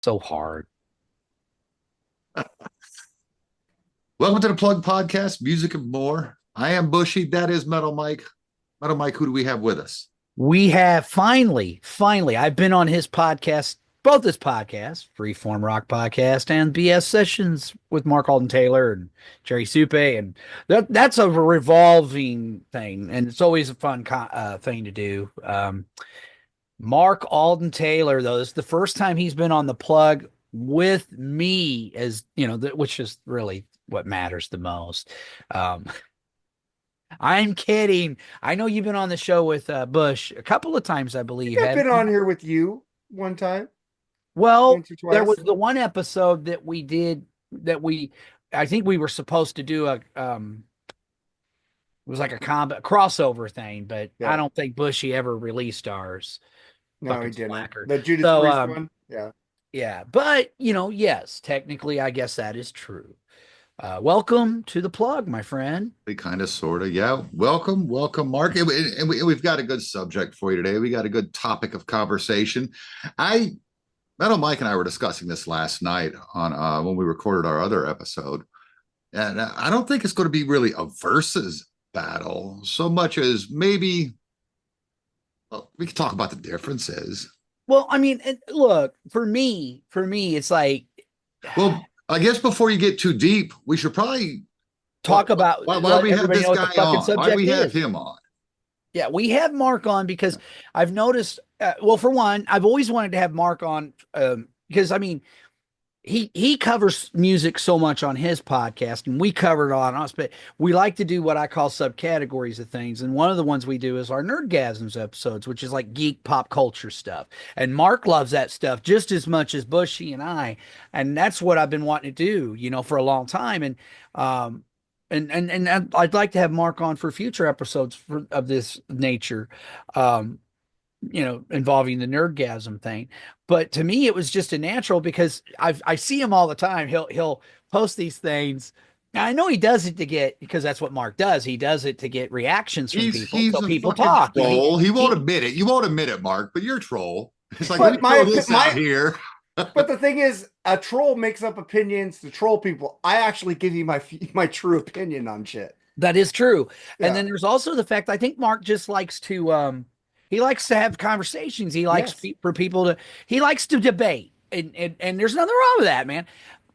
So hard. Welcome to the Plug Podcast, music and more. I am Bushy. That is Metal Mike. Metal Mike, who do we have with us? We have finally, I've been on his podcast, both his podcasts, Freeform Rock Podcast and BS Sessions with Marc Alden Taylor and Jerry Supe. And that's a revolving thing. And it's always a fun thing to do. Marc Alden Taylor, though, this is the first time he's been on the plug with me, as you know, which is really what matters the most. Um, I'm kidding. I know you've been on the show with Bush a couple of times, I I believe, think I've haven't been you? on here with you one time, Well, once or there was twice. the one episode that we did that I think we were supposed to do it was like a combat crossover thing, but I Yeah. don't think Bushy ever released ours. No, he Fucking didn't. slacker. The Judas So, Priest one. Yeah. yeah, but yes, technically, I guess that is true. Welcome to the plug, my friend. We kind of, sort of, yeah. Welcome, Mark. And we've got a good subject for you today. We got a good topic of conversation. I, Metal Mike and I were discussing this last night on when we recorded our other episode, and I don't think it's going to be really a versus battle so much as maybe well, we could talk about the differences. Well, I mean, look, for me, it's like Well, I guess before you get too deep, we should probably talk about why do let we have everybody this know what the guy fucking on? Why do subject we have is. him on? Yeah, we have Mark on because I've noticed. Well, for one, I've always wanted to have Mark on because I mean, he covers music so much on his podcast, and we cover it on us. But we like to do what I call subcategories of things, and one of the ones we do is our Nerdgasms episodes, which is like geek pop culture stuff. And Mark loves that stuff just as much as Bushy and I, and that's what I've been wanting to do, for a long time. Um, and I'd like to have Mark on for future episodes of this nature. Um, involving the nerdgasm thing. But to me, it was just a natural because I see him all the time. He'll post these things. Now, I know he does it to get because that's what Mark does. He does it to get reactions from people, He's so a people fucking talk. troll. He won't He admit it. You won't admit it, Mark, but you're a troll. It's like, let me But throw this out my here. but the thing is, a troll makes up opinions to troll people. I actually give you my true opinion on shit. That is true. And Yeah. then there's also the fact I think Mark just likes to he likes to have conversations. He likes Yes. for people to he likes to debate. And there's nothing wrong with that, man.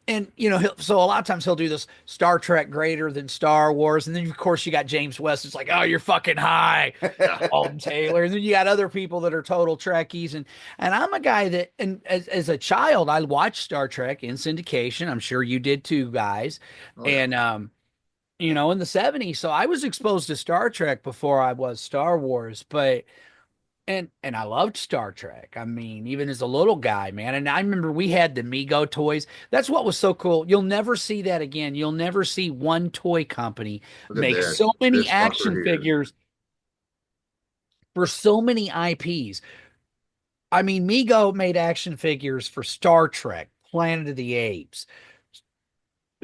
And so a lot of times he'll do this Star Trek greater than Star Wars, and then of course you got James West. It's like, oh, you're fucking high, Alden Taylor. And then you got other people that are total Trekkies, and I'm a guy that, and as a child, I watched Star Trek in syndication. I'm sure you did too, guys. Oh yeah. And in the '70s, so I was exposed to Star Trek before I was Star Wars, but and I loved Star Trek. I mean, even as a little guy, man. And I remember we had the Mego toys. That's what was so cool. You'll never see that again. You'll never see one toy company Look at make so many this fucker action here. figures for so many IPs. I mean, Mego made action figures for Star Trek, Planet of the Apes,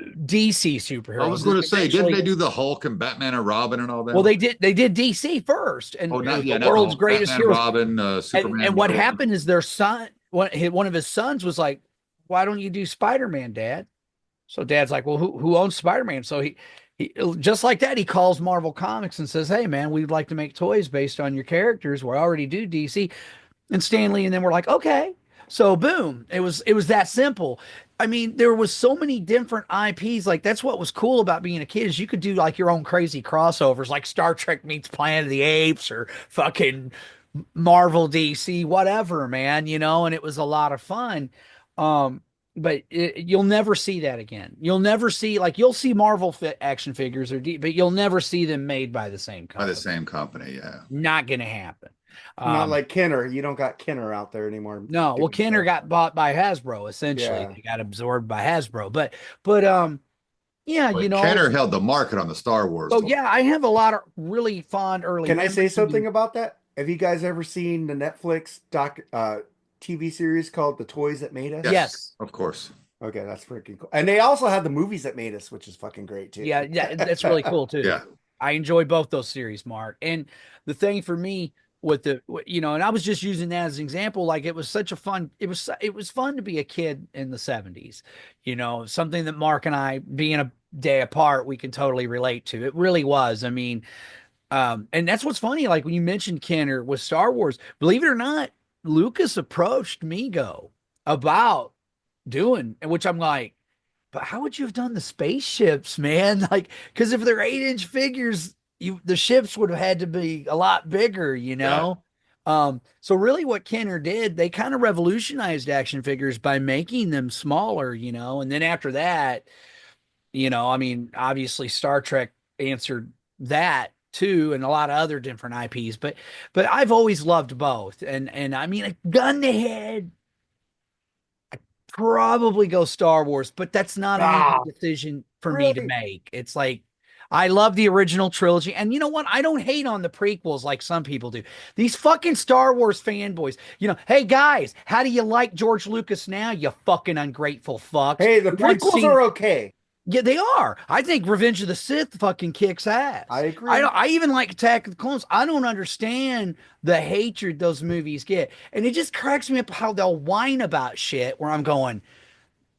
DC I was superheroes, and going to say, didn't they eventually, do the Hulk and Batman and Robin and all well, them? they did DC first, and Oh, it was not the yeah, not the world's Hulk. greatest Batman, heroes. Robin, And Superman, what Wonder Woman. happened is their son, one of his sons was like, "Why don't you do Spider-Man, Dad?" So Dad's like, "Well, who owns Spider-Man?" So he just like that, he calls Marvel Comics and says, "Hey, man, we'd like to make toys based on your characters. We already do DC and Stanley." And then we're like, "Okay." So boom, it was that simple. I mean, there was so many different IPs. Like that's what was cool about being a kid is you could do like your own crazy crossovers, like Star Trek meets Planet of the Apes or fucking Marvel DC, whatever, man, and it was a lot of fun. Um, but you'll never see that again. You'll never see like you'll see Marvel action figures but you'll never see them made by the same By the company. same company, yeah. Not gonna happen. Not Um, like Kenner. You don't got Kenner out there anymore no, well, doing Kenner stuff. got bought by Hasbro essentially. Yeah. They got absorbed by Hasbro, but yeah, But Kenner held the market on the Star Wars so toy. yeah, I have a lot of really fond early Can I say memories. I something mean, about that? Have you guys ever seen the Netflix TV series called The Toys That Made Us? Yes, yes. of course. Okay, that's freaking cool. And they also had the movies that made us, which is fucking great too. Yeah, yeah, that's really cool too. Yeah. I enjoy both those series, Mark. And the thing for me, with the, and I was just using that as an example. Like it was such a fun, it was fun to be a kid in the 70s, something that Mark and I, being a day apart, we can totally relate to. It really was. I mean, and that's what's funny. Like when you mentioned Kenner with Star Wars, believe it or not, Lucas approached Mego about doing, which I'm like, but how would you have done the spaceships, man? Like, because if they're 8-inch figures, the ships would have had to be a lot bigger, Yeah. So really what Kenner did, they kind of revolutionized action figures by making them smaller, and then after that, I mean, obviously Star Trek answered that too, and a lot of other different IPs, but I've always loved both. And I mean, a gun to head, probably go Star Wars, but that's not an easy Ah, decision for me to really? make. It's like I love the original trilogy, and you know what? I don't hate on the prequels like some people do. These fucking Star Wars fanboys, hey guys, how do you like George Lucas now? You fucking ungrateful fucks. Hey, the You want prequels scene? are okay. Yeah, they are. I think Revenge of the Sith fucking kicks I ass. agree. I even like Attack of the Clones. I don't understand the hatred those movies get, and it just cracks me up how they'll whine about shit. Where I'm going,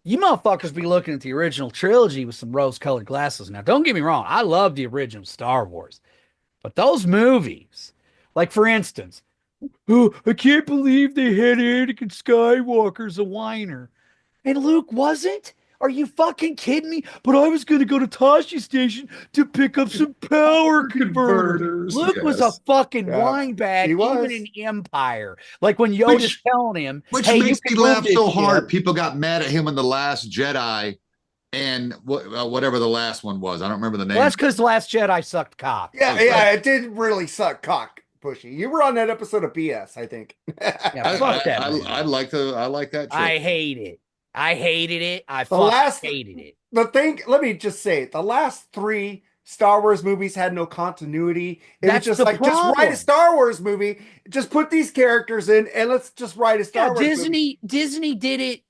you motherfuckers be looking at the original trilogy with some rose-colored glasses. Now, don't get me wrong. I love the original Star Wars, but those movies, like for instance, oh, I can't believe they had Anakin Skywalker as a whiner. And Luke wasn't? Are you fucking kidding me? But I was going to go to Tashi Station to pick up some power converters. Converters. Luke was a Yes. fucking Yeah, wine he bag, even was. in Empire. Like when Yoda's Which telling him, which hey, you makes can me move laugh this so ship. hard. People got mad at him in The Last Jedi and whatever the last one was. I don't remember the Well, name. that's because The Last Jedi sucked cock. Yeah, Okay. yeah, it did really suck cock pushy. You were on that episode of BS, I think. Yeah, I fuck that I, movie. I like that I trilogy. hate it. I hated it. I The fucking last hated it. the thing, let me just say, the last three Star Wars movies had no continuity. It was That's just the like, just write a problem. Star Wars movie, just put these characters in, and let's just write a Yeah, Star Wars movie. Disney did it.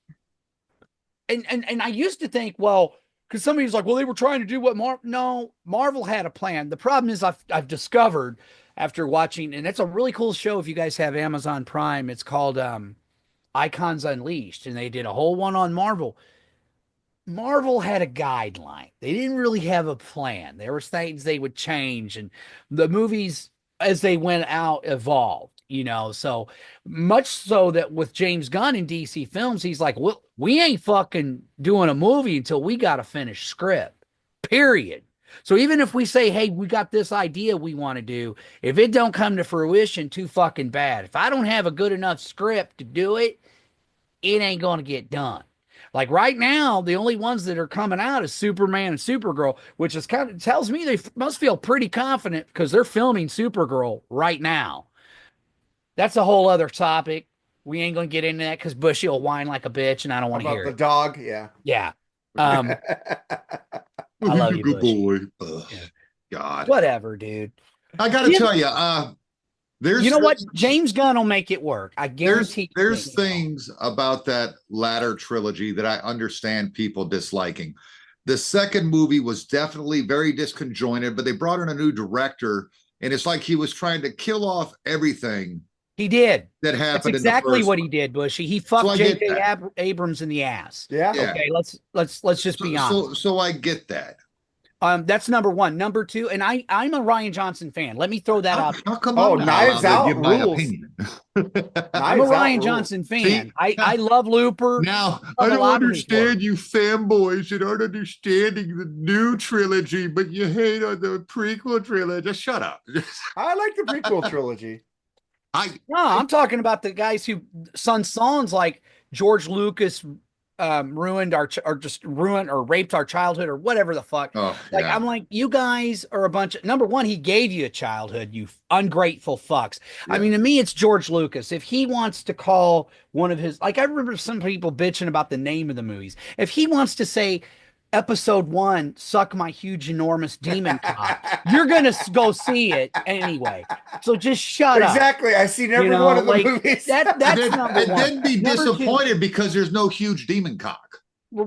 And I used to think, well, because somebody was like, well, they were trying to do what Marvel had a plan. The problem is I've discovered after watching, and it's a really cool show if you guys have Amazon Prime. It's called Icons Unleashed, and they did a whole one on Marvel. Marvel had a guideline. They didn't really have a plan. There were things they would change, and the movies as they went out evolved. So much so that with James Gunn in DC Films, he's like, well, we ain't fucking doing a movie until we got a finished script. Period. So even if we say, hey, we got this idea we want to do, if it don't come to fruition, too fucking bad. If I don't have a good enough script to do it, it ain't going to get done. Like right now, the only ones that are coming out is Superman and Supergirl, which is kind of tells me they must feel pretty confident because they're filming Supergirl right now. That's a whole other topic. We ain't gonna get into that because Bushy will whine like a bitch, and I don't want to About hear the it. dog, yeah. Yeah. Um, I love you, Good Bushy. boy. Ugh, Yeah. God. Whatever, dude. I got to You, tell you, you know what? there's James Gunn will make it work. I guarantee. there's things about that latter trilogy that I understand people disliking. The second movie was definitely very disconjointed, but they brought in a new director, and it's like he was trying to kill off everything He did. that That's happened in the exactly first what he one. did, Bushy. He So fucked I get J.J. that. Abrams in the ass. Yeah. Yeah. Okay, let's just be honest. So I get that. That's number one. Number two, and I'm a Ryan Johnson fan. Let me throw that out. How come Oh, I'm not Knives allowed to Out give my rules. opinion? I'm a Knives Out Ryan rules. Johnson fan. See, I love Looper. Now, I I love a don't lot of his work. understand you fanboys that aren't understanding the new trilogy, but you hate on the prequel trilogy. Just shut up. I like the prequel trilogy. No, I'm talking about the guys who songs like George Lucas ruined or just ruined or raped our childhood or whatever the fuck. Oh, Like yeah. I'm like, you guys are a bunch of number one, he gave you a childhood, you ungrateful fucks. I Yeah. mean, to me, it's George Lucas. If he wants to call one of his, like I remember some people bitching about the name of the movies. If he wants to say episode 1, suck my huge enormous demon cock, you're gonna go see it anyway. So just shut up. Exactly. I've seen every one of the like movies. that's number And one. then be Number two, disappointed because there's no huge demon cock.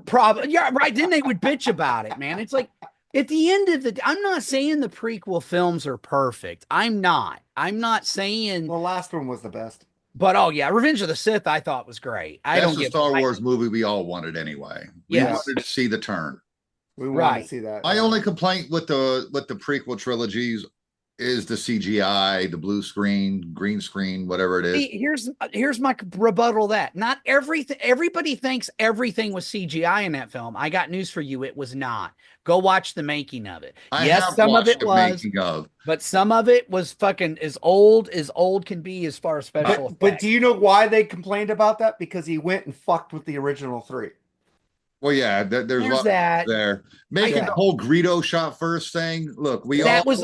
probably, yeah, right. Then they would bitch about it, man. It's like At the end of the, I'm not saying the prequel films are perfect. I'm not. I'm not saying, The last one was the best. but oh yeah, Revenge of the Sith I thought was great. I That's don't the give. Star Wars movie we all wanted anyway. We Yes, wanted to see the turn. We wanted right. to see that. My only complaint with the prequel trilogies is the CGI, the blue screen, green screen, whatever it is. See, here's my rebuttal. That not everything. Everybody thinks everything was CGI in that film. I got news for you. It was not. Go watch the making of it. I Yes, have some of watched it the was, making of. but some of it was fucking as old can be as far as special But effects. do you know why they complained about that? Because he went and fucked with the original 3. Well, yeah, there's a There's lot that. there. Making the whole Greedo shot first thing. Look,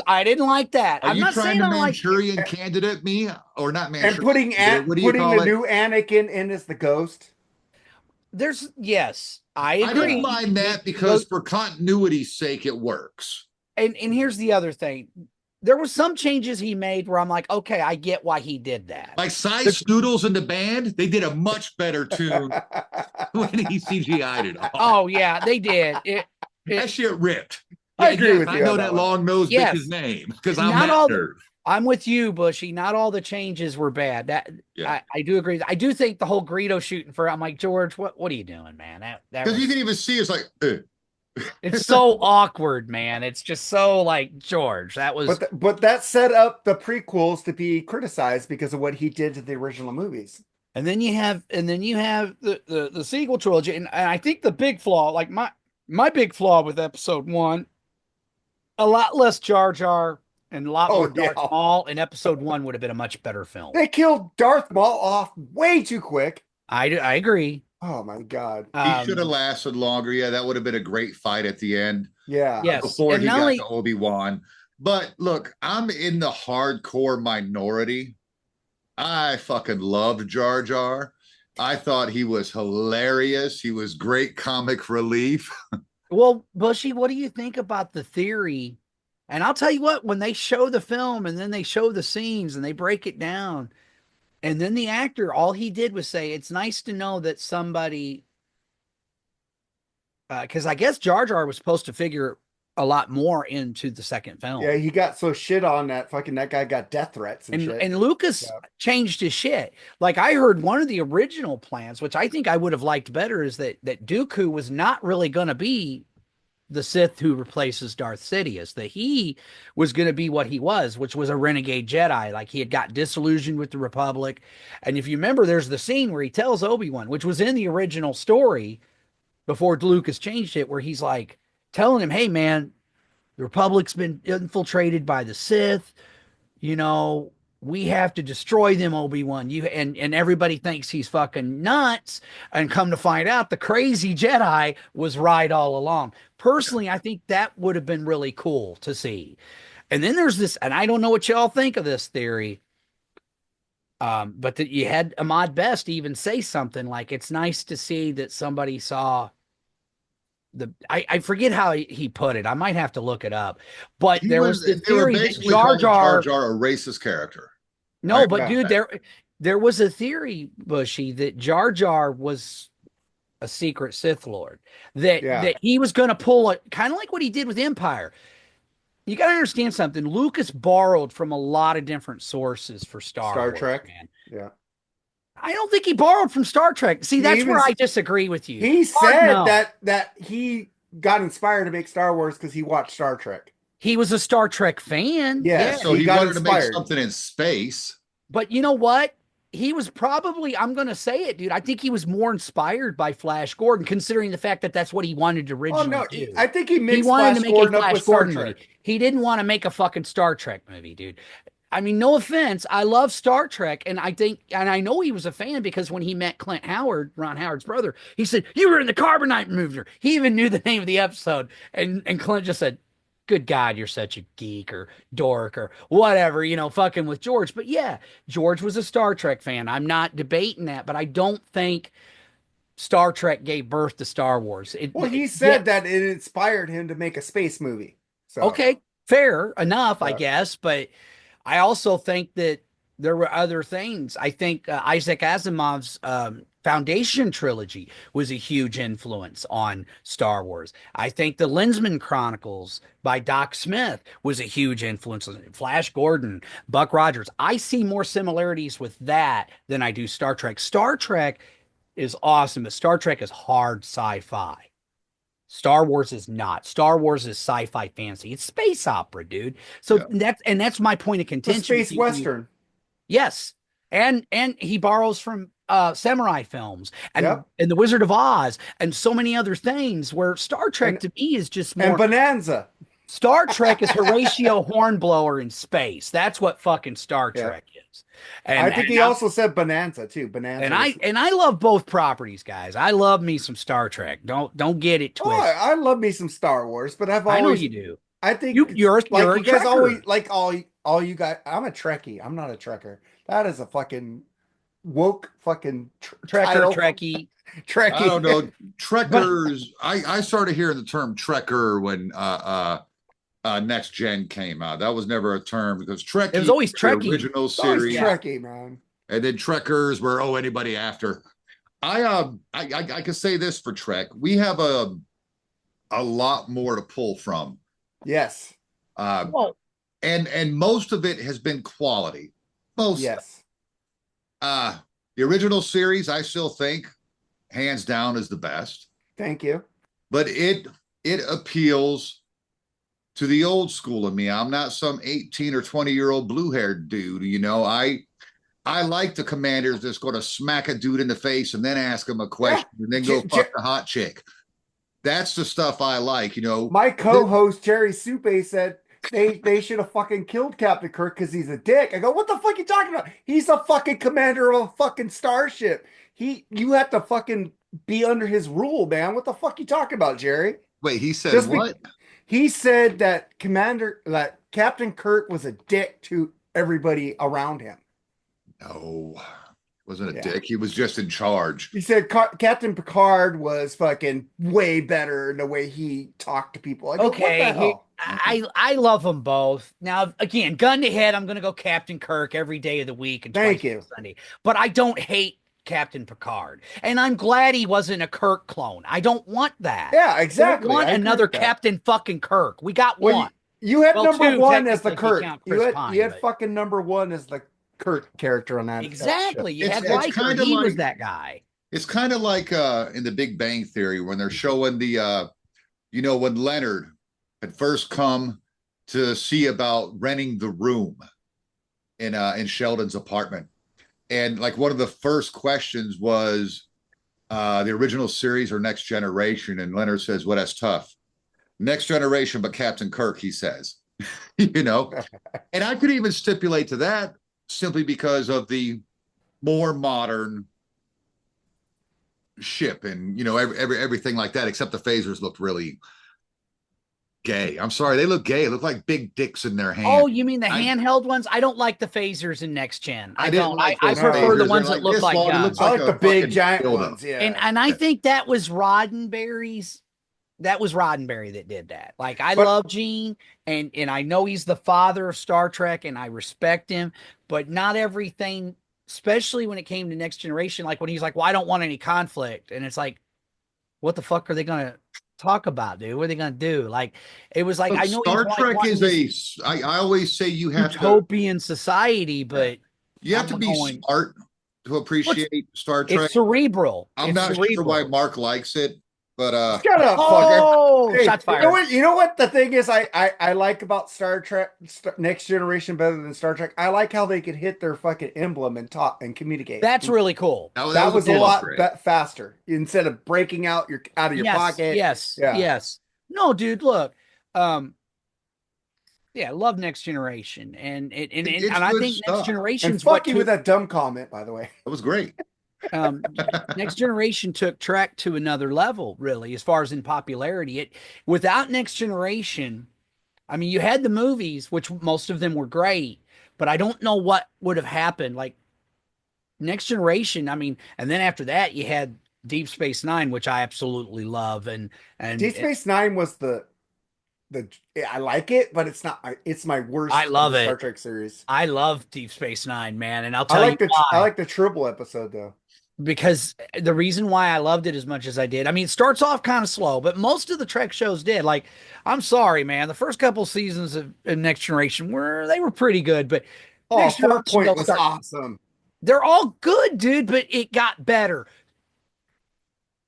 I didn't like that. Are I'm you not trying saying to I like Manchurian candidate me or not And Manchurian? What do you putting call the it? new Anakin in as the ghost. Yes, I I don't agree. mind that because for continuity's sake, it works. And here's the other thing. There were some changes he made where I'm like, okay, I get why he did that. Like Cy Stoodles and the band, they did a much better tune when he CGI'd it all. Oh yeah, they did. That shit ripped. I agree with I you know on that that one. long nosed Yes. bitch's name because I'm Not that all nerd. I'm with you, Bushy. Not all the changes were bad. That Yeah. I do agree. I do think the whole Greedo shooting for I'm like, George, what are you doing, man? That Because you was, can even see it's like, it's so awkward, man. It's just so like George. That was But that set up the prequels to be criticized because of what he did to the original movies. and then you have the sequel trilogy. And I think the big flaw, like my big flaw with episode 1, a lot less Jar Jar and a lot more Darth Maul, and episode 1 would have been a much better film. They killed Darth Maul off way too quick. I agree. Oh my God. he should have lasted longer. Yeah, that would have been a great fight at the end. Yeah. Yes. Before And he not got only- to Obi-Wan. But look, I'm in the hardcore minority. I fucking loved Jar Jar. I thought he was hilarious. He was great comic relief. Well, Bushy, what do you think about the theory? And I'll tell you what, when they show the film and then they show the scenes and they break it down, and then the actor, all he did was say, it's nice to know that somebody, because I guess Jar Jar was supposed to figure a lot more into the second film. Yeah, he got so shit on that that guy got death threats and shit. And Lucas changed his shit. Like I heard one of the original plans, which I think I would have liked better, is that Dooku was not really going to be the Sith who replaces Darth Sidious, that he was going to be what he was, which was a renegade Jedi. Like he had got disillusioned with the Republic. And if you remember, there's the scene where he tells Obi-Wan, which was in the original story before Lucas changed it, where he's like telling him, hey man, the Republic's been infiltrated by the Sith. You know, we have to destroy them, Obi-Wan. And everybody thinks he's fucking nuts. And come to find out, the crazy Jedi was right all along. Personally, I think that would have been really cool to see. And then there's this, and I don't know what y'all think of this theory, but that you had Ahmad Best even say something like, it's nice to see that somebody saw I forget how he put it. I might have to look it up. But there was the theory that Jar Jar a racist character. No, right? but dude, there was a theory, Bushy, that Jar Jar was a secret Sith Lord. That he was going to pull it, kind of like what he did with Empire. You got to understand something. Lucas borrowed from a lot of different sources for Star Wars, Trek, man. Yeah. I don't think he borrowed from Star Trek. See, that's where I disagree with you. He said that he got inspired to make Star Wars because he watched Star Trek. He was a Star Trek fan. Yeah, so he wanted to make something in space. But you know what? He was probably, I'm going to say it, dude. I think he was more inspired by Flash Gordon, considering the fact that that's what he wanted to originally do. I think he mixed wanted Flash to make Gordon a up Flash with Star Gordon Trek. movie. He didn't want to make a fucking Star Trek movie, dude. I mean, no offense. I love Star Trek, and I know he was a fan because when he met Clint Howard, Ron Howard's brother, he said, "You were in the Carbonite mover." He even knew the name of the episode, and Clint just said, "Good God, you're such a geek or dork or whatever, fucking with George." But yeah, George was a Star Trek fan. I'm not debating that, but I don't think Star Trek gave birth to Star Wars. He said that it inspired him to make a space movie. So okay, fair enough, I guess, but I also think that there were other things. I think Isaac Asimov's Foundation trilogy was a huge influence on Star Wars. I think the Lensman Chronicles by Doc Smith was a huge influence on it. Flash Gordon, Buck Rogers. I see more similarities with that than I do Star Trek. Star Trek is awesome, but Star Trek is hard sci-fi. Star Wars is not. Star Wars is sci-fi fantasy. It's space opera, dude. So Yeah. that's my point of The contention. space western. Yes. And he borrows from samurai films Yep. and The Wizard of Oz and so many other things where Star Trek And to me is just and more Bonanza. Star Trek is Horatio Hornblower in space. That's what fucking Star Yeah. Trek is. And I think he also said Bonanza too. Bonanza. and I love both properties, guys. I love me some Star Trek. Don't get it Oh, twisted. I love me some Star Wars, but I've I know always you do. I think You're like a you guys Trekker. always like all you guys. I'm a Trekkie. I'm not a Trekker. That is a fucking woke fucking Trekker, title. Trekkie. Trekkie. I don't know. Trekkers. I started hearing the term Trekker when Next Gen came out. That was never a term because Trekkie It was always the Trekkie. original It's always series, Trekkie, man. and then Trekkers were anybody after. I can say this for Trek. We have a lot more to pull from. Yes. Well, And most of it has been quality. Most Yes. the original series, I still think, hands down, is the best. Thank you. But it appeals to the old school of me. I'm not some 18 or 20-year-old blue-haired dude. I like the commanders that's going to smack a dude in the face and then ask him a question and then go fuck the hot chick. That's the stuff I like. My co-host Jerry Supe said they should have fucking killed Captain Kirk because he's a dick. I go, what the fuck are you talking about? He's a fucking commander of a fucking starship. You have to fucking be under his rule, man. What the fuck you talking about, Jerry? Wait, he said Just what? He said that Captain Kirk was a dick to everybody around him. No, wasn't a dick. He was just in charge. He said Captain Picard was fucking way better in the way he talked to people. I go, okay, what the hell? I love them both. Now, again, gun to head, I'm going to go Captain Kirk every day of the week and Thank twice you. on Sunday. But I don't hate Captain Picard, and I'm glad he wasn't a Kirk clone. I don't want that. Yeah, exactly. I don't want I agree another with that. Captain fucking Kirk. We got Well, one. You had Well, number two, one as the technically, if you Kirk. count Chris Pine, You had but- fucking number one as the Kirk character on that. Exactly. You It's- had it's Riker. kinda He was like- that guy. It's kind of like in the Big Bang Theory when they're showing the when Leonard had first come to see about renting the room in Sheldon's apartment. And like one of the first questions was the original series or Next Generation. And Leonard says, well, that's tough. Next Generation, but Captain Kirk, he says. And I could even stipulate to that simply because of the more modern ship and everything like that, except the phasers looked really gay. I'm sorry, they look gay. It looked like big dicks in their hands. Oh, you mean the handheld ones? I don't like the phasers in Next Gen. I didn't don't. like I those prefer the phasers. ones They're that look this like long. It guns. looks I like like a the big fucking giant dildo. ones. Yeah. And I think that was Roddenberry's. That was Roddenberry that did that. Like I But- love Gene, and I know he's the father of Star Trek, and I respect him. But not everything, especially when it came to Next Generation, like when he's like, "Well, I don't want any conflict," and it's like, what the fuck are they gonna talk about, dude? What are they gonna do? Like, it was like Look, I know Star he's Trek wanting is this I always say you have to utopian society, but to I'm be going- smart to appreciate Star Trek. it's cerebral. I'm It's not sure cerebral. why Mark likes it, but Shut up, fucker. Oh, Hey, shots fired. You know what the thing is I like about Star Trek Next Generation better than Star Trek? I like how they could hit their fucking emblem and talk and communicate. That's really cool. that was a cool lot upgrade. faster instead of breaking out out of your yes, pocket. Yes, Yeah. yes. No, dude, look. Yeah, I love Next Generation. And It's I good think stuff. Next Generation's And fuck what you with that dumb comment, by the way. It was great. Next Generation took Trek to another level, really, as far as in popularity. Without Next Generation, I mean, you had the movies, which most of them were great, but I don't know what would have happened. Like Next Generation, I mean, and then after that, you had Deep Space Nine, which I absolutely love, and Deep Space Nine was the I like it, but it's my worst. I love of the it. Star Trek series. I love Deep Space Nine, man, and I'll tell you I why. like the Tribble episode though. because the reason why I loved it as much as I did, I mean, it starts off kind of slow, but most of the Trek shows did. Like, I'm sorry, man, the first couple seasons of Next Generation were pretty good, but Oh, Next Generation Farpoint don't was start. awesome. They're all good, dude, but it got better.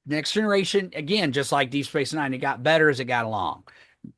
Next Generation, again, just like Deep Space Nine, it got better as it got along.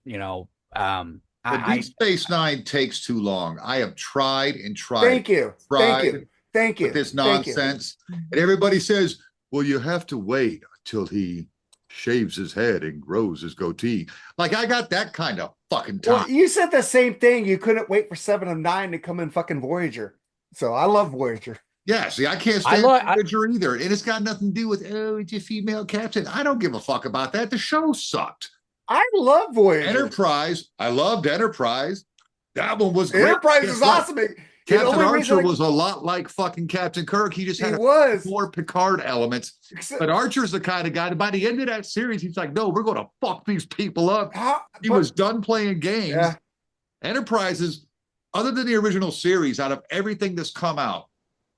You know, But Deep I Space Nine takes too long. I have tried and tried, Thank you. Thank tried you. Thank with you. this Thank you. nonsense, and everybody says, "Well, you have to wait until he shaves his head and grows his goatee." Like I got that kind of fucking time. Well, you said the same thing. You couldn't wait for 7 of 9 to come in fucking Voyager. So I love Voyager. Yeah, see, I can't I stand love. Voyager either, and it's got nothing to do with it's a female captain. I don't give a fuck about that. The show sucked. I love Voyager. Enterprise, I loved Enterprise. That one was great. Enterprise Guess is what? awesome. Captain Archer was a lot like fucking Captain Kirk. He just had more Picard elements. But Archer's the kind of guy that by the end of that series, he's like, no, we're going to fuck these people up. He was done playing games. Yeah. Enterprises, other than the original series, out of everything that's come out,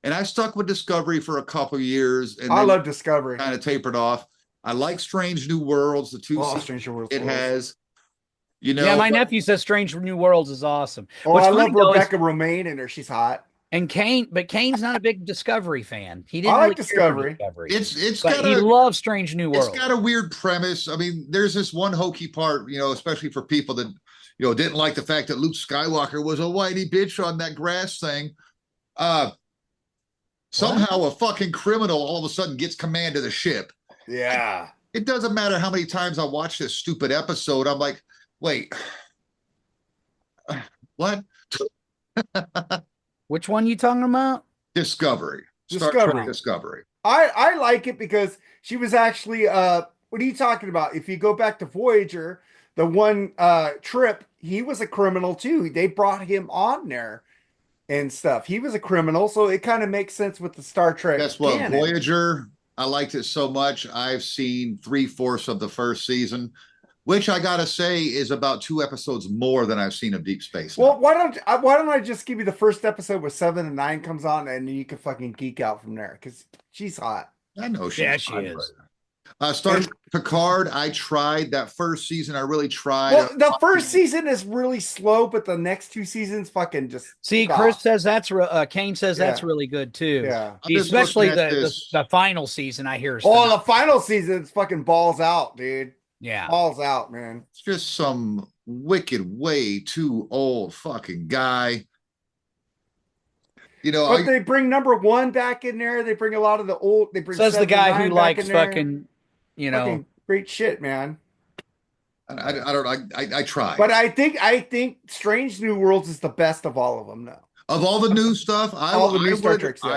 and I stuck with Discovery for a couple of years. And I love Discovery. Kind of tapered off. I like Strange New Worlds, the two Stranger Worlds it has. You know, yeah, my nephew says Strange New Worlds is awesome. Oh, I love Rebecca Romaine in her. She's hot. And Kane, but Kane's not a big Discovery fan. He didn't. I like really Discovery. It's but he loves Strange New Worlds. It's got a weird premise. I mean, there's this one hokey part, you know, especially for people that didn't like the fact that Luke Skywalker was a whitey bitch on that grass thing. Somehow a fucking criminal all of a sudden gets command of the ship. Yeah. It doesn't matter how many times I watch this stupid episode. I'm like, wait, what? Which one you talking about? Discovery. Star Trek Discovery. I like it because she was actually what are you talking about? If you go back to Voyager, the one trip, he was a criminal too. They brought him on there and stuff. He was a criminal, so it kind of makes sense with the Star Trek. Guess what? Canon. Voyager, I liked it so much. I've seen 3/4 of the first season, which I gotta say is about 2 episodes more than I've seen of Deep Space. Well, why don't I just give you the first episode where 7 and 9 comes on, and you can fucking geek out from there because she's hot. I know she is. Star Trek Picard, I tried that first season. I really tried. Well, the first season is really slow, but the next 2 seasons fucking just see. Chris says that's Kane says that's really good too. Yeah, especially the final season. I hear. Oh, the final season is fucking balls out, dude. Yeah, balls out, man. It's just some wicked, way too old fucking guy. You know, but they bring number 1 back in there. They bring a lot of the old. They bring says the guy who likes fucking. Fucking great shit, man. I try, but I think Strange New Worlds is the best of all of them now. Of all the new stuff, I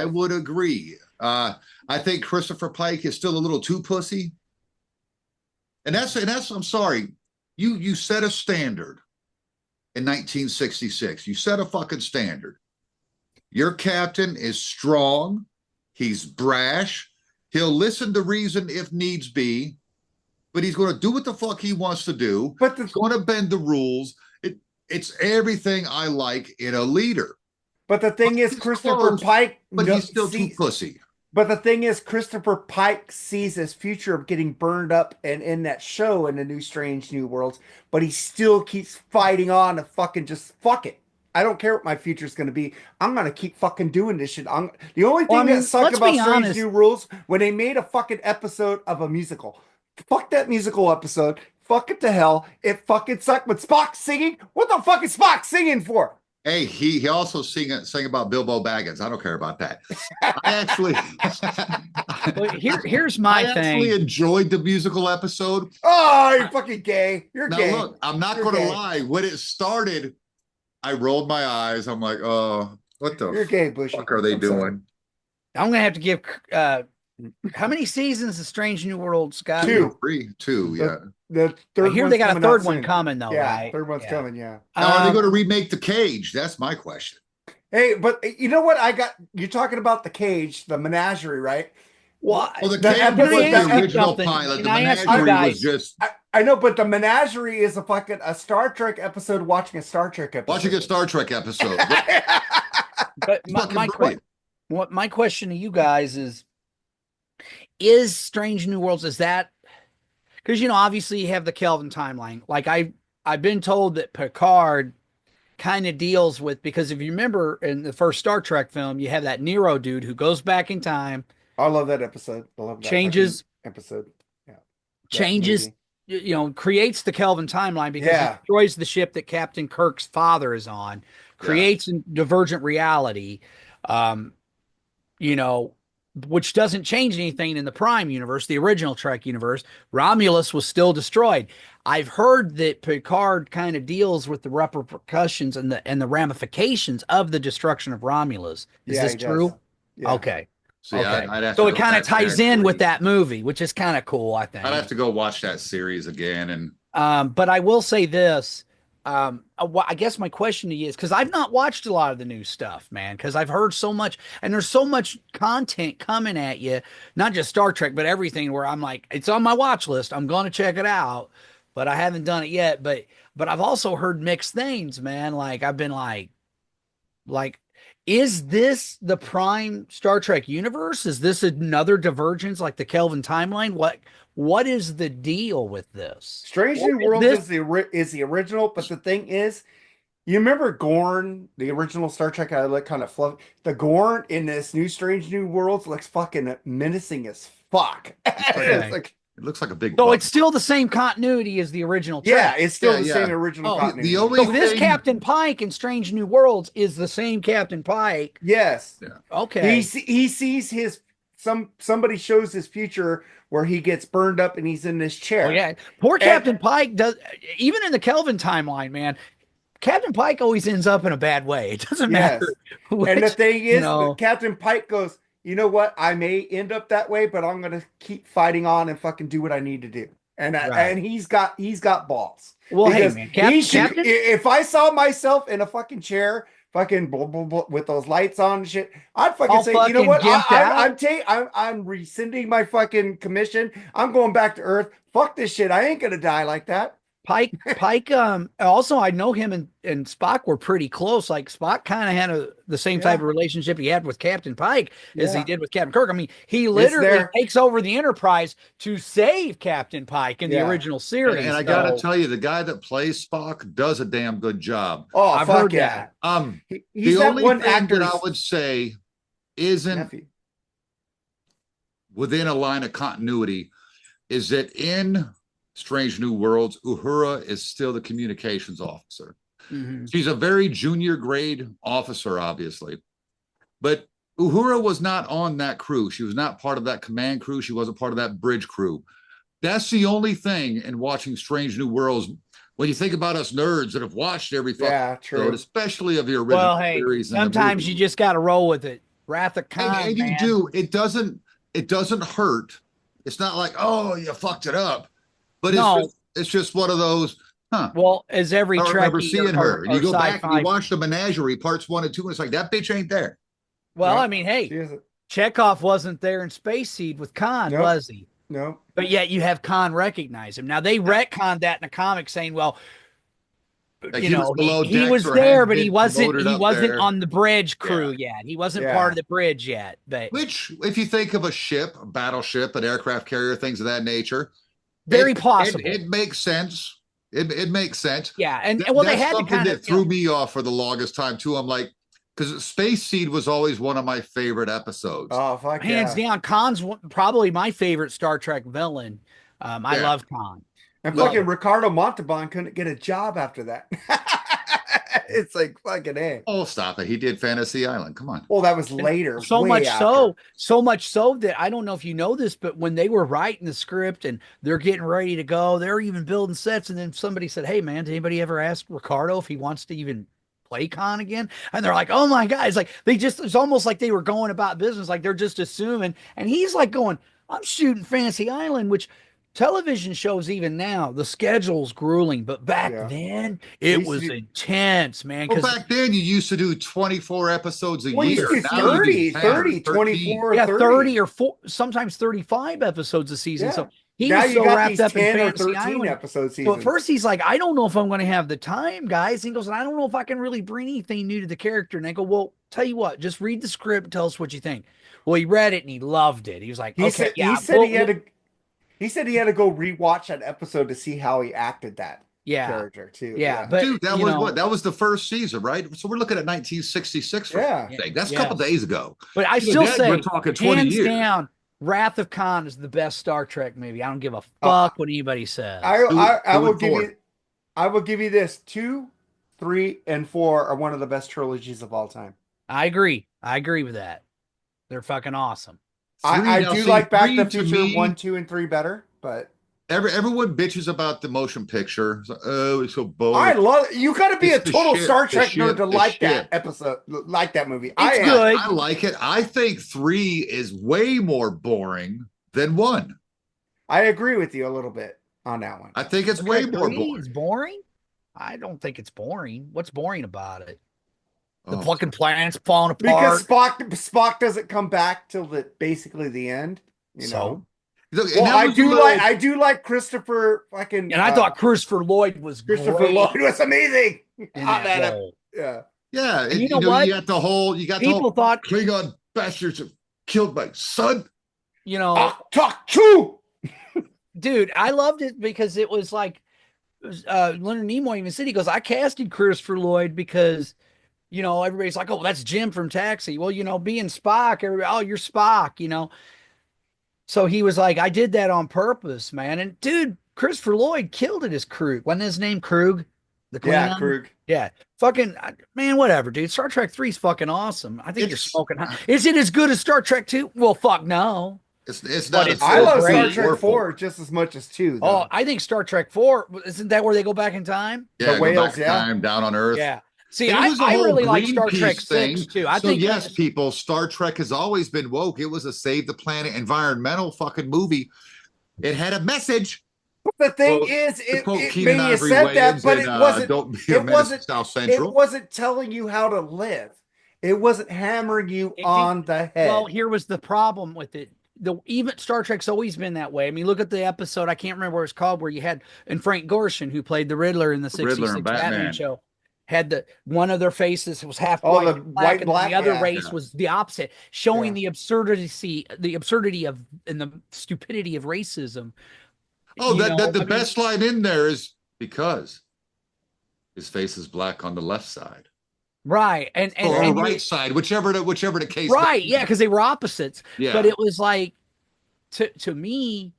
would agree. I think Christopher Pike is still a little too pussy, and that's I'm sorry, you set a standard in 1966. You set a fucking standard. Your captain is strong. He's brash. He'll listen to reason if needs be, but he's going to do what the fuck he wants to do. But he's going to bend the rules. It's everything I like in a leader. But the thing is, Christopher Pike, but he's still too pussy. But the thing is, Christopher Pike sees his future of getting burned up and in that show in the new Strange New Worlds, but he still keeps fighting on to fucking just fuck it. I don't care what my future is going to be. I'm going to keep fucking doing this shit. The only thing that sucked about Strange New Worlds when they made a fucking episode of a musical. Fuck that musical episode. Fuck it to hell. It fucking sucked. But Spock singing? What the fuck is Spock singing for? Hey, he also sang about Bilbo Baggins. I don't care about that. I actually here's my thing. I actually enjoyed the musical episode. Oh, you're fucking gay. You're gay. Now look, I'm not going to lie. When it started, I rolled my eyes. I'm like, oh, what the fuck are they doing? I'm going to have to give how many seasons of Strange New Worlds got? 2. 2, yeah. The third I hear they got a third one coming, though, right? Third one's coming, yeah. Now, are they going to remake The Cage? That's my question. Hey, but you know what? You're talking about The Cage, the menagerie, right? Well, The Cage was the original pilot. The menagerie was just... I know, but the menagerie is a Star Trek episode watching a Star Trek episode. Watching a Star Trek episode. But my question to you guys is, is Strange New Worlds, is that because obviously you have the Kelvin timeline. Like I've been told that Picard kind of deals with, because if you remember in the first Star Trek film, you have that Nero dude who goes back in time, I love that episode. I love that fucking changes episode. Yeah. That changes movie. creates the Kelvin timeline because he Yeah. destroys the ship that Captain Kirk's father is on, Yeah. creates a divergent reality, um, you know, which doesn't change anything in the Prime universe, the original Trek universe. Romulus was still destroyed. I've heard that Picard kind of deals with the repercussions and the ramifications of the destruction of Romulus. Is Yeah, this he does. true? Yeah. Okay. See, Okay. I'd have So to it go kind of back to ties that in with series. that movie, which is kind of cool, I think. I'd have to go watch that series again. And But I will say this. I guess my question to you is, because I've not watched a lot of the new stuff, man, because I've heard so much, and there's so much content coming at you, not just Star Trek, but everything, where I'm like, it's on my watch list. I'm going to check it out, but I haven't done it yet. But I've also heard mixed things, man. Like I've been like, is this the Prime Star Trek universe? Is this another divergence like the Kelvin timeline? What is the deal with this? Strange What New is Worlds this? is the original, but the thing is, you remember Gorn, the original Star Trek? I look kind of fluffy. The Gorn in this new Strange New Worlds looks fucking menacing as fuck. It's Okay. like, it looks like a big So buck. it's still the same continuity as the original yeah, Trek. it's still Yeah, the yeah. same original Oh, continuity. the only So this thing- Captain Pike in Strange New Worlds is the same Captain Pike. Yes. Okay. He sees his somebody shows his future where he gets burned up and he's in this chair. Oh yeah. Poor Captain Pike does, even in the Kelvin timeline, man. Captain Pike always ends up in a bad way. It doesn't matter. Which, And the thing is, know, Captain Pike goes, you know what? I may end up that way, but I'm gonna keep fighting on and fucking do what I need to do. And Right. and he's got balls. well, hey Because man, he should, Captain. if I saw myself in a fucking chair, fucking blah, blah, blah, with those lights on and shit, I'd fucking All say, you know fucking what? gimped out. I'm rescinding my fucking commission. I'm going back to Earth. Fuck this shit. I ain't gonna die like that. Pike, also I know him and Spock were pretty close. Like Spock kind of had the same type of relationship he had with Captain Pike as he did with Captain Kirk. I mean, he literally takes over the Enterprise to save Captain Pike in the original series. And I gotta tell you, the guy that plays Spock does a damn good job. Oh, I've fuck heard yeah. that. He's the that only one thing actor that I would say isn't within a line of continuity is that in Strange New Worlds, Uhura is still the communications officer. Mhm. She's a very junior grade officer, obviously. But Uhura was not on that crew. She was not part of that command crew. She wasn't part of that bridge crew. That's the only thing in watching Strange New Worlds. When you think about us nerds that have watched every episode, especially of the original series. Sometimes you just got to roll with it. Wrath of Khan, and you do. It doesn't hurt. It's not like, oh, you fucked it up. But it's just one of those, huh? Well, as every I remember Trekkie seeing her. And you go back and you sci-fi. watch the Menagerie parts 1 and 2, and it's like, that bitch ain't there. Well, I mean, hey, Chekhov wasn't there in Space Seed with Khan, was he? No. But yet you have Khan recognize him. Now they retconned that in the comics, saying, well, Like he was was there, but he wasn't on the bridge crew yet. He wasn't part of the bridge yet. But which, if you think of a ship, a battleship, an aircraft carrier, things of that nature, very possible. It makes sense. It makes sense. Yeah, and they had something that threw me off for the longest time too. I'm like, because Space Seed was always one of my favorite episodes. Oh, fuck hands down. Khan's probably my favorite Star Trek villain. I love Khan. And fucking Ricardo Montalban couldn't get a job after that. It's like fucking A. Oh, stop it. He did Fantasy Island. Come on. Well, that was later. So much so that I don't know if you know this, but when they were writing the script and they're getting ready to go, they're even building sets. And then somebody said, hey, man, did anybody ever ask Ricardo if he wants to even play Khan again? And they're like, oh my God. It's like it's almost like they were going about business, like they're just assuming. And he's like going, I'm shooting Fantasy Island, which television shows even now, the schedule's grueling, but back then it was intense, man. Well, back then you used to do 24 episodes a year. 30, 24, 30 30 or sometimes 35 episodes a season. So he now was you so got wrapped these up in 10 or Fantasy 13 Island. episode So seasons. at first he's like, I don't know if I'm going to have the time, guys. He goes, and I don't know if I can really bring anything new to the character. And I go, well, tell you what, just read the script and tell us what you think. Well, he read it and he loved it. He was like, he okay, said yeah, he said he had to go rewatch that episode to see how he acted that yeah, character too. yeah. Yeah. But Dude, that you was know, what? That was the first season, right? So we're looking at 1966 for Yeah. fuck's sake. That's a couple yes. days ago. But I So still then we're say, talking 20 hands years. down, Wrath of Khan is the best Star Trek movie. I don't give a Uh, fuck what anybody says. I Two will and give four. you I will give you this. 2, 3, and 4 are one of the best trilogies of all time. I agree. I agree with that. They're fucking awesome. I Now, do see, like Back to three the to Future me, 1, 2, and 3 better, but everyone bitches about the motion picture. It's like, oh, it's so I boring. love you. Got to be It's a the total shit, Star the Trek nerd shit, to the like that shit. episode, like that movie. It's I am. good. I like it. I think 3 is way more boring than 1. I agree with you a little bit on that one. I think it's Star way Trek more 3 boring. is boring. I don't think it's boring. What's boring about it? The Oh. fucking planet's falling apart. Because Spock doesn't come back till basically the end. You know. Look, and Well, that I was do a little- I do like Christopher fucking. And I thought Christopher Lloyd was Christopher great Lloyd was amazing in on that that. role. Yeah. Yeah, And you know what? you got the whole People thought, Klingon bastards have killed my son. you know, Talk true. dude, I loved it because it was like Leonard Nimoy even said, he goes, I casted Christopher Lloyd because, you know, everybody's like, oh, that's Jim from Taxi. Well, you know, being Spock, everybody, oh, you're Spock, you know. So he was like, I did that on purpose, man. And dude, Christopher Lloyd killed it as Krug. Wasn't his name Krug? The Klingon? Yeah, Krug. Yeah. Fucking, man, whatever, dude. Star Trek 3 is fucking awesome. I think you're It's- smoking hot. Is it as good as Star Trek 2? Well, fuck no. It's But not. it's I so love great. Star Trek 4 just as much as 2. Though. Oh, I think Star Trek 4, isn't that where they go back in time? Yeah, The go whales, back in yeah. time, down on Earth. Yeah. See, And it was a I whole really like Star Trek Greenpeace 6 too. I so think yes, people, Star Trek has always been woke. It was a save the planet environmental fucking movie. It had a message. The thing Well, is, to it quote maybe Keenan you Ivory said that, Wayans but in, it wasn't. Don't Be a It Menace wasn't. to South Central. It wasn't telling you how to live. It wasn't hammering you It on the head. well, here was the problem with it. Even Star Trek's always been that way. I mean, look at the episode, I can't remember what it's called, where you had, and Frank Gorshin, who played the Riddler in the Riddler 66 and Batman. Batman. show, had one of their faces was half Oh, white, the and white and and black, the other yeah. race Yeah. was the opposite, showing Yeah. the absurdity of and the stupidity of racism. Oh, You know, the I mean, best line in there is because his face is black on the left side. right, and Or and right side, whichever the case. right, yeah, because they were opposites. Yeah. But it was like, to me,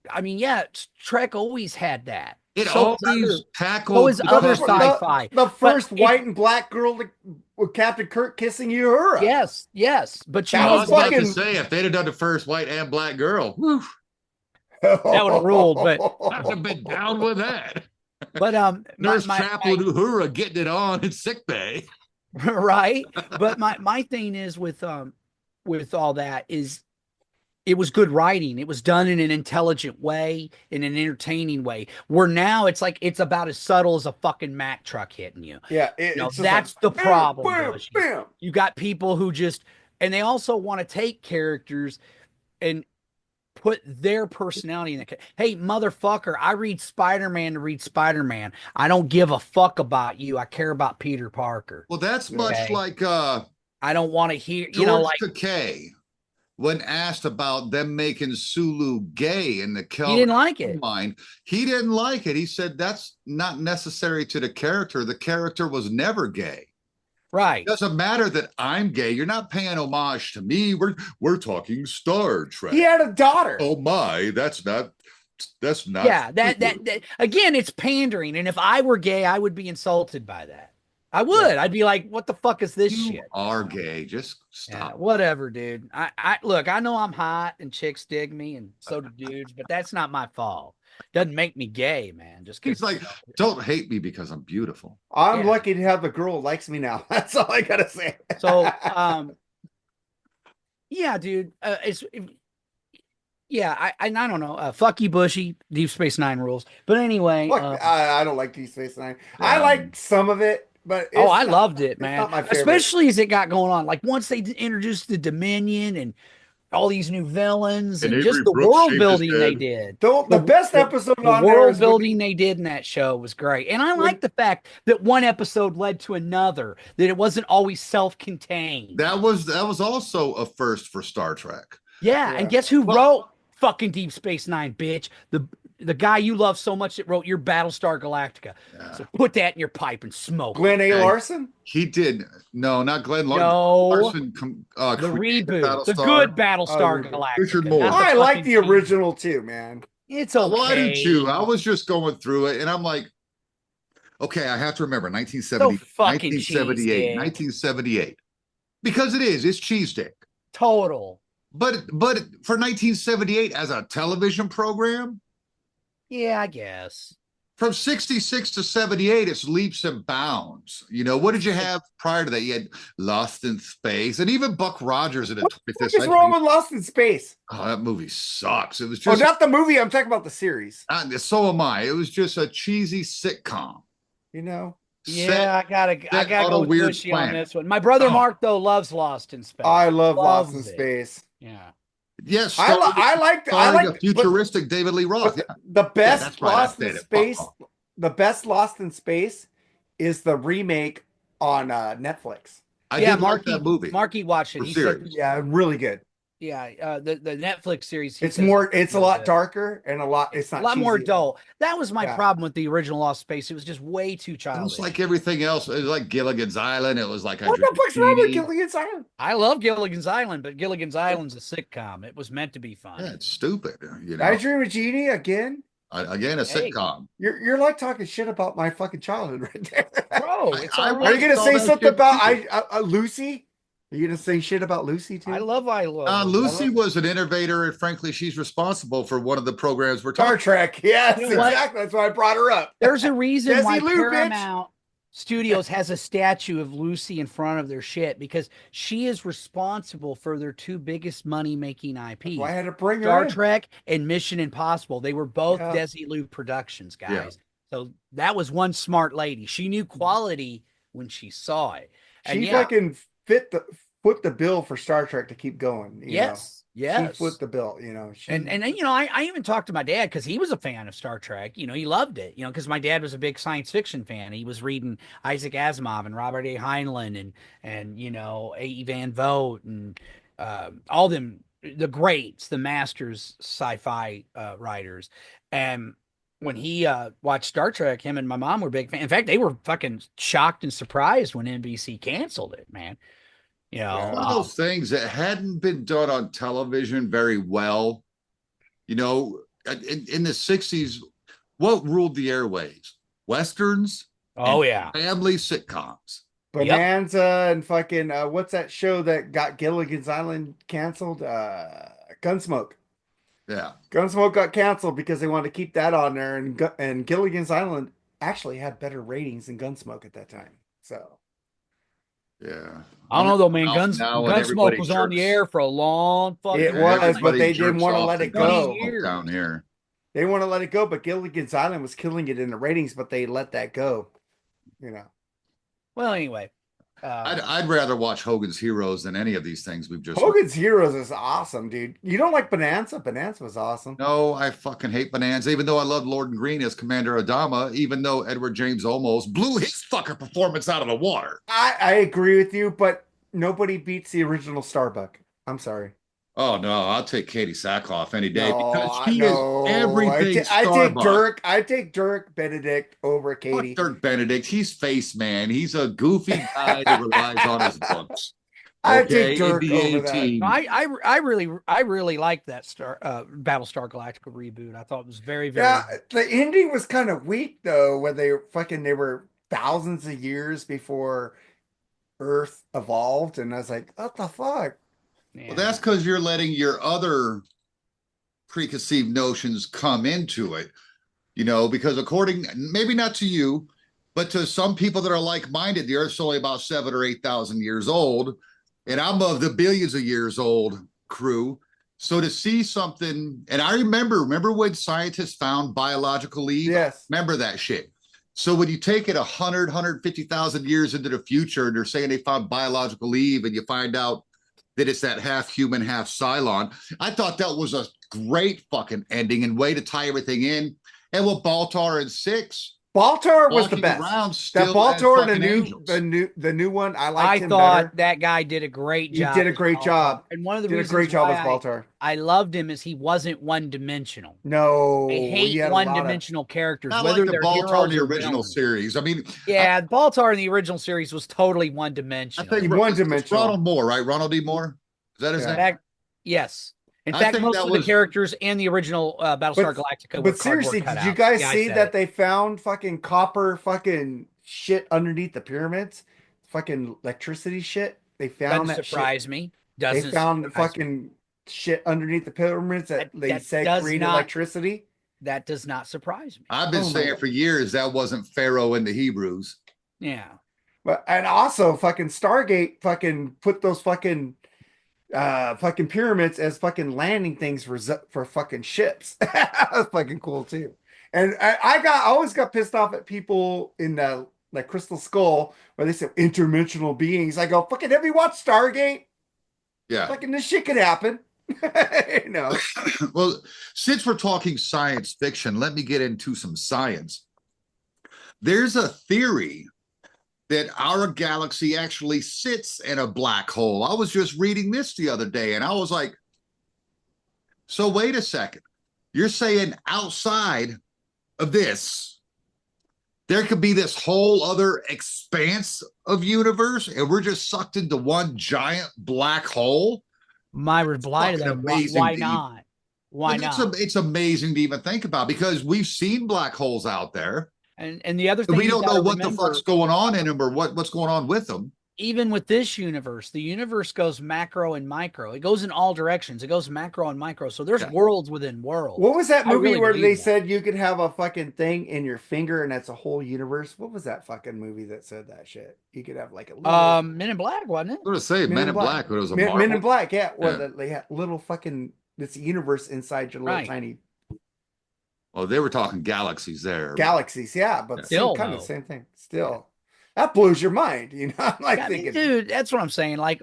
I mean, yeah, Trek always had that. It So was always other- tackled so is the other customer. sci-fi. The first But white and black girl with Captain Kirk kissing Uhura. Yes, but you That I know, was about to fucking- say, if they'd have done the first white and black girl, whew, That would've ruled, but- I'd have been down with that. but Nurse Chaplain Uhura getting it on in sick bay. right. But my thing is with all that is, it was good writing. It was done in an intelligent way, in an entertaining way. Where now it's like it's about as subtle as a fucking Mack truck hitting you. Yeah, You know, it's just that's like, the problem. bam, Bushy. bam. You got people who just, and they also want to take characters and put their personality in it. Hey, motherfucker, I read Spider-Man to read Spider-Man. I don't give a fuck about you. I care about Peter Parker. Well, that's much Okay. like I don't want to hear, George you know, like, Takei when asked about them making Sulu gay in the he Kelvin didn't like it. mind. He didn't like it. He said that's not necessary to the character. The character was never gay. Right. It doesn't matter that I'm gay. You're not paying homage to me. We're talking Star Trek. He had a daughter. Oh my, that's not Yeah, that again, it's pandering. And if I were gay, I would be insulted by that. I would. I'd be like, what the fuck is this you shit? are gay. Just Yeah, stop. whatever, dude. I look, I know I'm hot and chicks dig me and so do dudes, but that's not my fault. Doesn't make me gay, man. Just 'cause, He's like, don't hate me because I'm beautiful. I'm Yeah. lucky to have the girl who likes me now. That's all I gotta say. so yeah, dude. I don't know. Fuck you, Bushy. Deep Space Nine rules. But anyway, Fuck, I don't like Deep Space Nine. Yeah. I like some of it, but it's I not- loved it, it's man. not my favorite. Especially as it got going on. Like once they introduced the Dominion and all these new villains And and just Avery the Brooks world shaved his building they head. did. The best episode The on there world is building they did in that show was great. And I like the fact that one episode led to another, that it wasn't always self-contained. That was also a first for Star Trek. Yeah, and Yeah. guess who Well- wrote fucking Deep Space Nine, bitch? The guy you love so much that wrote your Battlestar Galactica. Yeah. So put that in your pipe and smoke Glenn it. A. Larson. He did. No, not Glenn No, Larson. the Created reboot, the Battlestar. good Battlestar reboot. Galactica. Richard Moore. not I like fucking the TV. original too, man. It's okay. Well, I do too. I was just going through it, and I'm like, okay, I have to remember 1970, So fucking 1978, cheesy. 1978, because it's cheese dick. Total. But for 1978 as a television program, Yeah, I guess. from 66 to 78, it's leaps and bounds. What did you have prior to that? You had Lost in Space, and even Buck Rogers in the 25th What is century. wrong with Lost in Space? Oh, that movie sucks. It was Oh, just not the movie. I'm talking about the series. so am I. It was just a cheesy sitcom. You know, Yeah, I gotta on go a with weird Bushy on planet. this one. My brother Oh. Mark though loves Lost in Space. I love Lost in Loves it. Space. Yeah. Yes, I like a futuristic David Lee Roth. but the best that's right, I Lost said in it. Space. Uh-oh. The best Lost in Space is the remake on Netflix. I Yeah, did like that movie. Marky watched it. For He serious. said, Yeah, really good. yeah, the Netflix series. he It's says more. It's a lot good. darker and a lot. It's not a lot more cheesy. dull. That was my Yeah. problem with the original Lost Space. It was just way too It childish. was like everything else. It was like Gilligan's Island. It was like What the fuck's wrong with Genie. Gilligan's Island? I love Gilligan's Island, but Gilligan's Island's a sitcom. It was meant to be fun. Yeah, it's stupid. I Dream of Jeannie again. Again, a Hey. sitcom. You're like talking shit about my fucking childhood right there. Bro, it's I all Are right. you gonna all say that something shit about too. Lucy? Are you gonna say shit about Lucy too? I love Lucy was an innovator, and frankly, she's responsible for one of the programs we're Star talking. Trek. Yes, You know what? exactly. That's why I brought her up. There's a reason Desi why Lou, bitch. Paramount Studios has a statue of Lucy in front of their shit because she is responsible for their two biggest money-making IPs. Why I had to bring her Star in. Trek and Mission Impossible. They were both Yeah. Desilu Productions guys. Yeah. So that was one smart lady. She knew quality when she saw it. And She yeah, fucking foot the bill for Star Trek to keep going. yes, She yes. foot the bill. And I even talked to my dad because he was a fan of Star Trek. He loved it. Because my dad was a big science fiction fan. He was reading Isaac Asimov and Robert A. Heinlein and A. Van Vogt and all them, the greats, the masters, sci-fi writers. And when he watched Star Trek, him and my mom were big fans. In fact, they were fucking shocked and surprised when NBC canceled it, man. One of those things that hadn't been done on television very well. In the 60s, what ruled the airwaves? Westerns, Oh yeah. family sitcoms. Bonanza and fucking what's that show that got Gilligan's Island canceled? Gunsmoke. Yeah. Gunsmoke got canceled because they wanted to keep that on there, and Gilligan's Island actually had better ratings than Gunsmoke at that time. So Yeah. I don't know though, man. Now and Gunsmoke everybody was on the jerks. air for a long fucking It time. was, but Everybody they didn't jerks want to off let to it go. years. Down here. They want to let it go, but Gilligan's Island was killing it in the ratings, but they let that go. Well, anyway. I'd rather watch Hogan's Heroes than any of these things we've just. Hogan's Heroes is awesome, dude. You don't like Bonanza? Bonanza was awesome. No, I fucking hate Bonanza. Even though I love Lord and Green as Commander Adama, even though Edward James Olmos blew his fucking performance out of the water. I agree with you, but nobody beats the original Starbuck. I'm sorry. Oh no, I'll take Katie Sackhoff any day No, because she no. is everything. I take Starbuck. Dirk. I take Dirk Benedict over Katie. Fuck Dirk Benedict. He's face man. He's a goofy guy that relies on his books. I Okay, take Dirk NBA over that. team. I really liked that Battlestar Galactica reboot. I thought it was very, very Yeah, the ending was kind of weak though, when they were thousands of years before Earth evolved, and I was like, what the fuck? yeah. Well, that's because you're letting your other preconceived notions come into it, because according, maybe not to you, but to some people that are like-minded, the Earth's only about 7,000 or 8,000 years old, and I'm of the billions of years old crew. So to see something, and I remember when scientists found biological Eve? Yes. Remember that shit. So when you take it 100, 150,000 years into the future, and they're saying they found biological Eve, and you find out that it's that half human, half Cylon. I thought that was a great fucking ending and way to tie everything in. And with Baltar and Six Baltar was the walking best. around That still as Baltar and fucking angels. the new one, I I liked him thought better. that guy did a great He job. did a as great Baltar. job. And one of the Did a reasons great job why as Baltar. I loved him is he wasn't one dimensional. I No, he hate had a one lot of. dimensional characters, Not like whether the they're Baltar in heroes the or original villains. series. I mean, Yeah, Baltar in the original series was totally one I dimensional. think One it's dimensional. Ronald Moore, right? Ronald D. Moore? Is that his Yeah. In name? fact, yes. In I fact, think most that of the was characters in the original Battlestar Galactica were But cardboard seriously, did you cutouts. guys Yeah, I see said that it. they found fucking copper fucking shit underneath the pyramids? Fucking electricity shit. They found Doesn't that shit. surprise me. They Doesn't found the surprise me. fucking shit underneath the pyramids that they That said does created not electricity. that does not surprise me. I've been Oh my saying God. for years that wasn't Pharaoh in the Hebrews. Yeah. But and also fucking Stargate fucking put those fucking pyramids as fucking landing things for fucking ships. That's fucking cool too. And I always got pissed off at people in the like Crystal Skull where they said interdimensional beings. I go, fucking have you watched Stargate? Yeah. Fucking this shit could happen. You know. Well, since we're talking science fiction, let me get into some science. There's a theory that our galaxy actually sits in a black hole. I was just reading this the other day and I was like, so wait a second. You're saying outside of this, there could be this whole other expanse of universe and we're just sucked into one giant black hole? My reply to fucking that, amazing why to not? Why But not? it's amazing to even think about because we've seen black holes out there. And the other thing We you don't know gotta what the remember, fuck's going on in them or what's going on with them. even with this universe, the universe goes macro and micro. It goes in all directions. It goes macro and micro. So there's Yeah. worlds within worlds. What was that I movie really where believe they that. said you could have a fucking thing in your finger and that's a whole universe? What was that fucking movie that said that shit? You could have like a little Men in Black, wasn't it? I was going to say Men in Black, but it was a Marvel. Men in Black, yeah. Where Yeah. they had little fucking this universe inside your little Right. tiny Well, they were talking galaxies there. galaxies, yeah, but Still, kind of though. the same thing. Still, that blows your mind, you know. I'm like Yeah, I mean, thinking, dude, that's what I'm saying. Like,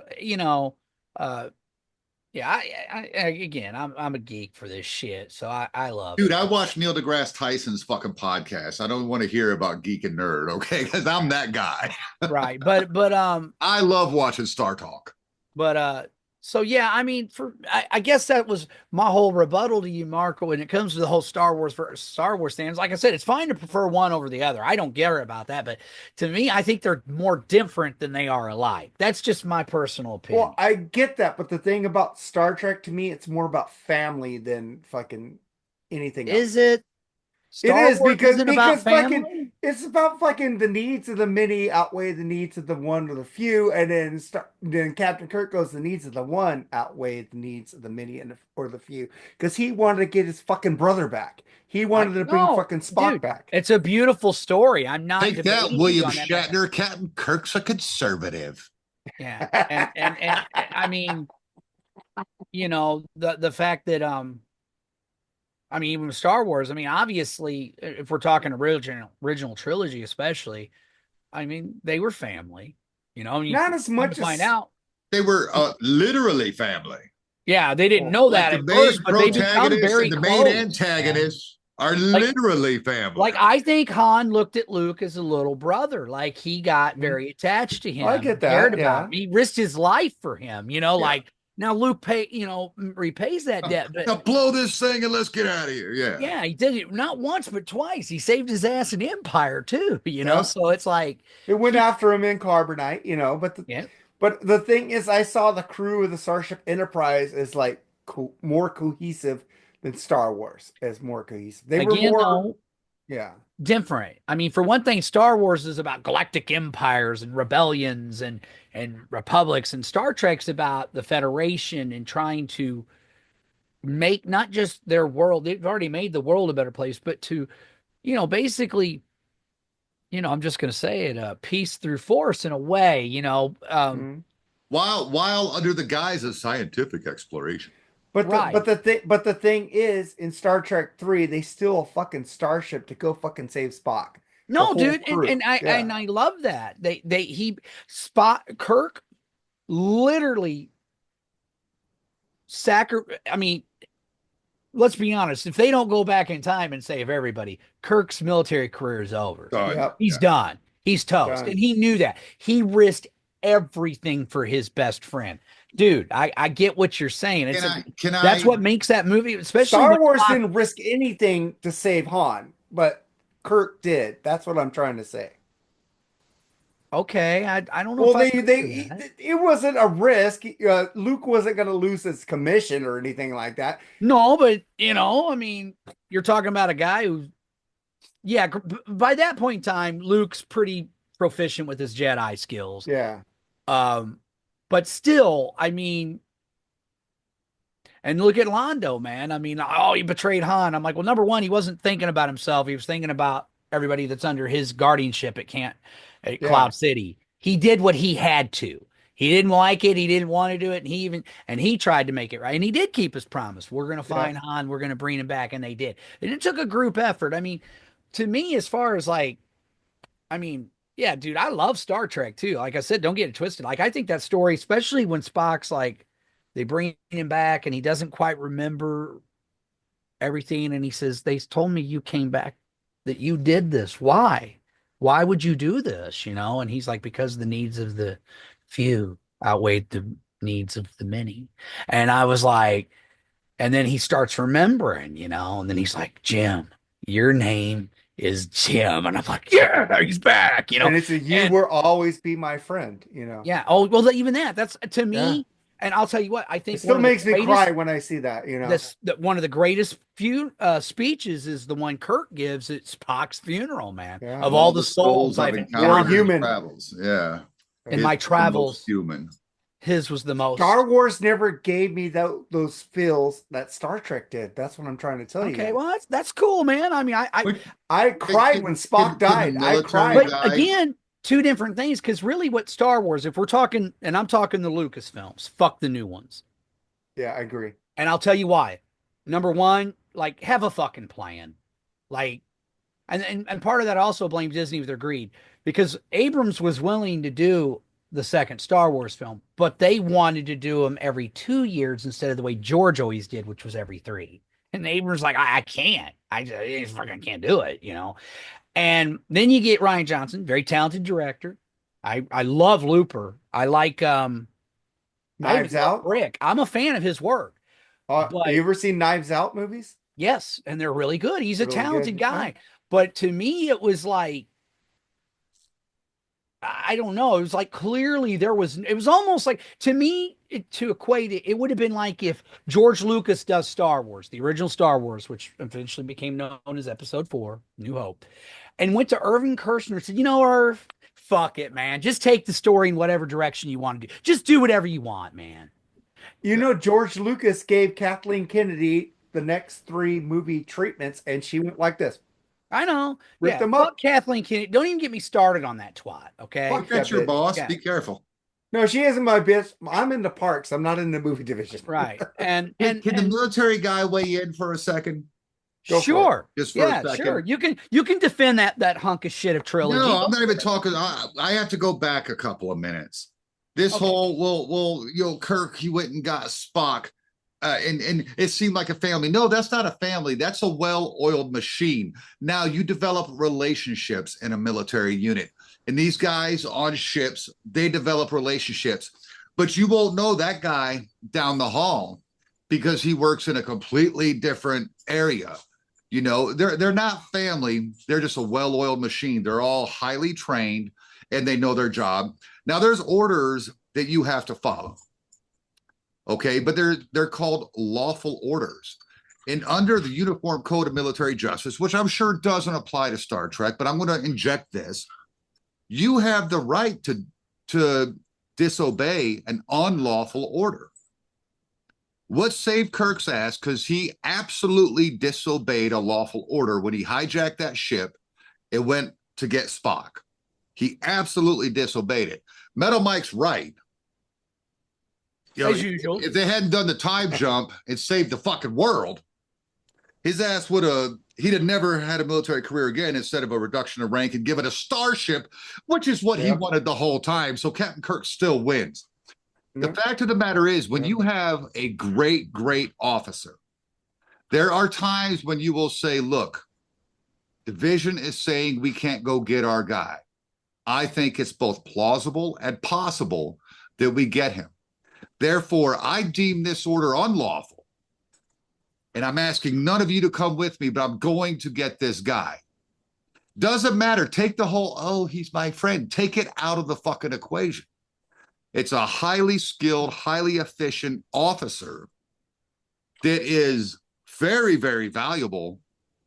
yeah, again, I'm a geek for this shit, so I love Dude, it. I watched Neil deGrasse Tyson's fucking podcast. I don't want to hear about geek and nerd, okay? Because I'm that guy. Right, but I love watching Star Talk. so yeah, I mean, I guess that was my whole rebuttal to you, Marco, when it comes to the whole Star Wars stands. Like I said, it's fine to prefer one over the other. I don't care about that, but to me, I think they're more different than they are alike. That's just my personal opinion. well, I get that, but the thing about Star Trek to me, it's more about family than fucking anything else. Is it? It is Wars because isn't about fucking family? it's about fucking the needs of the many outweigh the needs of the one or the few, and then Captain Kirk goes the needs of the one outweigh the needs of the many or the few because he wanted to get his fucking brother back. He wanted to bring No, fucking Spock dude, back. it's a beautiful story. I'm not Take that, debating you William on that. Shatner. Captain Kirk's a conservative. Yeah, and I mean, the fact that I mean, even with Star Wars, I mean, obviously, if we're talking original trilogy, especially, I mean, they were family. Not as much as find out. They were literally family. Yeah, they didn't know that Like at the main first, but they become protagonist very and the close. main antagonists are literally family. Like I think Han looked at Luke as a little brother. Like he got very attached to him. I get that, Cared yeah. about him. He risked his life for him. Like now Luke repays that debt. But now blow this thing and let's get out of here. Yeah. yeah, he did it not once but twice. He saved his ass in Empire too. Yeah. So it's like it went after him in Carbonite, but the thing is, I saw the crew of the Starship Enterprise as like more cohesive than Star Wars as more cohesive. They were again more, though, yeah. different. I mean, for one thing, Star Wars is about galactic empires and rebellions and republics, and Star Trek's about the Federation and trying to make not just their world. They've already made the world a better place, but to, basically, I'm just going to say it, peace through force in a way, Mhm. While under the guise of scientific exploration. Right. But the thing is, in Star Trek 3, they steal a fucking starship to go fucking save Spock. No, The whole dude, crew. and I Yeah. and I love that. Kirk literally I mean, let's be honest. If they don't go back in time and save everybody, Kirk's military career is over. Done. Yep. He's done. He's toast. Done. And he knew that. He risked everything for his best friend. Dude, I get what you're saying. That's what makes that movie, especially Star Wars didn't risk anything to save Han, but Kirk did. That's what I'm trying to say. Okay, I don't know. Well, it wasn't a risk. Luke wasn't going to lose his commission or anything like that. No, but I mean, you're talking about a guy who, yeah, by that point in time, Luke's pretty proficient with his Jedi skills. Yeah. But still, I mean, and look at Londo, man. I mean, he betrayed Han. I'm like, well, number one, he wasn't thinking about himself. He was thinking about everybody that's under his guardianship at Cloud City. He did what he had to. He didn't like it. He didn't want to do it. And he tried to make it right. And he did keep his promise. We're going to find Han. We're going to bring him back. And they did. And it took a group effort. I mean, to me, as far as yeah, dude, I love Star Trek too. Like I said, don't get it twisted. Like, I think that story, especially when Spock's like, they bring him back and he doesn't quite remember everything. And he says, they told me you came back, that you did this. Why? Why would you do this? And he's like, because the needs of the few outweighed the needs of the many. And I was like, and then he starts remembering, and then he's like, Jim, your name is Jim. And I'm like, yeah, he's back, And it's you will always be my friend, Yeah. Oh, well, even that's to me. Yeah. And I'll tell you what, I think it still makes me cry when I see that, one of the greatest speeches is the one Kirk gives at Spock's funeral, man. Yeah. Of all the souls I've encountered. Human. Travels. Yeah. In my travels. Human. His was the most. Star Wars never gave me those feels that Star Trek did. That's what I'm trying to tell you. Okay, well, that's cool, man. I mean, I cried when Spock died. I cried. But again, two different things, because really what Star Wars, if we're talking, and I'm talking the Lucasfilms, fuck the new ones. Yeah, I agree. And I'll tell you why. Number one, like, have a fucking plan. Like, and part of that also blames Disney with their greed, because Abrams was willing to do the second Star Wars film, but they wanted to do them every 2 years instead of the way George always did, which was every 3. And Abrams like, I can't. I just fucking can't do it, And then you get Rian Johnson, very talented director. I love Looper. I like Knives Out. Rick. I'm a fan of his work. Have you ever seen Knives Out movies? Yes, and they're really good. He's a talented guy. But to me, it was like, I don't know. It was like clearly it was almost like, to me, to equate it, it would have been like if George Lucas does Star Wars, the original Star Wars, which eventually became known as Episode 4, New Hope, and went to Irving Kershner and said, Irv, fuck it, man. Just take the story in whatever direction you want to do. Just do whatever you want, man. George Lucas gave Kathleen Kennedy the next 3 movie treatments, and she went like this. I know. Rip them up. Kathleen Kennedy. Don't even get me started on that twat, okay? Fuck, that's your boss. Yeah. Be careful. No, she isn't my bitch. I'm in the parks. I'm not in the movie division. Right. And can the military guy weigh in for a second? Sure. Just for a second. Sure. You can defend that hunk of shit of trilogy. No, I'm not even talking. I have to go back a couple of minutes. This whole Kirk, he went and got Spock. And it seemed like a family. No, that's not a family. That's a well-oiled machine. Now you develop relationships in a military unit. And these guys on ships, they develop relationships. But you won't know that guy down the hall because he works in a completely different area. They're not family. They're just a well-oiled machine. They're all highly trained and they know their job. Now there's orders that you have to follow. Okay, but they're called lawful orders. And under the Uniform Code of Military Justice, which I'm sure doesn't apply to Star Trek, but I'm going to inject this. You have the right to disobey an unlawful order. What saved Kirk's ass? Because he absolutely disobeyed a lawful order when he hijacked that ship and went to get Spock. He absolutely disobeyed it. Metal Mike's right. As usual. If they hadn't done the time jump and saved the fucking world, his ass he'd have never had a military career again instead of a reduction of rank and given a starship, which is what he wanted the whole time. So Captain Kirk still wins. The fact of the matter is, when you have a great, great officer, there are times when you will say, look, division is saying we can't go get our guy. I think it's both plausible and possible that we get him. Therefore, I deem this order unlawful. And I'm asking none of you to come with me, but I'm going to get this guy. Doesn't matter. Take the whole, oh, he's my friend. Take it out of the fucking equation. It's a highly skilled, highly efficient officer that is very, very valuable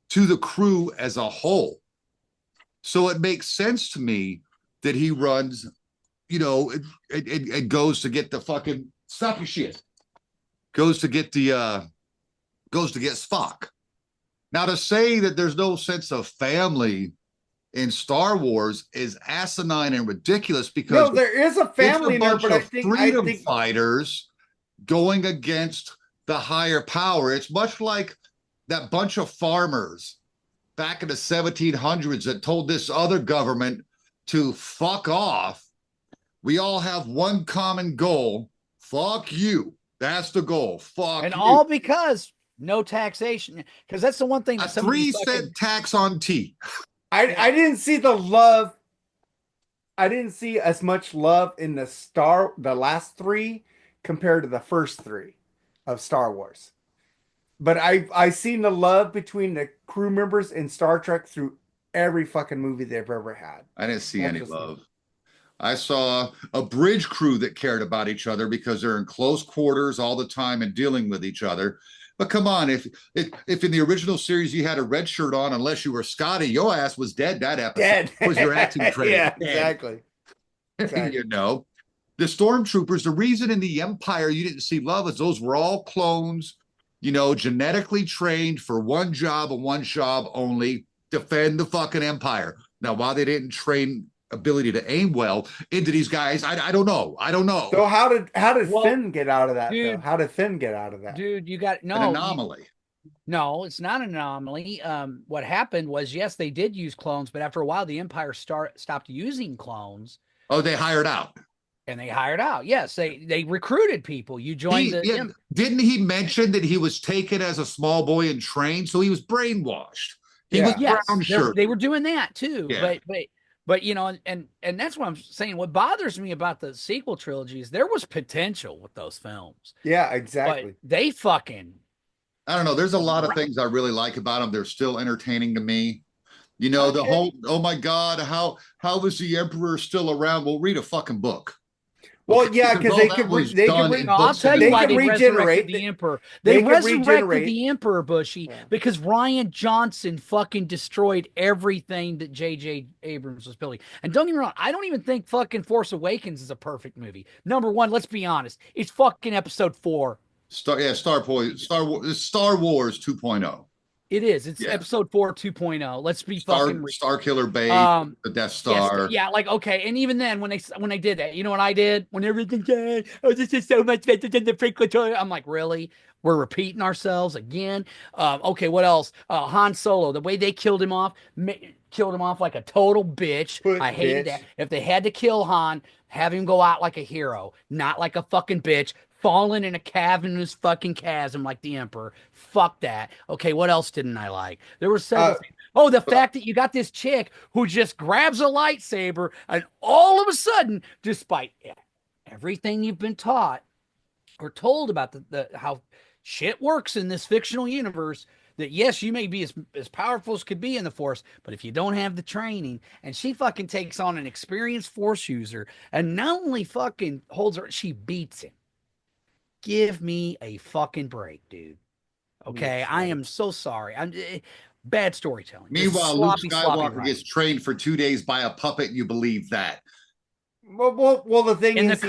to the crew as a whole. So it makes sense to me that he runs, you know, it goes to get the fucking, stop your shit. Goes to get Spock. Now, to say that there's no sense of family in Star Wars is asinine and ridiculous, because no, there is a family in there, but I think freedom fighters going against the higher power. It's much like that bunch of farmers back in the 1700s that told this other government to fuck off. We all have one common goal. Fuck you. That's the goal. Fuck and you. all because no taxation. Because that's the one thing that a 3-cent tax on tea. I didn't see the love. I didn't see as much love in the last three compared to the first three of Star Wars. But I seen the love between the crew members in Star Trek through every fucking movie they've ever had. I didn't see any love. I saw a bridge crew that cared about each other because they're in close quarters all the time and dealing with each other. But come on, if in the original series you had a red shirt on, unless you were Scotty, your ass was dead that episode. Dead. Was your acting credit? Yeah, exactly. You know, the stormtroopers, the reason in the Empire you didn't see love is those were all clones, you know, genetically trained for one job and one job only, defend the fucking Empire. Now, while they didn't train ability to aim well into these guys, I don't know. So how did Finn get out of that? Dude, though? How did Finn get out of that? Dude, you got an anomaly. No, it's not an anomaly. What happened was, yes, they did use clones, but after a while, the Empire stopped using clones. Oh, they hired out. And they hired out. Yes, they recruited people. You joined Didn't he mention that he was taken as a small boy and trained? So he was brainwashed. He was brown shirt. They were doing that too. Yeah. But you know, and that's what I'm saying. What bothers me about the sequel trilogies, there was potential with those films. Yeah, exactly. But they fucking, I don't know. There's a lot of things I really like about them. They're still entertaining to me. You know, the whole, oh my God, how is the Emperor still around? Well, read a fucking book. Well, yeah, because I'll tell you why they resurrected the Emperor. They resurrected the Emperor, Bushy, because Rian Johnson fucking destroyed everything that J.J. Abrams was building. And don't get me wrong, I don't even think fucking Force Awakens is a perfect movie. Number one, let's be honest, it's fucking episode 4. Star Wars 2.0. It is. It's episode 4 2.0. Let's be fucking Star Killer Bait, the Death Star. Yes, like, okay. And even then, when they did that, you know what I did? When everything said, oh, this is so much better than the prequel. I'm like, really? We're repeating ourselves again? Okay, what else? Han Solo, the way they killed him off like a total bitch. I hated that. If they had to kill Han, have him go out like a hero, not like a fucking bitch. Falling in a cavernous fucking chasm like the Emperor. Fuck that. Okay, what else didn't I like? There were several things. Oh, the fact that you got this chick who just grabs a lightsaber and all of a sudden, despite everything you've been taught or told about the how shit works in this fictional universe, that yes, you may be as powerful as could be in the Force, but if you don't have the training, and she fucking takes on an experienced Force user and not only fucking holds her, she beats him. Give me a fucking break, dude. Okay, I am so sorry. I'm bad storytelling. Meanwhile, Luke Skywalker gets trained for 2 days by a puppet. You believe that? Well, the thing is,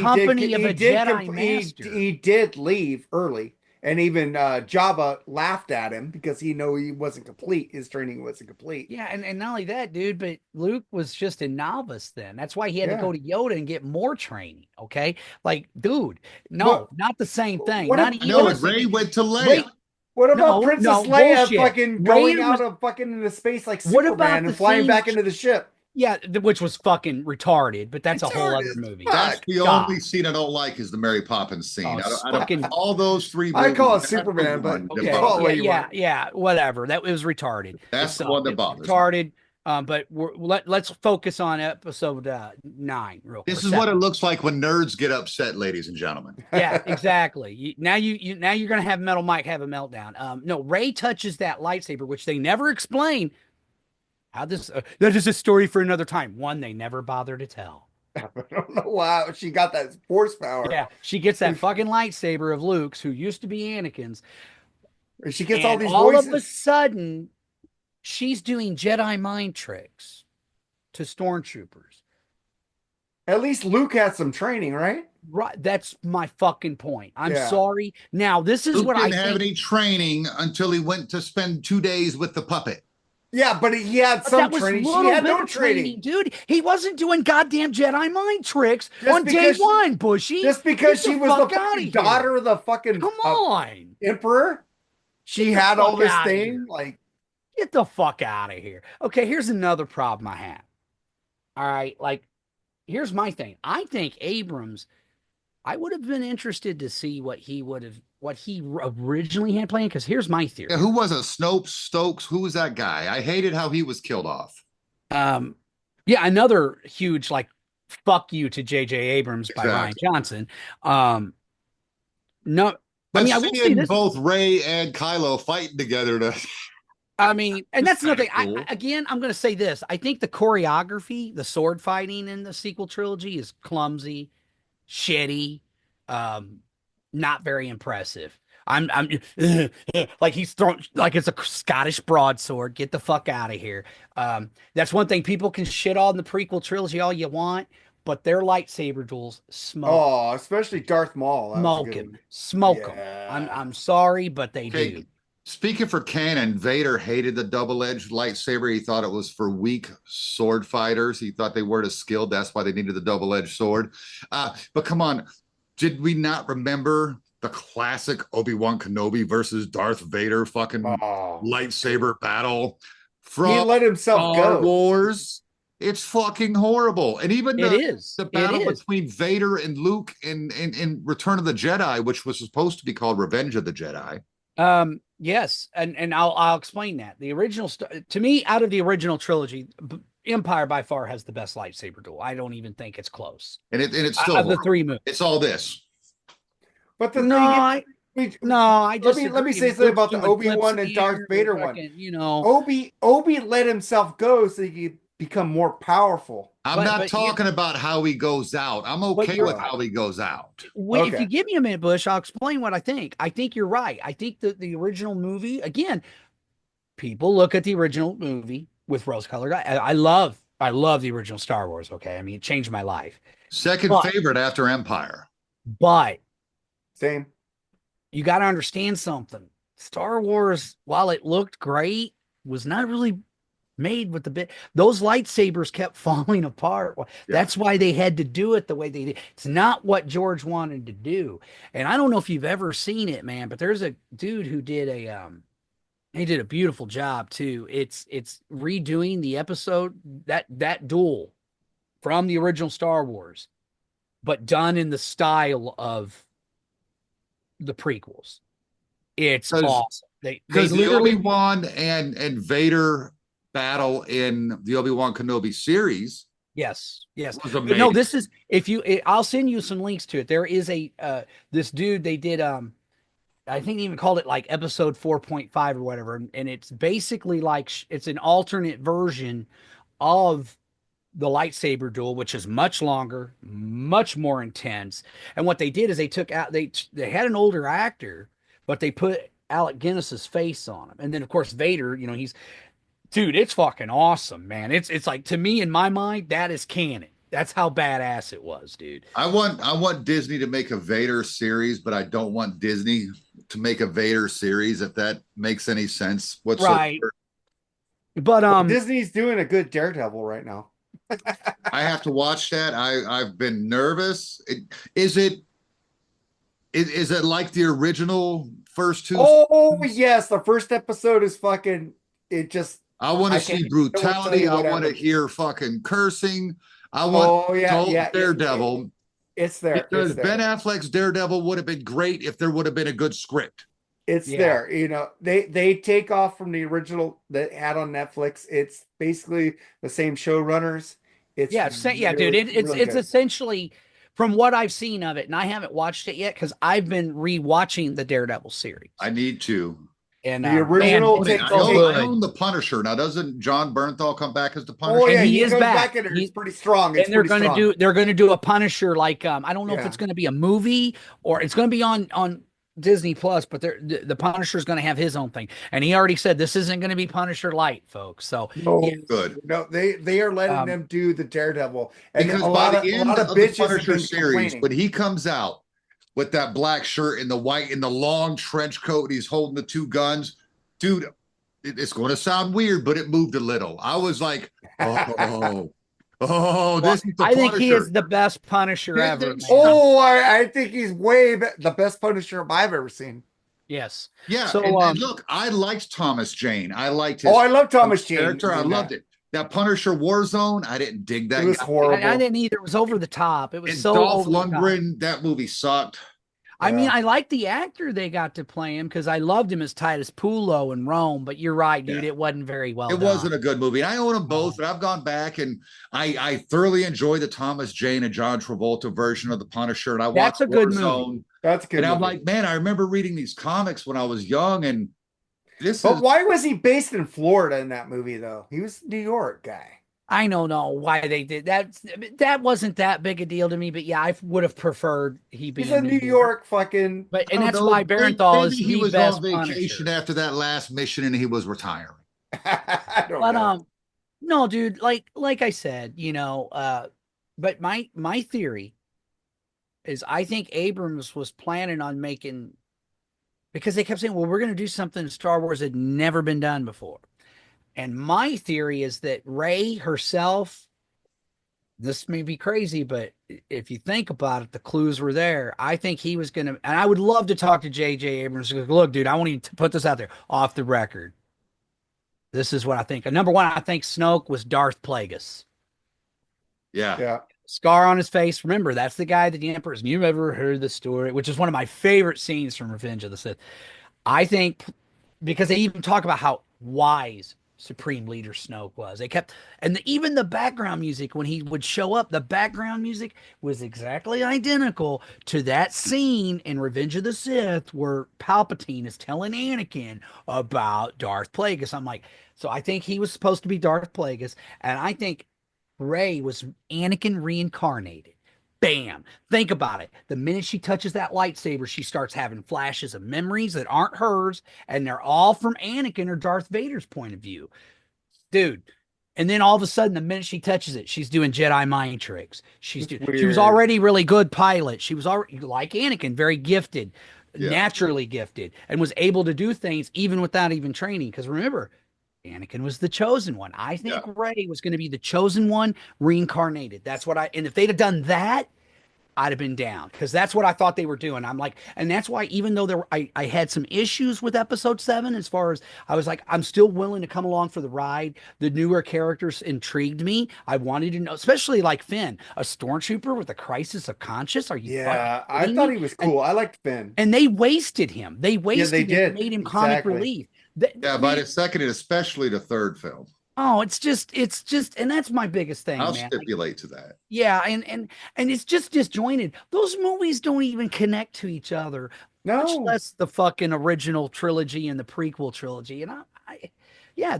he did leave early, and even Jabba laughed at him because he knew he wasn't complete. His training wasn't complete. Yeah, and not only that, dude, but Luke was just a novice then. That's why he had to go to Yoda and get more training. Okay, like, dude, not the same thing. Ray went to Leia. What about Princess Leia fucking going out of fucking into space like Superman and flying back into the ship? Yeah, which was fucking retarded, but that's a whole other Retarded. movie. That's Fuck. the God. only scene I don't like is the Mary Poppins Oh, scene. it's I don't fucking all those three I movies. call it That's the Superman, but one that okay. call it what bothers. Yeah, you yeah, want. yeah. Whatever. That it was retarded. It That's the one sucked. that It was bothers me. retarded. But let's focus on episode 9 real quick. This Or is what it 7. looks like when nerds get upset, ladies and gentlemen. Yeah, exactly. Now you're gonna have Metal Mike have a meltdown. No, Ray touches that lightsaber, which they never explain how this. That is a story for another time. One they never bother to tell. I don't know why she got that force power. Yeah, she gets that fucking lightsaber of Luke's, who used to be Anakin's, She gets all and these all of a voices. sudden, she's doing Jedi mind tricks to stormtroopers. At least Luke had some training, right? Right, that's my fucking point. I'm Yeah. sorry. Now, this is Luke what I didn't have think. any training until he went to spend 2 days with the puppet. Yeah, but he had But some that was training. She little had bit no of training, training. dude. He wasn't doing goddamn Jedi mind tricks Just on day because she- one, Bushy. Just because Get she was the fuck outta fucking here. daughter of the fucking Come on. emperor, she Get the had all fuck this outta thing. here. Like, Get the fuck out of here. Okay, here's another problem I have. All right, like, here's my thing. I think Abrams, I would have been interested to see what he originally had planned. Because here's my theory. Yeah, who was it? Snopes, Stokes? Who was that guy? I hated how he was killed off. Yeah, another huge like fuck you to J.J. Abrams by Ryan Exactly. Johnson. No, I'm I will say seeing this. both Ray and Kylo fighting together. And that's another thing. Cool. I'm going to say this. I think the choreography, the sword fighting in the sequel trilogy is clumsy, shitty, not very impressive. I'm like he's thrown like it's a Scottish broadsword. Get the fuck out of here. That's one thing people can shit on the prequel trilogy all you want, but their lightsaber duels smoke. especially Darth Maul. That was a Smoke good him, one. smoke him. Yeah. I'm sorry, but they Okay, do. speaking for canon, Vader hated the double-edged lightsaber. He thought it was for weak sword fighters. He thought they weren't as skilled. That's why they needed the double-edged sword. But come on, did we not remember the classic Obi-Wan Kenobi versus Darth Vader fucking lightsaber battle from He let himself Star go. Wars? It's fucking horrible. And even It is. the battle It is. between Vader and Luke in Return of the Jedi, which was supposed to be called Revenge of the Jedi. Yes, and I'll explain that. The original to me, out of the original trilogy, Empire by far has the best lightsaber duel. I don't even think it's close. And it's still Of the horrible. 3 movies. It's all this. But the No, I let me say something about the Obi-Wan and Darth Vader one. You know, Obi let himself go so he could become more powerful. I'm not talking about how he goes out. I'm okay with how he goes out. If you give me a minute, Bush, I'll explain what I think. I think you're right. I think that the original movie, again, people look at the original movie with rose-colored eyes. I love the original Star Wars. Okay, I mean, it changed my life. Second favorite after Empire. But same. You got to understand something. Star Wars, while it looked great, was not really made with the bit. Those lightsabers kept falling apart. That's why they had to do it the way they did. It's not what George wanted to do. And I don't know if you've ever seen it, man, but there's a dude who did he did a beautiful job too. It's redoing the episode, that duel from the original Star Wars, but done in the style of the prequels. It's awesome. They Because the literally Obi-Wan and Vader battle in the Obi-Wan Kenobi series. Yes. Was But no, this is I'll send you some links to it. There is this dude, they did I think they even called it like episode 4.5 or whatever, and it's basically like it's an alternate version of the lightsaber duel, which is much longer, much more intense. And what they did is they took out they had an older actor, but they put Alec Guinness's face on him. And then of course Vader, dude, it's fucking awesome, man. It's like, to me, in my mind, that is canon. That's how badass it was, dude. I want Disney to make a Vader series, but I don't want Disney to make a Vader series, if that makes any sense whatsoever. Right. But Disney's doing a good Daredevil right now. I have to watch that. I've been nervous. Is it like the original first two? Oh yes, the first episode is fucking. It just I want to see I won't tell brutality. you I what want to happened. hear fucking cursing. I want Oh yeah, yeah. Daredevil It's there. because Ben Affleck's Daredevil would have been great if there would have been a good script. It's Yeah. there. They take off from the original that had on Netflix. It's basically the same showrunners. It's Yeah, dude. really, It's really it's good. essentially from what I've seen of it, and I haven't watched it yet because I've been rewatching the Daredevil series. I need to. And The man, original it's takes so I good. own the Punisher. Now, doesn't John Bernthal come back as the Oh Punisher? And yeah, he he is comes back. back in there. It's He pretty strong. It's and they're pretty gonna strong. do a Punisher like I don't know if it's Yeah. gonna be a movie or it's gonna be on Disney Plus, but the Punisher's gonna have his own thing. And he already said this isn't gonna be Punisher light, folks. So No, yeah. Good. no, they are letting Um them do the Daredevil, and Because by the a end lot of of the bitches have Punisher been series, complaining. when he comes out with that black shirt and the white and the long trench coat, and he's holding the two guns, dude, it's going to sound weird, but it moved a little. I was like, oh, well, this is the I think he is Punisher. the best Punisher Did ever, they man. Oh, I think he's the best Punisher I've ever seen. Yes. Yeah, So and look, I liked Thomas Jane. I liked Oh, his I love Thomas Jane character. I in loved that. it. That Punisher Warzone, I didn't dig It that was guy. I horrible. didn't either. It was over the top. It was And so Dolph over the top. Lundgren, that movie sucked. I mean, Yeah. I like the actor they got to play him because I loved him as Titus Pulo in Rome. But you're right, Yeah. dude. It wasn't very well It done. wasn't a good movie. I own them both, Oh. and I've gone back and I thoroughly enjoy the Thomas Jane and John Travolta version of the Punisher. And I That's watched a good movie. Warzone, That's a good and I'm movie. like, man, I remember reading these comics when I was young, and this But is why was he based in Florida in that movie though? He was a New York guy. I don't know why they did that. That wasn't that big a deal to me. But yeah, I would have preferred he be He's a in New New York. York fucking But I and don't that's know. why Barenthal Maybe is he the was on best vacation Punisher. after that last mission, and he was retiring. I don't But know. no, dude. Like I said, but my theory is I think Abrams was planning on making because they kept saying, well, we're going to do something in Star Wars that had never been done before. And my theory is that Rey herself, this may be crazy, but if you think about it, the clues were there. I think he was going to, and I would love to talk to J.J. Abrams. Look, dude, I want you to put this out there off the record. This is what I think. Number one, I think Snoke was Darth Plagueis. Yeah. Yeah. Scar on his face. Remember, that's the guy that the Emperor's. You ever heard the story, which is one of my favorite scenes from Revenge of the Sith. I think because they even talk about how wise Supreme Leader Snoke was. They kept, and even the background music when he would show up, the background music was exactly identical to that scene in Revenge of the Sith where Palpatine is telling Anakin about Darth Plagueis. I'm like, so I think he was supposed to be Darth Plagueis, and I think Rey was Anakin reincarnated. Bam. Think about it. The minute she touches that lightsaber, she starts having flashes of memories that aren't hers, and they're all from Anakin or Darth Vader's point of view. Dude. And then all of a sudden, the minute she touches it, she's doing Jedi mind tricks. She was Weird. already really good pilot. She was already like Anakin, very gifted, Yeah. naturally gifted, and was able to do things even without even training. Because remember, Anakin was the chosen one. I think Yeah. Rey was going to be the chosen one reincarnated. That's what and if they'd have done that, I'd have been down because that's what I thought they were doing. I'm like, and that's why even though I had some issues with episode 7, as far as I was like, I'm still willing to come along for the ride. The newer characters intrigued me. I wanted to know, especially like Finn, a stormtrooper with a crisis of conscience. Are you Yeah, fucking I kidding thought me? he was cool. I liked Finn. And they wasted him. They Yeah, they wasted him and did. made him comic Exactly. relief. Yeah, by the second and especially the third film. Oh, it's just, and that's my biggest thing, I'll man. stipulate to that. Yeah, and it's just disjointed. Those movies don't even connect to each other, much No, less the fucking original trilogy and the prequel trilogy. And yeah,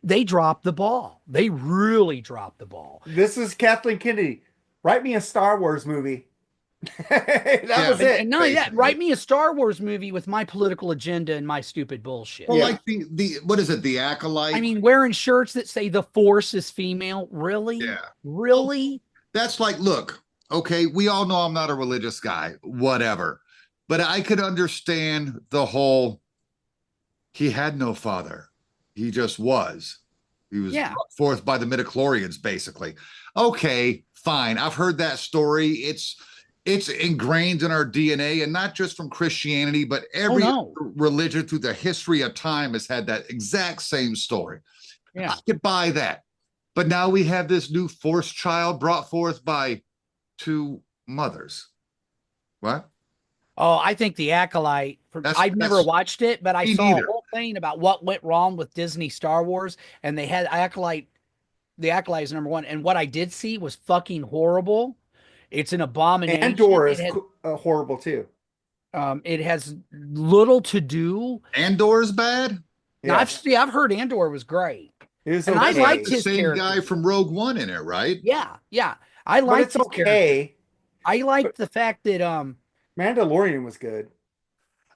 they dropped the ball. They really dropped the ball. this is Kathleen Kennedy. Write me a Star Wars movie. That Yeah. was it. And not only that, Basically. write me a Star Wars movie with my political agenda and my stupid bullshit. Well, Yeah. like the what is it? The Acolyte. I mean, wearing shirts that say the Force is female. Really? Yeah. Really? That's like, look, okay, we all know I'm not a religious guy, whatever. But I could understand the whole he had no father. He just was. He was Yeah. brought forth by the midichlorians, basically. Okay, fine. I've heard that story. It's ingrained in our DNA, and not just from Christianity, but every no. religion through the history of time has had that exact same story. Yeah. I could buy that. But now we have this new forced child brought forth by two mothers. What? Oh, I think the Acolyte. I've never That's watched it, but I me saw a neither. whole thing about what went wrong with Disney Star Wars, and they had Acolyte. The Acolyte is number one, and what I did see was fucking horrible. It's an abomination. Andor is horrible too. It has little to do. Andor's bad. Now Yes, I've heard Andor was great, it was and I That's got liked okay, the his same guy character. from Rogue One in it, right? Yeah, yeah, I but liked it's his character. okay. I But liked the fact that Mandalorian was good.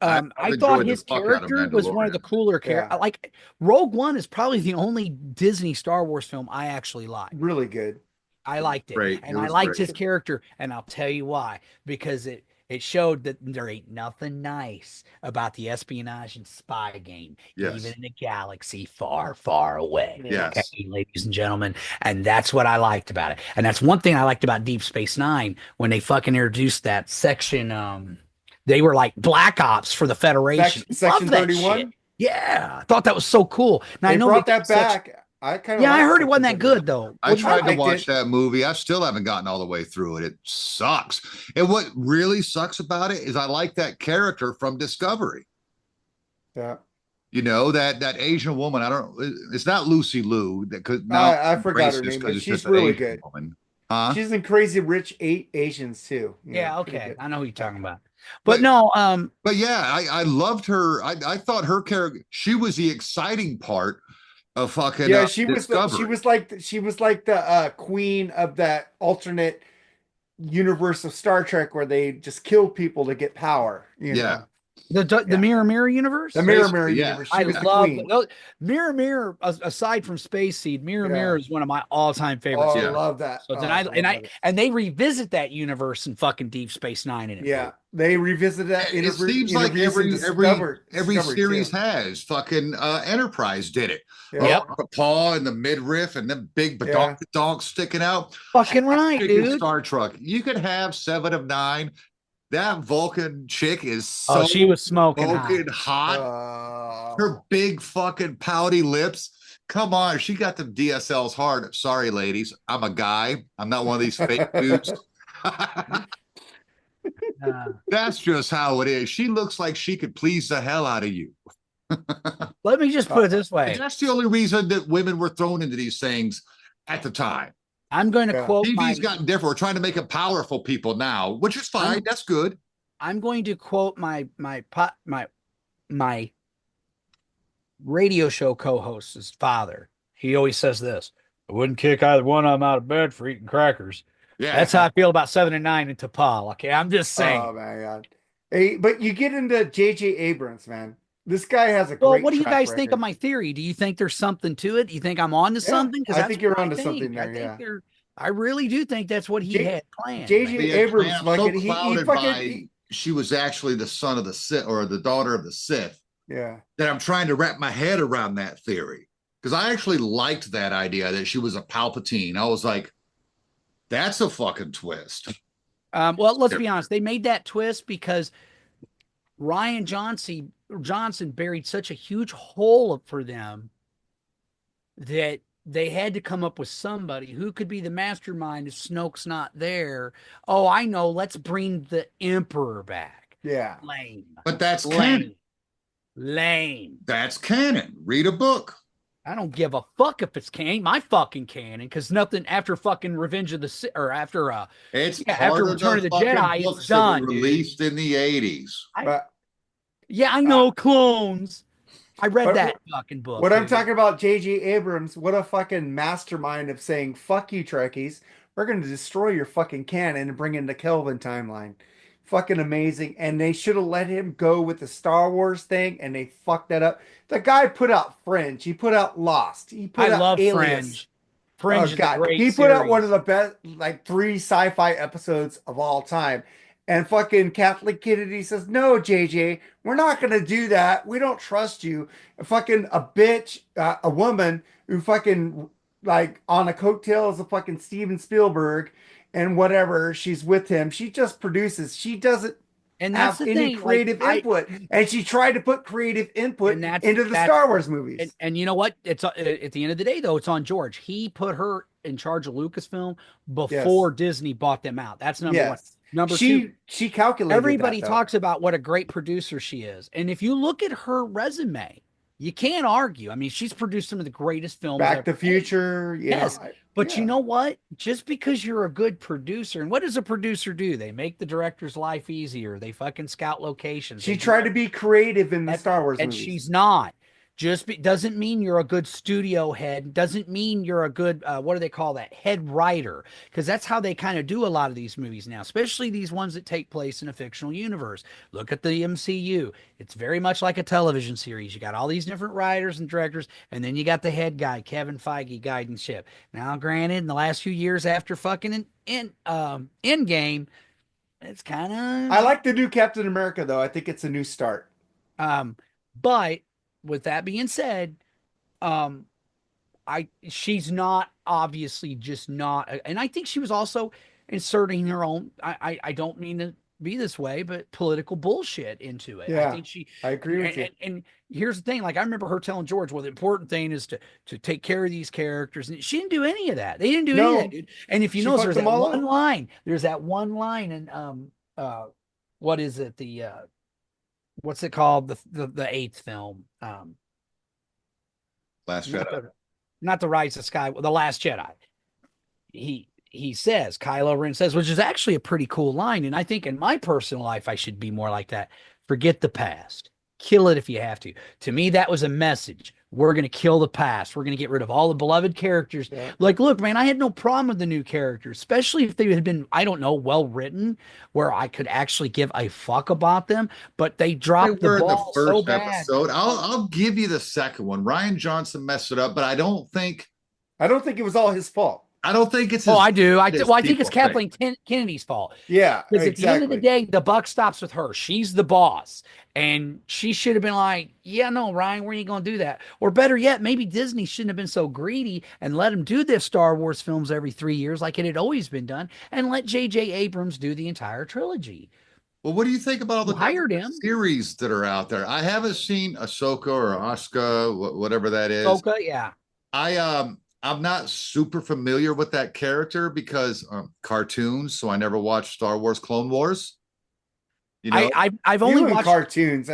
I I've thought enjoyed the his fuck out of character was one of the Mandalorian. cooler Yeah, characters. Like Rogue One is probably the only Disney Star Wars film I actually like. really good. I liked it, Great. It and I was liked great. his character, and I'll tell you why. Because it showed that there ain't nothing nice about the espionage and spy game, Yes. even in a galaxy far, far away. Yeah. Okay, Yes. ladies and gentlemen, and that's what I liked about it. And that's one thing I liked about Deep Space Nine when they fucking introduced that section. They were like black ops for the Federation. Section Love that shit. 31. Yeah, I thought that was so cool. Now I They know brought they that back. I kind of Yeah, I like heard it wasn't that Section good 31. though. I What'd you tried think? to liked watch it. that movie. I still haven't gotten all the way through it. It sucks. And what really sucks about it is I like that character from Discovery. Yeah, You know, that Asian woman. I don't. It's not Lucy Liu. That could now I forgot her racist name, because but it's she's just an really Asian good. woman. Huh? She's in Crazy Rich Asians too. Yeah, pretty okay. good. I know who you're talking about. But But no, but yeah, I loved her. I thought her character. She was the exciting part of fucking Yeah, she was Discovery. she was like the queen of that alternate universe of Star Trek where they just kill people to get power. Yeah, the Yeah. Mirror The universe. Mirror basically, yeah. universe. I She was the love queen. Mirror. Aside from Space Seed, Mirror Yeah. is one of my all-time favorite. Oh, I Yeah. love that. So Oh, then I love that. and they revisit that universe in fucking Deep Space Nine in it. Yeah, they revisited that It seems like interviews and every Discovery series too. has. Fucking Enterprise did it. Yeah. Yep. The paw and the midriff and the big Yeah. donk sticking out. Fucking right, Chick in dude. Star Trek. You could have 7 of 9. That Vulcan chick is Oh, so she was smoking smoking hot. hot. Her big fucking pouty lips. Come on, she got them DSLs hard. Sorry, ladies. I'm a guy. I'm not one of these fake dudes. That's just how it is. She looks like she could please the hell out of you. Let me just put it this way. And that's the only reason that women were thrown into these things at the time. I'm going to Yeah. quote TV's gotten different. We're trying to make it powerful people now, which is fine. That's good. I'm going to quote my radio show co-host's father. He always says this: "I wouldn't kick either one of them out of bed for eating crackers." Yeah. That's how I feel about 7 and 9 in T'Pol. Okay, I'm just saying. Oh my god. Hey, but you get into J.J. Abrams, man. This guy has a Well, great what do you track guys think record. of my theory? Do you think there's something to it? Do you think I'm on to Yeah, something? Because I think you're onto something there, I think yeah. I really do think that's what he J- had planned. J.J. But yeah, Abrams man, I'm so fucking he clouded fucking by she was actually the son of the Sith or the daughter of the Sith yeah. that I'm trying to wrap my head around that theory. Because I actually liked that idea that she was a Palpatine. I was like, that's a fucking twist. Well, let's be honest. They made that twist because Ryan Johnson buried such a huge hole for them that they had to come up with somebody who could be the mastermind if Snoke's not there. Oh, I know. Let's bring the Emperor back. Yeah. Lame. But that's Lame. canon. Lame. That's canon. Read a book. I don't give a fuck if it's canon. My fucking canon, because nothing after fucking Revenge of the Sith or after It's Yeah, part after of Return of the fucking Jedi, it's books that done, were dude. released in the 80s. But yeah, I know clones. I read But that fucking book. what I'm dude. talking about, J.J. Abrams, what a fucking mastermind of saying, fuck you, Trekkies. We're going to destroy your fucking canon and bring in the Kelvin timeline. Fucking amazing. And they should have let him go with the Star Wars thing, and they fucked that up. The guy put out Fringe. He put out Lost. He put I out love Alias. Fringe. Fringe is a God, great he put out one series. of the best, like 3 sci-fi episodes of all time. And fucking Kathleen Kennedy says, "No, JJ, we're not gonna do that. We don't trust you." Fucking a bitch, a woman who fucking like on the coattails of fucking Steven Spielberg and whatever. She's with him. She just produces. She doesn't And that's have the any thing. Like creative input, and she tried to put creative input into the Star Wars movies. And you know what? It's at the end of the day, though, it's on George. He put her in charge of Lucasfilm before Yes, Disney bought them out. That's number one. yes. Number two, She calculated that everybody though. talks about what a great producer she is. And if you look at her resume, you can't argue. I mean, she's produced some of the greatest films Back ever to made. Future, Yes. But you yeah. know what? Just because you're a good producer, and what does a producer do? They make the director's life easier. They fucking scout locations. She They do tried to be creative in the that, Star Wars and movies. she's not. Doesn't mean you're a good studio head. Doesn't mean you're a good what do they call that, head writer? Because that's how they kind of do a lot of these movies now, especially these ones that take place in a fictional universe. Look at the MCU. It's very much like a television series. You got all these different writers and directors, and then you got the head guy, Kevin Feige, guiding ship. Now, granted, in the last few years after fucking Endgame, it's kind I of like the new Captain America though. I think it's a new start. but with that being said, um, she's not obviously just not, and I think she was also inserting her own. I don't mean to be this way, but political bullshit into it. I Yeah, think she, I agree with you. and here's the thing. Like I remember her telling George, well, the important thing is to take care of these characters, and she didn't do any of that. They didn't do any of that, No, dude. And if you she notice, fucked there's them that all one up. line. There's that one line, and what is it? The what's it called? The eighth film. Last Not Jedi. not the Rise of Sky, the Last Jedi. He says, Kylo Ren says, which is actually a pretty cool line. And I think in my personal life, I should be more like that. Forget the past. Kill it if you have to. To me, that was a message. We're going to kill the past. We're going to get rid of all the beloved characters. Yeah. Like, look, man, I had no problem with the new characters, especially if they had been, I don't know, well written, where I could actually give a fuck about them. But they They dropped the were in the ball so first bad. episode. I'll give you the second one. Ryan Johnson messed it up, but I don't think it was all his fault. it's Oh, as I do. bad as Well, I think it's people think. Kathleen Kennedy's fault. Yeah, Because at the end of the exactly. day, the buck stops with her. She's the boss. And she should have been like, yeah, no, Ryan, where are you going to do that? Or better yet, maybe Disney shouldn't have been so greedy and let him do their Star Wars films every 3 years like it had always been done, and let J.J. Abrams do the entire trilogy. Well, what do you think about all You the hired different him. series that are out there? I haven't seen Ahsoka or Asuka, whatever that is. Ahsoka, yeah. I'm not super familiar with that character because cartoons, so I never watched Star Wars Clone Wars. You know, I've only You and watched. cartoons.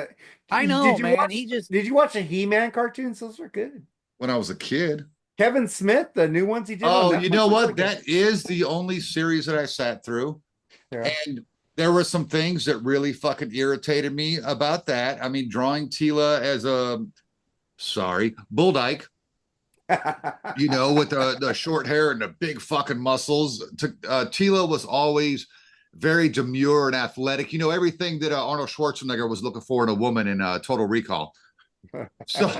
I know, you man. watch? He just. Did you watch the He-Man cartoons? Those were good. when I was a kid. Kevin Smith, the new ones he did. Oh, on you Netflix know were what? really good. That is the only series that I sat through. Yeah. And there were some things that really fucking irritated me about that. I mean, drawing Tila as a bull dyke, with the short hair and the big fucking muscles. Tila was always very demure and athletic. Everything that Arnold Schwarzenegger was looking for in a woman in Total Recall. So,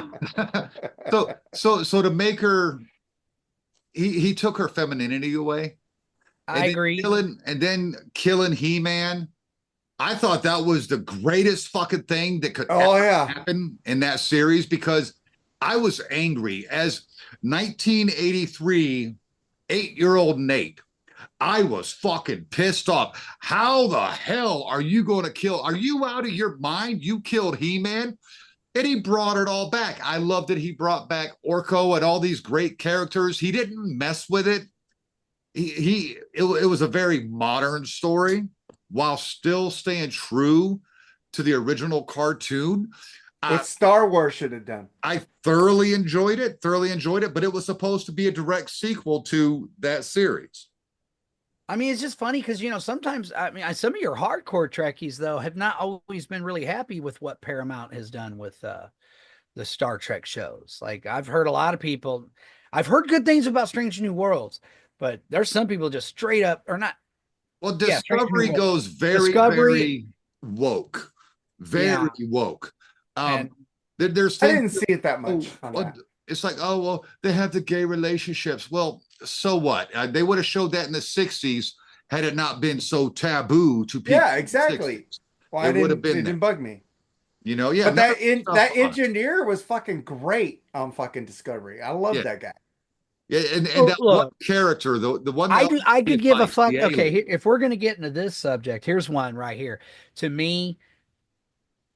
so to make her, he took her femininity away. I agree. Killing He-Man. I thought that was the greatest fucking thing that could happen in that series, because I was angry as 1983 8-year-old Nate. I was fucking pissed off. How the hell are you going to kill? Are you out of your mind? You killed He-Man? And he brought it all back. I love that he brought back Orko and all these great characters. He didn't mess with it. It was a very modern story while still staying true to the original cartoon. What Star Wars should have done. I thoroughly enjoyed it, but it was supposed to be a direct sequel to that series. I mean, it's just funny because, sometimes, I mean, some of your hardcore Trekkies, though, have not always been really happy with what Paramount has done with the Star Trek shows. Like, I've heard a lot of people, I've heard good things about Strange New Worlds, but there's some people just straight up, or not. Well, Discovery goes very woke. Very woke. There's I things didn't see it that much. It's like, oh, well, they have the gay relationships. Well, so what? They would have showed that in the 60s had it not been so taboo to people. Yeah, exactly. Well, it didn't bug me. Yeah. But that engineer was fucking great on fucking Discovery. I love that guy. Yeah, and Oh, that one look, character, the one that I he could give a fights, fuck. the Okay, alien. if we're gonna get into this subject, here's one right here. To me,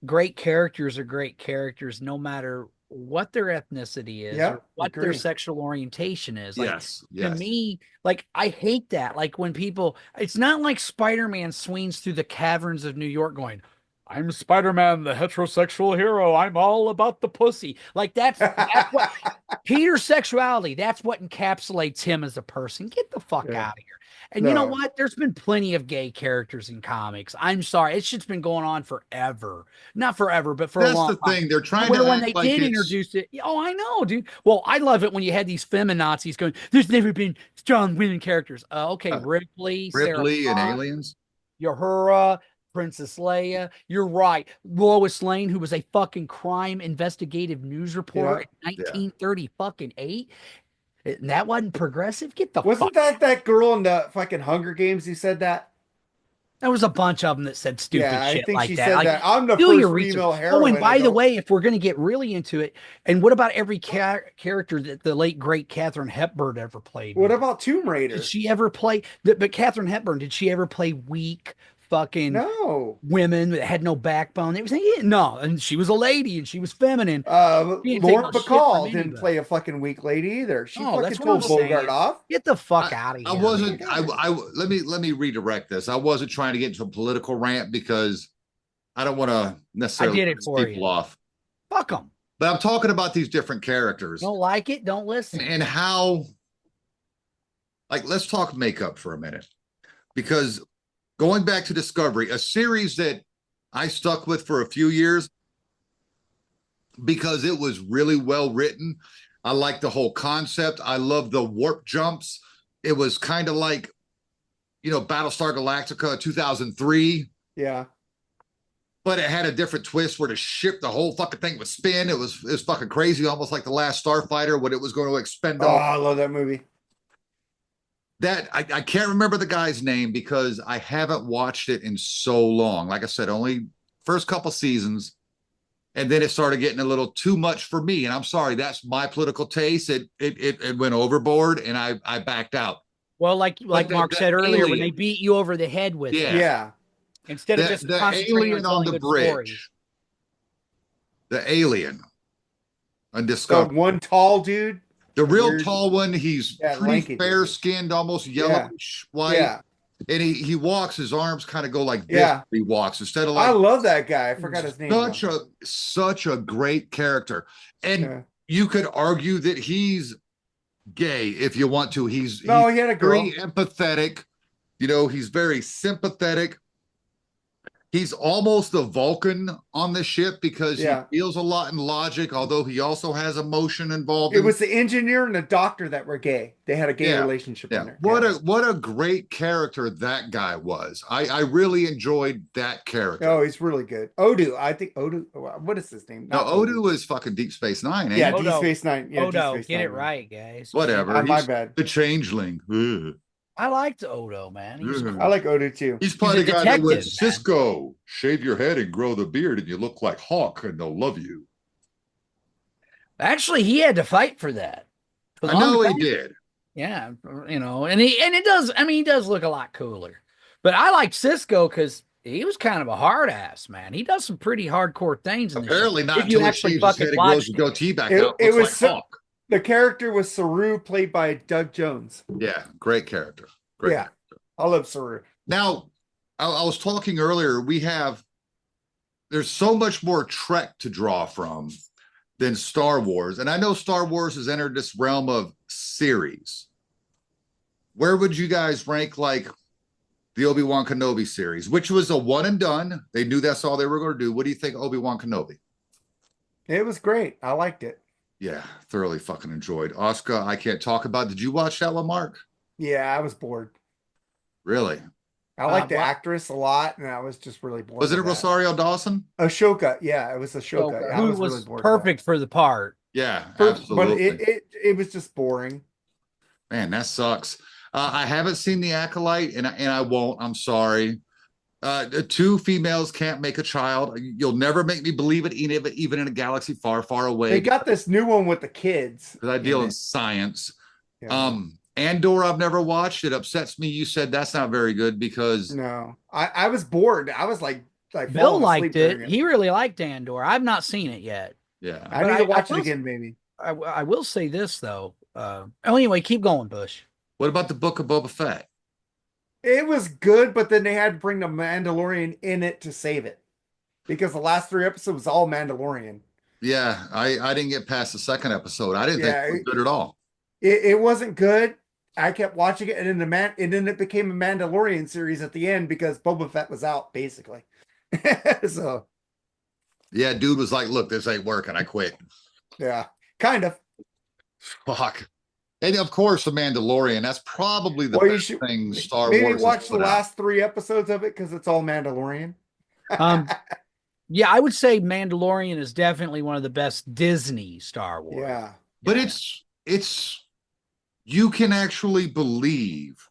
great characters are great characters, no matter what their ethnicity is or Yep, what their agree. sexual orientation is. Like Yes, to yes. me, like I hate that. Like when people, it's not like Spider-Man swings through the caverns of New York going, "I'm Spider-Man, the heterosexual hero. I'm all about the pussy." Like that's what Peter's sexuality, that's what encapsulates him as a person. Get the fuck Yeah. out of here. And you know No. what? There's been plenty of gay characters in comics. I'm sorry. It's just been going on forever. Not forever, but for a That's long the time. thing. They're To trying to where when act they like did it's introduce it, oh, I know, dude. Well, I love it when you had these feminazis going, "There's never been strong women characters." Okay, uh, Ripley, Sarah Ripley and Connor, aliens. Uhura, Princess Leia. You're right. Lois Lane, who was a fucking crime investigative news reporter Yeah. in Yeah. 1930 fucking 8. And that wasn't progressive. Get the fuck. Wasn't that girl in the fucking Hunger Games who said that? There was a bunch of them that said stupid Yeah, I shit think like she that. said Like, that. I'm the do your first research. female Oh, and heroine. I by the go, way, if we're going to get really into it, and what about every character that the late great Katharine Hepburn ever played, what man? about Tomb Did Raider? she ever play? But Katharine Hepburn, did she ever play weak fucking No. women that had no backbone? They was saying, yeah, no, and she was a lady and she was feminine. She didn't take no Lauren shit from Bacall didn't anybody. play a fucking weak lady either. She Oh, fucking that's what I'm told Bogart saying. off. Get the fuck I, out of I here, wasn't. man. Let me redirect this. I wasn't trying to get into a political rant because I don't want to I necessarily did it piss for people you. off. Fuck them. But I'm talking about these different characters Don't like it? Don't listen. and how, like, let's talk makeup for a minute. Because going back to Discovery, a series that I stuck with for a few years because it was really well written. I liked the whole concept. I love the warp jumps. It was kind of like, Battlestar Galactica 2003, Yeah. but it had a different twist where the whole fucking thing would spin. It was fucking crazy, almost like the last Starfighter when it was going to expend Oh, all I love that movie. that. I can't remember the guy's name because I haven't watched it in so long. Like I said, only first couple seasons. And then it started getting a little too much for me. And I'm sorry, that's my political taste. It went overboard and I backed out. Well, like But Mark the said earlier, when they alien, beat you over the head with it, yeah, Yeah. instead of just the concentrating on alien on telling the good stories. bridge, the alien on The Discovery. one tall dude. The real Weird. tall one, he's Yeah, pretty lanky dude. fair skinned, almost Yeah. yellowish white. Yeah. And he walks, his arms kind of go like this. Yeah. He walks instead of I like love that guy. I forgot his name. such a great character. And Yeah. you could argue that he's gay if you want to. He's No, he had a girl. very empathetic. He's very sympathetic. He's almost the Vulcan on the ship because Yeah. he feels a lot in logic, although he also has emotion involved. It was the engineer and the doctor that were gay. They had a gay Yeah. relationship Yeah. on there. What a great character that guy was. I really enjoyed that character. Oh, he's really good. Odo. I think Odo. What is his name? No, Not Odo is fucking Deep Space Nine, ain't Yeah, he? D Odo. Space Nine. Yeah, Odo, Deep Space get Nine. it right, guys. Whatever. My He's bad. the changeling. Ugh. I liked Odo, man. He was Ugh. cool. I like Odo too. He's probably He's the a guy that went, detective, man. Cisco, shave your head and grow the beard, and you look like Hawk, and they'll love you. Actually, he had to fight for that. For I know long he time. did. Yeah, and it does. I mean, he does look a lot cooler. But I like Cisco because he was kind of a hard ass, man. He does some pretty hardcore things in this Apparently show. not If you until he actually shaves his fucking head and grows watched his it. goatee back It- out. it Looks was like so- Hawk. The character was Saru, played by Doug Jones. Yeah, great character. Great. Yeah. I love Saru. Now, I was talking earlier, there's so much more Trek to draw from than Star Wars. And I know Star Wars has entered this realm of series. Where would you guys rank like the Obi-Wan Kenobi series, which was a one and done? They knew that's all they were going to do. What do you think, Obi-Wan Kenobi? It was great. I liked it. Yeah, thoroughly fucking enjoyed. Oscar, I can't talk about. Did you watch that one, Mark? Yeah, I was bored. Really? I liked the what? actress a lot, and I was just really bored. Was it a with that. Rosario Dawson? Ashoka? Yeah, it was Ashoka. I Who was was really bored. perfect for the part. Yeah, But absolutely. it was just boring. Man, that sucks. I haven't seen The Acolyte, and I won't. I'm sorry. The two females can't make a child. You'll never make me believe it, even in a galaxy far, far away. They got this new one with the kids. Because I deal in science. Yeah. Andor I've never watched. It upsets me. You said that's not very good because No. I was bored. I was like Bill falling liked asleep it. during it. He really liked Andor. I've not seen it yet, yeah. I but need to watch it will. again, maybe. I will say this though. Oh, anyway, keep going, Bush. What about the Book of Boba Fett? It was good, but then they had to bring the Mandalorian in it to save it because the last 3 episodes was all Mandalorian. Yeah, I didn't get past the second episode. I didn't think Yeah, it was good at all. it wasn't good. I kept watching it, and then it became a Mandalorian series at the end because Boba Fett was out, basically. So Yeah, dude was like, "Look, this ain't working. I quit." yeah, kind of. Fuck. And of course, the Mandalorian. That's probably the Well, you best should thing Star maybe Wars has watch the put out. last 3 episodes of it because it's all Mandalorian. Um, yeah, I would say Mandalorian is definitely one of the best Disney Star Wars. Yeah, But it's you can actually believe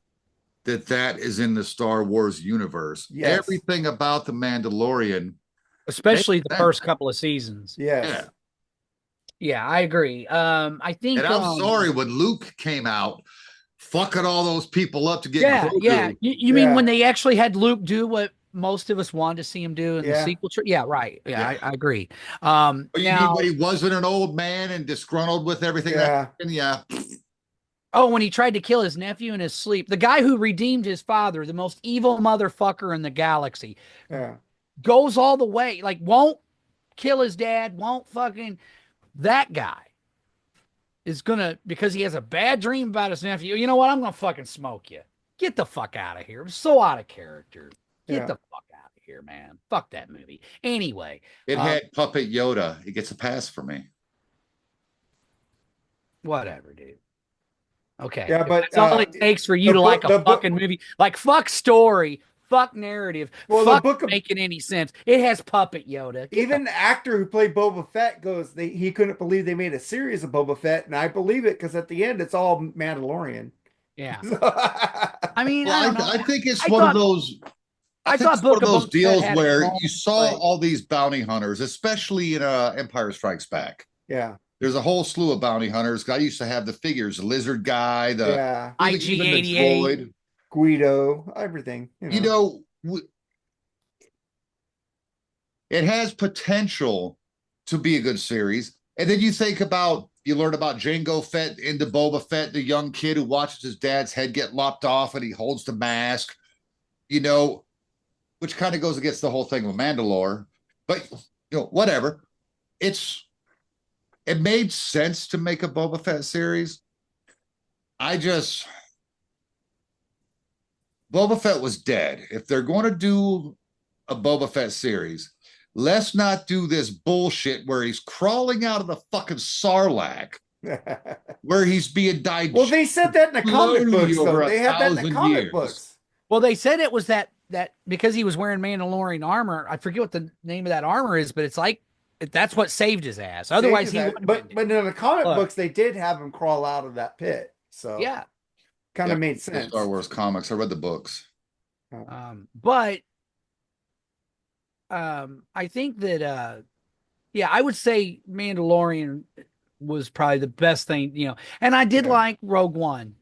that that is in the Star Wars universe. yes, Everything about the Mandalorian Especially makes the sense. first couple of seasons. yes. Yeah. Yeah, I agree. I think And I'm sorry when Luke came out, fucking all those people up to get Yeah, Grogu. yeah. You mean when they actually had Luke do what most of us wanted to see him do in the sequel? Yeah, right. Yeah, Yeah. I agree. But you mean Now, when he wasn't an old man and disgruntled with everything? Yeah. Yeah. oh, when he tried to kill his nephew in his sleep, the guy who redeemed his father, the most evil motherfucker in the galaxy, Yeah. goes all the way, like won't kill his dad, won't fucking that guy is gonna because he has a bad dream about his nephew. You know what? I'm gonna fucking smoke you. Get the fuck out of here. I'm so out of character. Get the fuck out of here, man. Fuck that movie. Anyway, It had Puppet Yoda. He gets a pass for me. whatever, dude. Okay. Yeah, but that's all it takes for you to like a fucking movie. Like fuck story, fuck narrative, well, fuck the book of making any sense. It has Puppet Yoda. even the actor who played Boba Fett goes, he couldn't believe they made a series of Boba Fett, and I believe it because at the end it's all Mandalorian. Yeah. So, I mean, Well, I don't know. I think it's I one thought- of those. I think thought it's one of Book of those Boba Fett deals had where its you saw moments, all these bounty hunters, especially in Empire Strikes Back. yeah, There's a whole slew of bounty hunters. I used to have the figures, the lizard guy, the yeah, even the IG-88. droid. Guido, everything. It has potential to be a good series. And then you learn about Jango Fett into Boba Fett, the young kid who watches his dad's head get lopped off and he holds the mask, which kind of goes against the whole thing with Mandalore. But, whatever. It made sense to make a Boba Fett series. Boba Fett was dead. If they're going to do a Boba Fett series, let's not do this bullshit where he's crawling out of the fucking Sarlacc, where he's being digested. Well, they said that in the comic books, though. They have that in the 1,000 comic years. books. Well, they said it was that because he was wearing Mandalorian armor. I forget what the name of that armor is, but it's like that's what saved his ass. Otherwise, he wouldn't. But in the comic books, they did have him crawl out of that pit. So yeah, kind of made sense. Star Wars comics. I read the books. But I think that I would say Mandalorian was probably the best thing, and I did like Rogue One.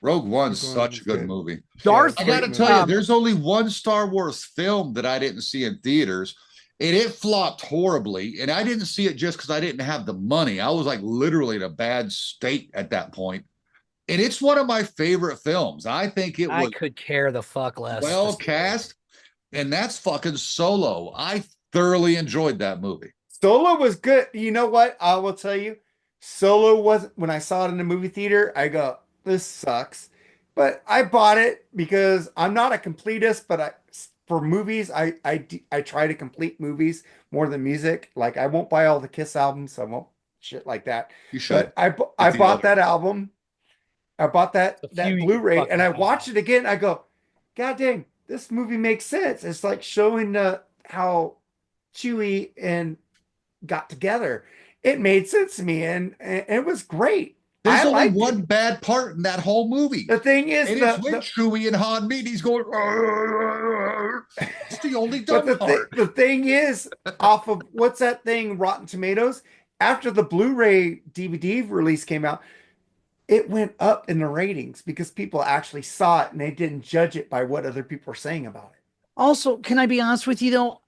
Rogue One's such a good movie. Darth, I got to tell you, there's only one Star Wars film that I didn't see in theaters, and it flopped horribly. And I didn't see it just because I didn't have the money. I was like literally in a bad state at that point. And it's one of my favorite films. I think I could care the fuck less. Well cast, and that's fucking Solo. I thoroughly enjoyed that movie. Solo was good. You know what? I will tell you, Solo wasn't. When I saw it in the movie theater, I go, "This sucks," but I bought it because I'm not a completist. But for movies, I try to complete movies more than music. Like I won't buy all the Kiss albums. I won't shit like that. You should. But I bought that album. I bought that Blu-ray and I watched it again. I go, God dang, this movie makes sense. It's like showing how Chewie and got together. It made sense to me, and it was great. There's only one bad part in that whole movie. The thing is, it's when Chewie and Han meet. He's going. It's the only dumb part. The thing is, off of what's that thing, Rotten Tomatoes? After the Blu-ray DVD release came out, it went up in the ratings because people actually saw it and they didn't judge it by what other people were saying about it. Also, can I be honest with you though?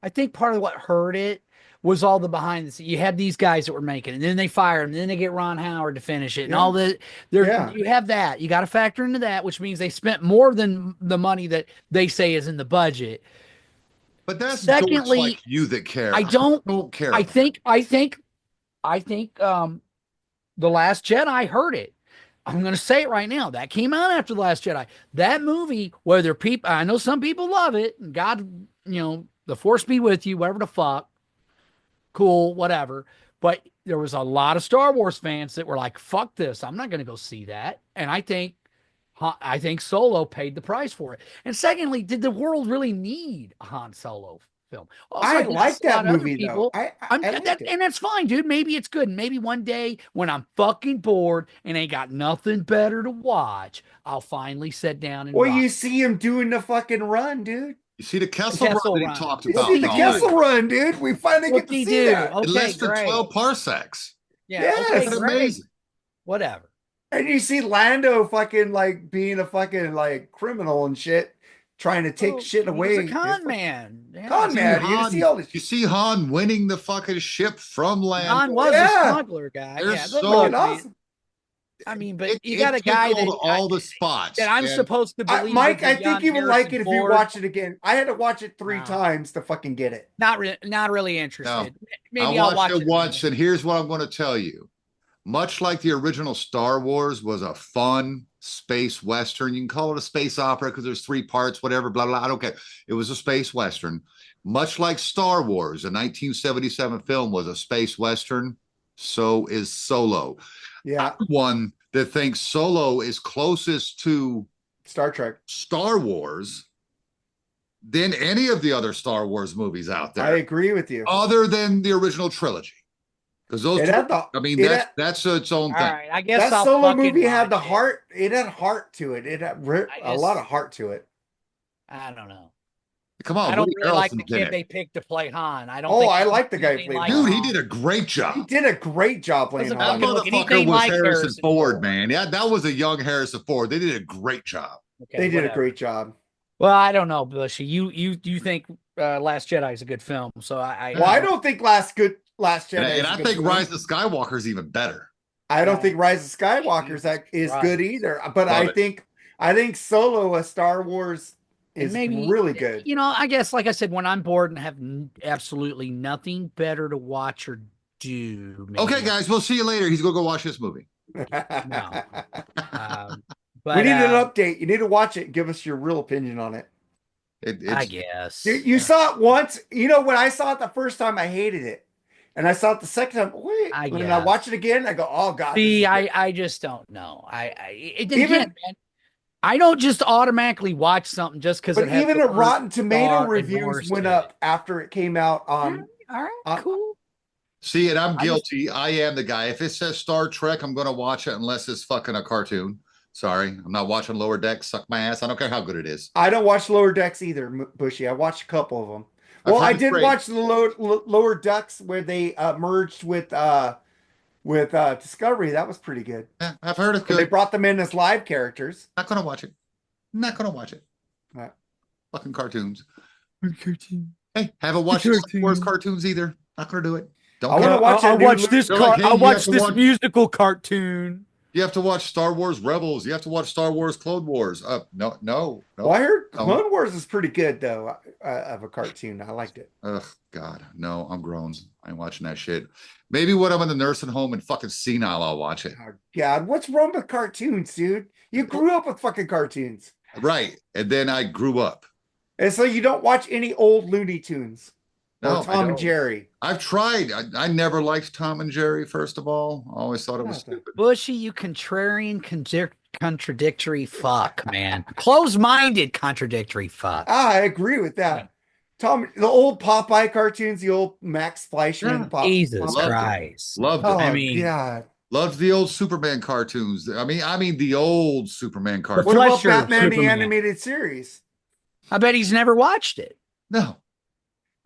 I think part of what hurt it was all the behind the scenes. You had these guys that were making it, and then they fire him, and then they get Ron Howard to finish it, and Yeah. all the there Yeah. you have that. You got to factor into that, which means they spent more than the money that they say is in the budget. But that's dorks Secondly, like you that care. I don't care. I think The Last Jedi hurt it. I'm going to say it right now. That came out after The Last Jedi. That movie, whether people, I know some people love it, and God, the force be with you, whatever the fuck, cool, whatever. But there was a lot of Star Wars fans that were like, fuck this. I'm not going to go see that. And I think Solo paid the price for it. And secondly, did the world really need a Han Solo film? Also, I guess like a lot that of other movie people, though. I liked it. and that's fine, dude. Maybe it's good. Maybe one day when I'm fucking bored and ain't got nothing better to watch, I'll finally sit down and Well, rock. you see him doing the fucking run, dude. You see the Kessel Run that he talked You about. see the Colin. Kessel Run, dude. We finally What get to did he see do? that. Okay, Less than great. 12 parsecs. Yeah, Yes. okay, That's great. amazing. Whatever. And you see Lando fucking like being a fucking like criminal and shit, trying to take shit away. He's a con man. Yeah. Con man. You Han, see all this. you see Han winning the fucking ship from Lando. Han was a smuggler guy. They're Yeah, so fucking awesome. I mean, but you got a took guy that all the spots that I'm and supposed to believe. Mike, is a I think young you would like Harrison it if you Ford. watch it again. I had to watch it three No. times to fucking get it. Not really interested. No. Maybe I I'll watch watched it once, again. and here's what I'm going to tell you. Much like the original Star Wars was a fun space western, you can call it a space opera because there's 3 parts, whatever, blah, blah. I don't care. It was a space western. Much like Star Wars, a 1977 film was a space western, so is Solo. Yeah. I'm one that thinks Solo is closest to Star Trek, Star Wars than any of the other Star Wars movies out there. I agree with you. Other than the original trilogy. Because those, that's its own thing. All right, I guess that Solo movie had the heart. It had heart to it. It had a lot of heart to it. I don't know. Come on, I don't really like the kid they picked to play Han. I don't. Oh, I like the guy playing Han. Dude, he did a great job. He did a great job playing Han. That motherfucker was Harrison Ford, man. Yeah, that was a young Harrison Ford. They did a great job. Okay, they did a great job. Well, I don't know, Bushy. You think Last Jedi is a good film? So I don't think Last Jedi. And I think Rise of Skywalker is even better. I don't think Rise of Skywalker is good either. But I think Solo, a Star Wars, is really good. I guess, like I said, when I'm bored and have absolutely nothing better to watch or do. Okay, guys, we'll see you later. He's gonna go watch this movie. No. But, we need an update. You need to watch it and give us your real opinion on it. I guess. You saw it once. When I saw it the first time, I hated it. And I saw it the second time. When I watch it again, I go, oh, God. See, I just don't know. Man, I don't just automatically watch something just because But even the Rotten Tomato reviews went up after it came out on. All right, cool. See, and I'm guilty. I am the guy. If it says Star Trek, I'm going to watch it unless it's fucking a cartoon. Sorry, I'm not watching Lower Decks. Suck my ass. I don't care how good it is. I don't watch Lower Decks either, Bushy. I watched a couple of them. Well, I did watch the Lower Decks where they merged with Discovery. That was pretty good. Yeah, I've heard it's good. They brought them in as live characters. Not going to watch it. Right. Fucking cartoons. Hey, haven't watched Star Wars cartoons either. Not going to do it. I'll watch this musical cartoon. You have to watch Star Wars Rebels. You have to watch Star Wars Clone Wars. No. Well, I heard Clone Wars is pretty good, though, of a cartoon. I liked it. Ugh, God. No, I'm grown. I ain't watching that shit. Maybe when I'm in the nursing home and fucking senile, I'll watch it. Oh, God, what's wrong with cartoons, dude? You grew up with fucking cartoons. Right. And then I grew up. And so you don't watch any old Looney Tunes? No, Tom and Jerry. I've tried. I never liked Tom and Jerry, first of all. I always thought it was stupid. Bushy, you contrarian, contradictory fuck, man. Close-minded, contradictory fuck. I agree with that. Tom, the old Popeye cartoons, the old Max Fleischman. Jesus Christ. Loved it. I mean, God. Loved the old Superman cartoons. I mean the old Superman cartoons. What about Batman the Animated Series? I bet he's never watched it. No.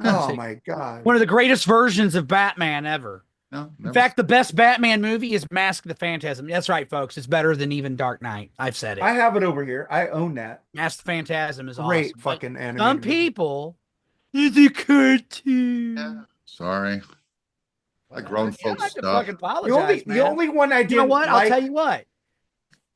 Oh my God. One of the greatest versions of Batman ever. No, In never. fact, the best Batman movie is Mask of the Phantasm. That's right, folks. It's better than even Dark Knight. I've said it. I have it over here. I own that. Mask of the Phantasm is Great awesome. But fucking some animated movie. people, it's a Yeah. cartoon. Sorry. Like Well, grown you don't folks have to stuff. fucking The only apologize, the man. only one I You know didn't what? I'll tell like. you what.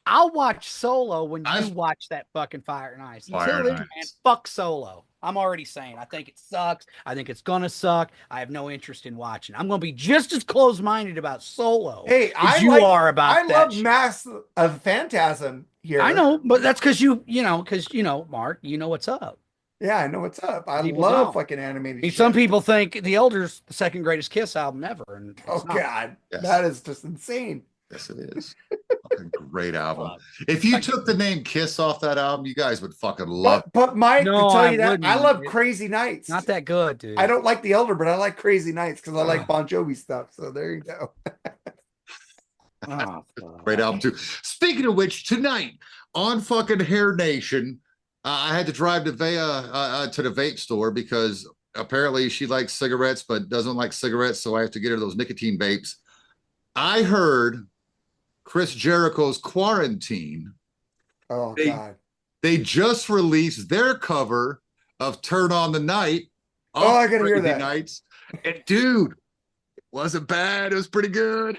I'll watch Solo when you I've watch that fucking Fire and Ice. Fire Until and then, man, Ice. fuck Solo. I'm already saying I think it sucks. I think it's gonna suck. I have no interest in watching. I'm gonna be just as close-minded about Solo Hey, as you are I about that love shit. Mass of Phantasm I here. know, but that's because Mark, you know what's up. Yeah, I know what's up. I People love don't. fucking I animated mean, some shit. people think The Elder's the second greatest Kiss album ever, and Oh it's not. God, Yes. that is just insane. Yes, it is. A great album. Fuck. If you took the name Kiss off that album, you guys would fucking love it. But Mike, to No, tell I you that, I wouldn't. love It's Crazy Nights. not that good, I dude. don't like the Elder, but I like Crazy Nights because I like Bon Jovi stuff. So there you go. Oh, Great album too. Speaking of which, tonight on fucking Hair Nation, I had to drive to to the vape store because apparently she likes cigarettes but doesn't like cigarettes, so I have to get her those nicotine vapes. I heard Chris Jericho's Quarantine. Oh They God. they just released their cover of Turn on the Night Oh, off I gotta hear Crazy that. Nights. And dude, it wasn't bad. It was pretty good.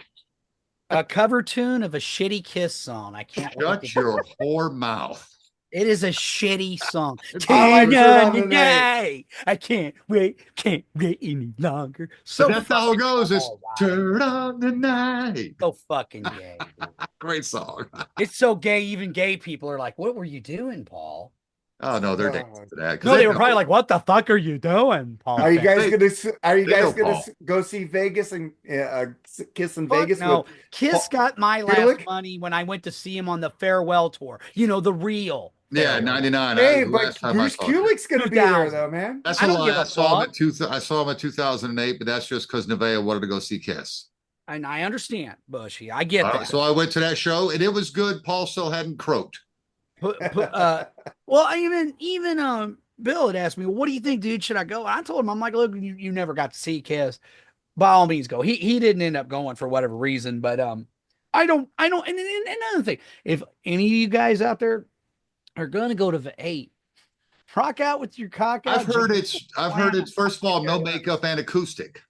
a cover tune of a shitty Kiss song. I can't wait to Shut hear your it. whore mouth. It is a shitty song. I like Turn Turn on on the the Night. night. I can't wait any longer. But So that's how it fucking goes. It's all right. Turn on the Night. So fucking gay. Dude. Great song. It's so gay. Even gay people are like, "What were you doing, Paul?" Oh no, they're Oh. dancing to that. No, they were probably like, "What the fuck are you doing, Paul?" Are you guys They- gonna Are you they guys know gonna Paul. go see Vegas and Kiss in Fuck Vegas no. with Kiss Paul got my last Kulik? money when I went to see him on the farewell tour. You know, the real. Yeah, farewell. 99. Hey, The but last time Bruce I saw him. Kulick's gonna be there 2000. though, man. That's I a don't lie. give a fuck. I saw him in 2008, but that's just because Nevaeh wanted to go see Kiss. And I understand, Bushy. I get that. So I went to that show and it was good. Paul still hadn't croaked. Well, even Bill had asked me, well, "What do you think, dude? Should I go?" I told him, I'm like, "Look, you never got to see Kiss. By all means, go." He didn't end up going for whatever reason, but I don't. And another thing, if any of you guys out there are gonna go to the 8, rock out with your cock out. I've heard it's first of all, no makeup and acoustic.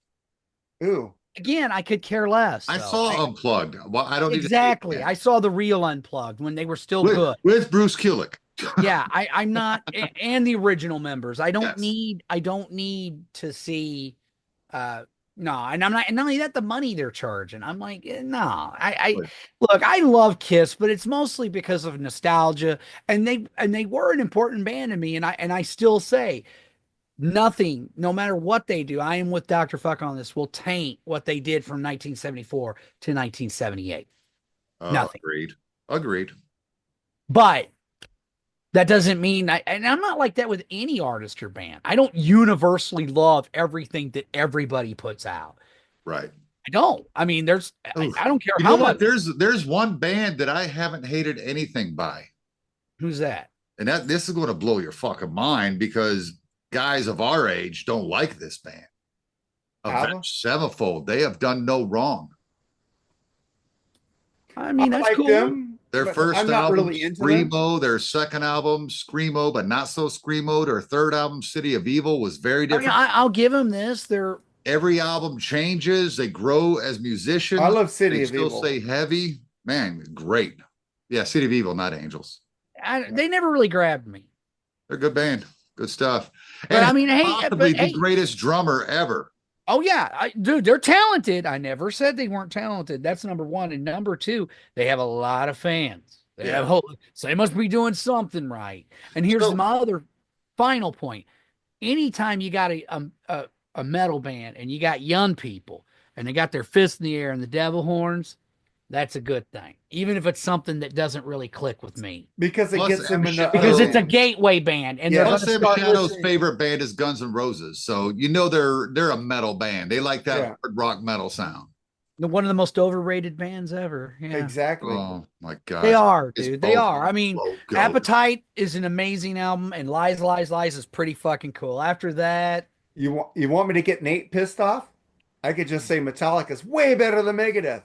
Ooh. Again, I could care less. I though. saw Unplugged. Well, I don't Exactly. need I saw the real Unplugged when they were still with, good. with Bruce Kulick. Yeah, I'm not, and the original members. I don't Yes. need to see, no, and I'm not, and not only that, the money they're charging. I'm like, no, look, I love Kiss, but it's mostly because of nostalgia, and they were an important band to me, and I still say nothing, no matter what they do, I am with Dr. Fuck on this, will taint what they did from 1974 to 1978. Nothing. Agreed. But that doesn't mean and I'm not like that with any artist or band. I don't universally love everything that everybody puts out. Right. I don't. I mean, I don't care You how know what? much. There's one band that I haven't hated anything by. Who's that? And this is going to blow your fucking mind because guys of our age don't like this band. Avenged Sevenfold. They have done no wrong. I mean, that's like cool. them. Their But first I'm not album, really into them. Screamo, their second album, Screamo, but not so Screamo. Their third album, City of Evil, was very I mean, different. I'll give them this. Every album changes. They grow as musicians. I love City They of still Evil. stay heavy. Man, great. Yeah, City of Evil, not Angels. They never really grabbed me. They're a good band. Good stuff. But I mean, hey, possibly the greatest drummer ever. Oh yeah, dude, they're talented. I never said they weren't talented. That's number one. And number two, they have a lot of fans. So they must be doing something right. And here's my other final point. Anytime you got a metal band and you got young people and they got their fists in the air and the devil horns, that's a good thing. Even if it's something that doesn't really click with me. Because it gets them into because it's a gateway band. And Plus, Shadow's favorite band is Guns N' Roses. So you know they're a metal band. They like that hard rock metal sound. One of the most overrated bands ever. Yeah. Exactly. Oh my god. They are, dude. They are. I mean, Go. Appetite is an amazing album, and Lies is pretty fucking cool. After that, you want me to get Nate pissed off? I could just say Metallica's way better than Megadeth.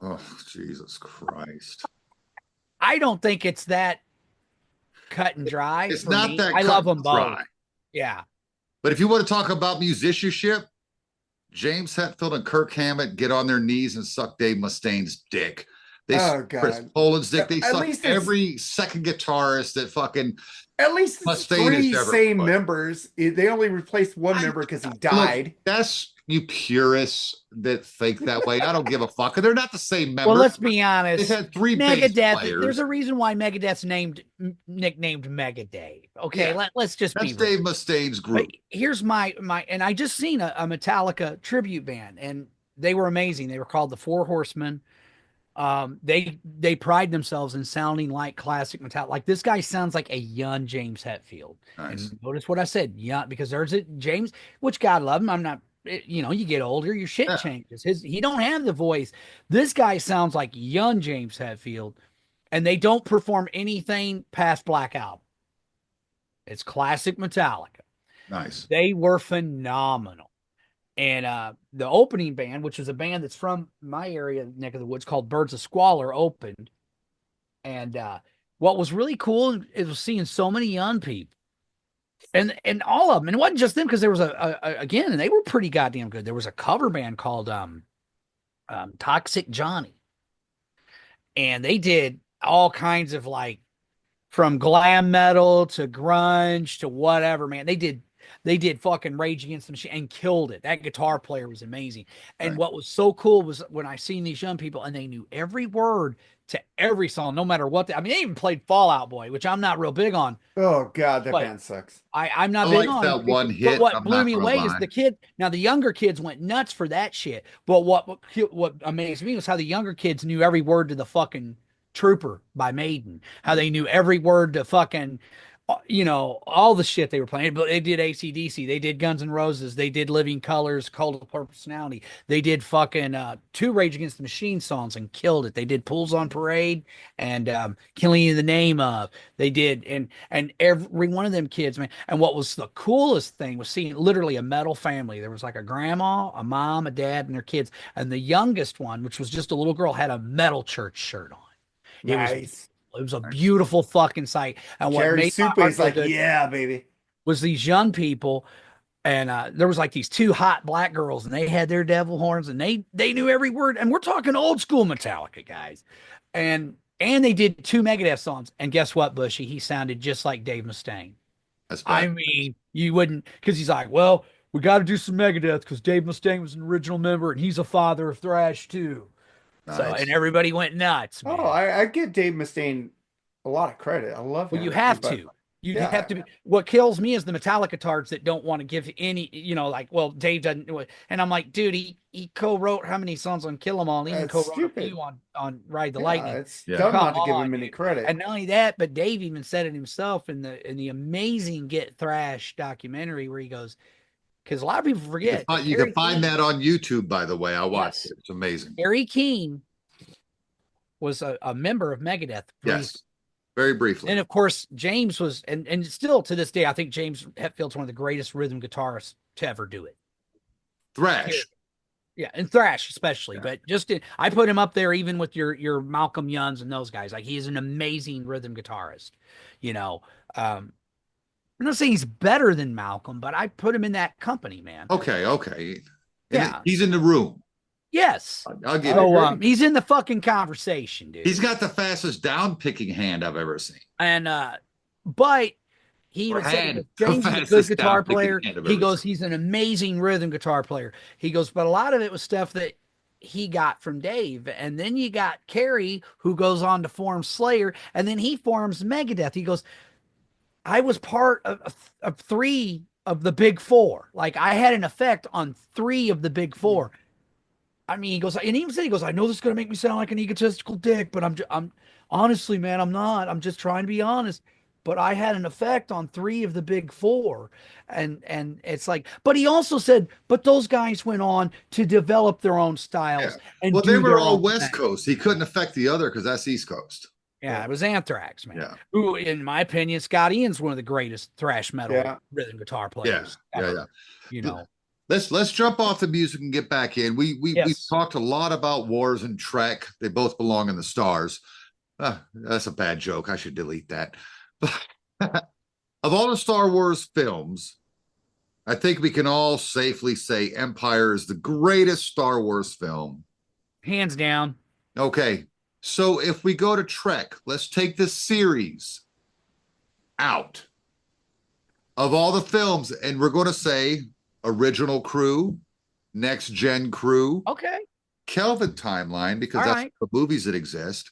Oh, Jesus Christ. I don't think it's that cut and dry It's for not me. that I cut love and them both. dry. Yeah. But if you want to talk about musicianship, James Hetfield and Kirk Hammett get on their knees and suck Dave Mustaine's dick. They suck Oh Chris God. Poland's dick. They At suck least it's every second guitarist that fucking at least it's Mustaine has three ever same put. members. They only replaced one member because he Look, died. that's you purists that think that way. I don't give a fuck. They're not the same Well, members. let's be honest. They've had three bass Megadeth. There's players. a reason why Megadeth's nicknamed Mega Dave. Okay, Yeah. let's just That's be real. Dave Mustaine's group. But here's my and I just seen a Metallica tribute band, and they were amazing. They were called the Four Horsemen. They pride themselves in sounding like classic Metallica. Like this guy sounds like a young James Hetfield. Nice. And notice what I said, young, because there's a James, which God love him. I'm not, you get older, your shit changes. He don't have the voice. This guy sounds like young James Hetfield, and they don't perform anything past Black Album. It's classic Metallica. Nice. They were phenomenal. And the opening band, which is a band that's from my area, neck of the woods, called Birds of Squalor, opened. And what was really cool is seeing so many young people, and all of them. And it wasn't just them, because there was again, and they were pretty goddamn good. There was a cover band called Toxic Johnny, and they did all kinds of, like, from glam metal to grunge to whatever, man. They did fucking Rage Against the Machine and killed it. That guitar player was amazing. And what was so cool was when I seen these young people and they knew every word to every song, no matter what. I mean, they even played Fall Out Boy, which I'm not real big on. Oh God, that band sucks. I'm not I big like on that one hit. But what I'm blew not me gonna away lie. is the kid. Now the younger kids went nuts for that shit. But what amazed me was how the younger kids knew every word to the fucking Trooper by Maiden. How they knew every word to fucking, all the shit they were playing. But they did AC/DC, they did Guns N' Roses, they did Living Colors, Cult of Personality, they did fucking 2 Rage Against the Machine songs and killed it. They did Pools on Parade and Killing You in the Name Of. They did, and every one of them kids, man. And what was the coolest thing was seeing literally a metal family. There was like a grandma, a mom, a dad, and their kids. And the youngest one, which was just a little girl, had a Metal Church shirt on. Nice. It was a beautiful fucking sight. And what Jerry made my Soupe heart is feel like, good yeah, baby. was these young people, and there was like these 2 hot black girls, and they had their devil horns, and they knew every word. And we're talking old school Metallica, guys. And they did 2 Megadeth songs. And guess what, Bushy? He sounded just like Dave Mustaine. That's bad. I mean, you wouldn't, because he's like, well, we got to do some Megadeth because Dave Mustaine was an original member, and he's a father of thrash too. Nice. So, and everybody went nuts, man. Oh, I give Dave Mustaine a lot of credit. I love him. Well, you have to. You have to be. What kills me is the Metallica tards that don't want to give any, like, well, Dave doesn't. And I'm like, dude, he co-wrote how many songs on Kill 'Em All? He even co-wrote a few on Ride the Lightning. It's dumb not to give him any credit. And not only that, but Dave even said it himself in the amazing Get Thrash documentary where he goes, because a lot of people forget. You can find that on YouTube, by the way. I watched it. It's amazing. Harry Keene was a member of Megadeth. Yes. Very briefly. And of course, James was, and still to this day, I think James Hetfield's one of the greatest rhythm guitarists to ever do it. Thrash. Yeah, and thrash especially. Yeah. But I put him up there even with your Malcolm Youngs and those guys. Like, he is an amazing rhythm guitarist. I'm not saying he's better than Malcolm, but I put him in that company, man. Okay. Yeah. He's in the room. Yes. I'll give you. He's in the fucking conversation, dude. He's got the fastest down picking hand I've ever seen. And but he would say James is a good guitar player. He goes, he's an amazing rhythm guitar player. He goes, but a lot of it was stuff that he got from Dave. And then you got Kerry, who goes on to form Slayer, and then he forms Megadeth. He goes, I was part of 3 of the big 4. Like, I had an effect on 3 of the big 4. I mean, he goes, and he even said, I know this is going to make me sound like an egotistical dick, but I'm honestly, man, I'm not. I'm just trying to be honest. But I had an effect on 3 of the big 4. And it's like, but he also said, but those guys went on to develop their own styles. Yeah. Well, they were all West Coast. He couldn't affect the other because that's East Coast. Yeah, it was Anthrax, man. Yeah. Who, in my opinion, Scott Ian's one of the greatest thrash metal rhythm guitar players. Yeah. Ever, let's jump off the music and get back in. We've Yes. talked a lot about wars and Trek. They both belong in the stars. That's a bad joke. I should delete that. Of all the Star Wars films, I think we can all safely say Empire is the greatest Star Wars film. Hands down. Okay, so if we go to Trek, let's take the series out of all the films, and we're going to say original crew, next gen crew, Okay. Kelvin timeline, because All that's right. the movies that exist.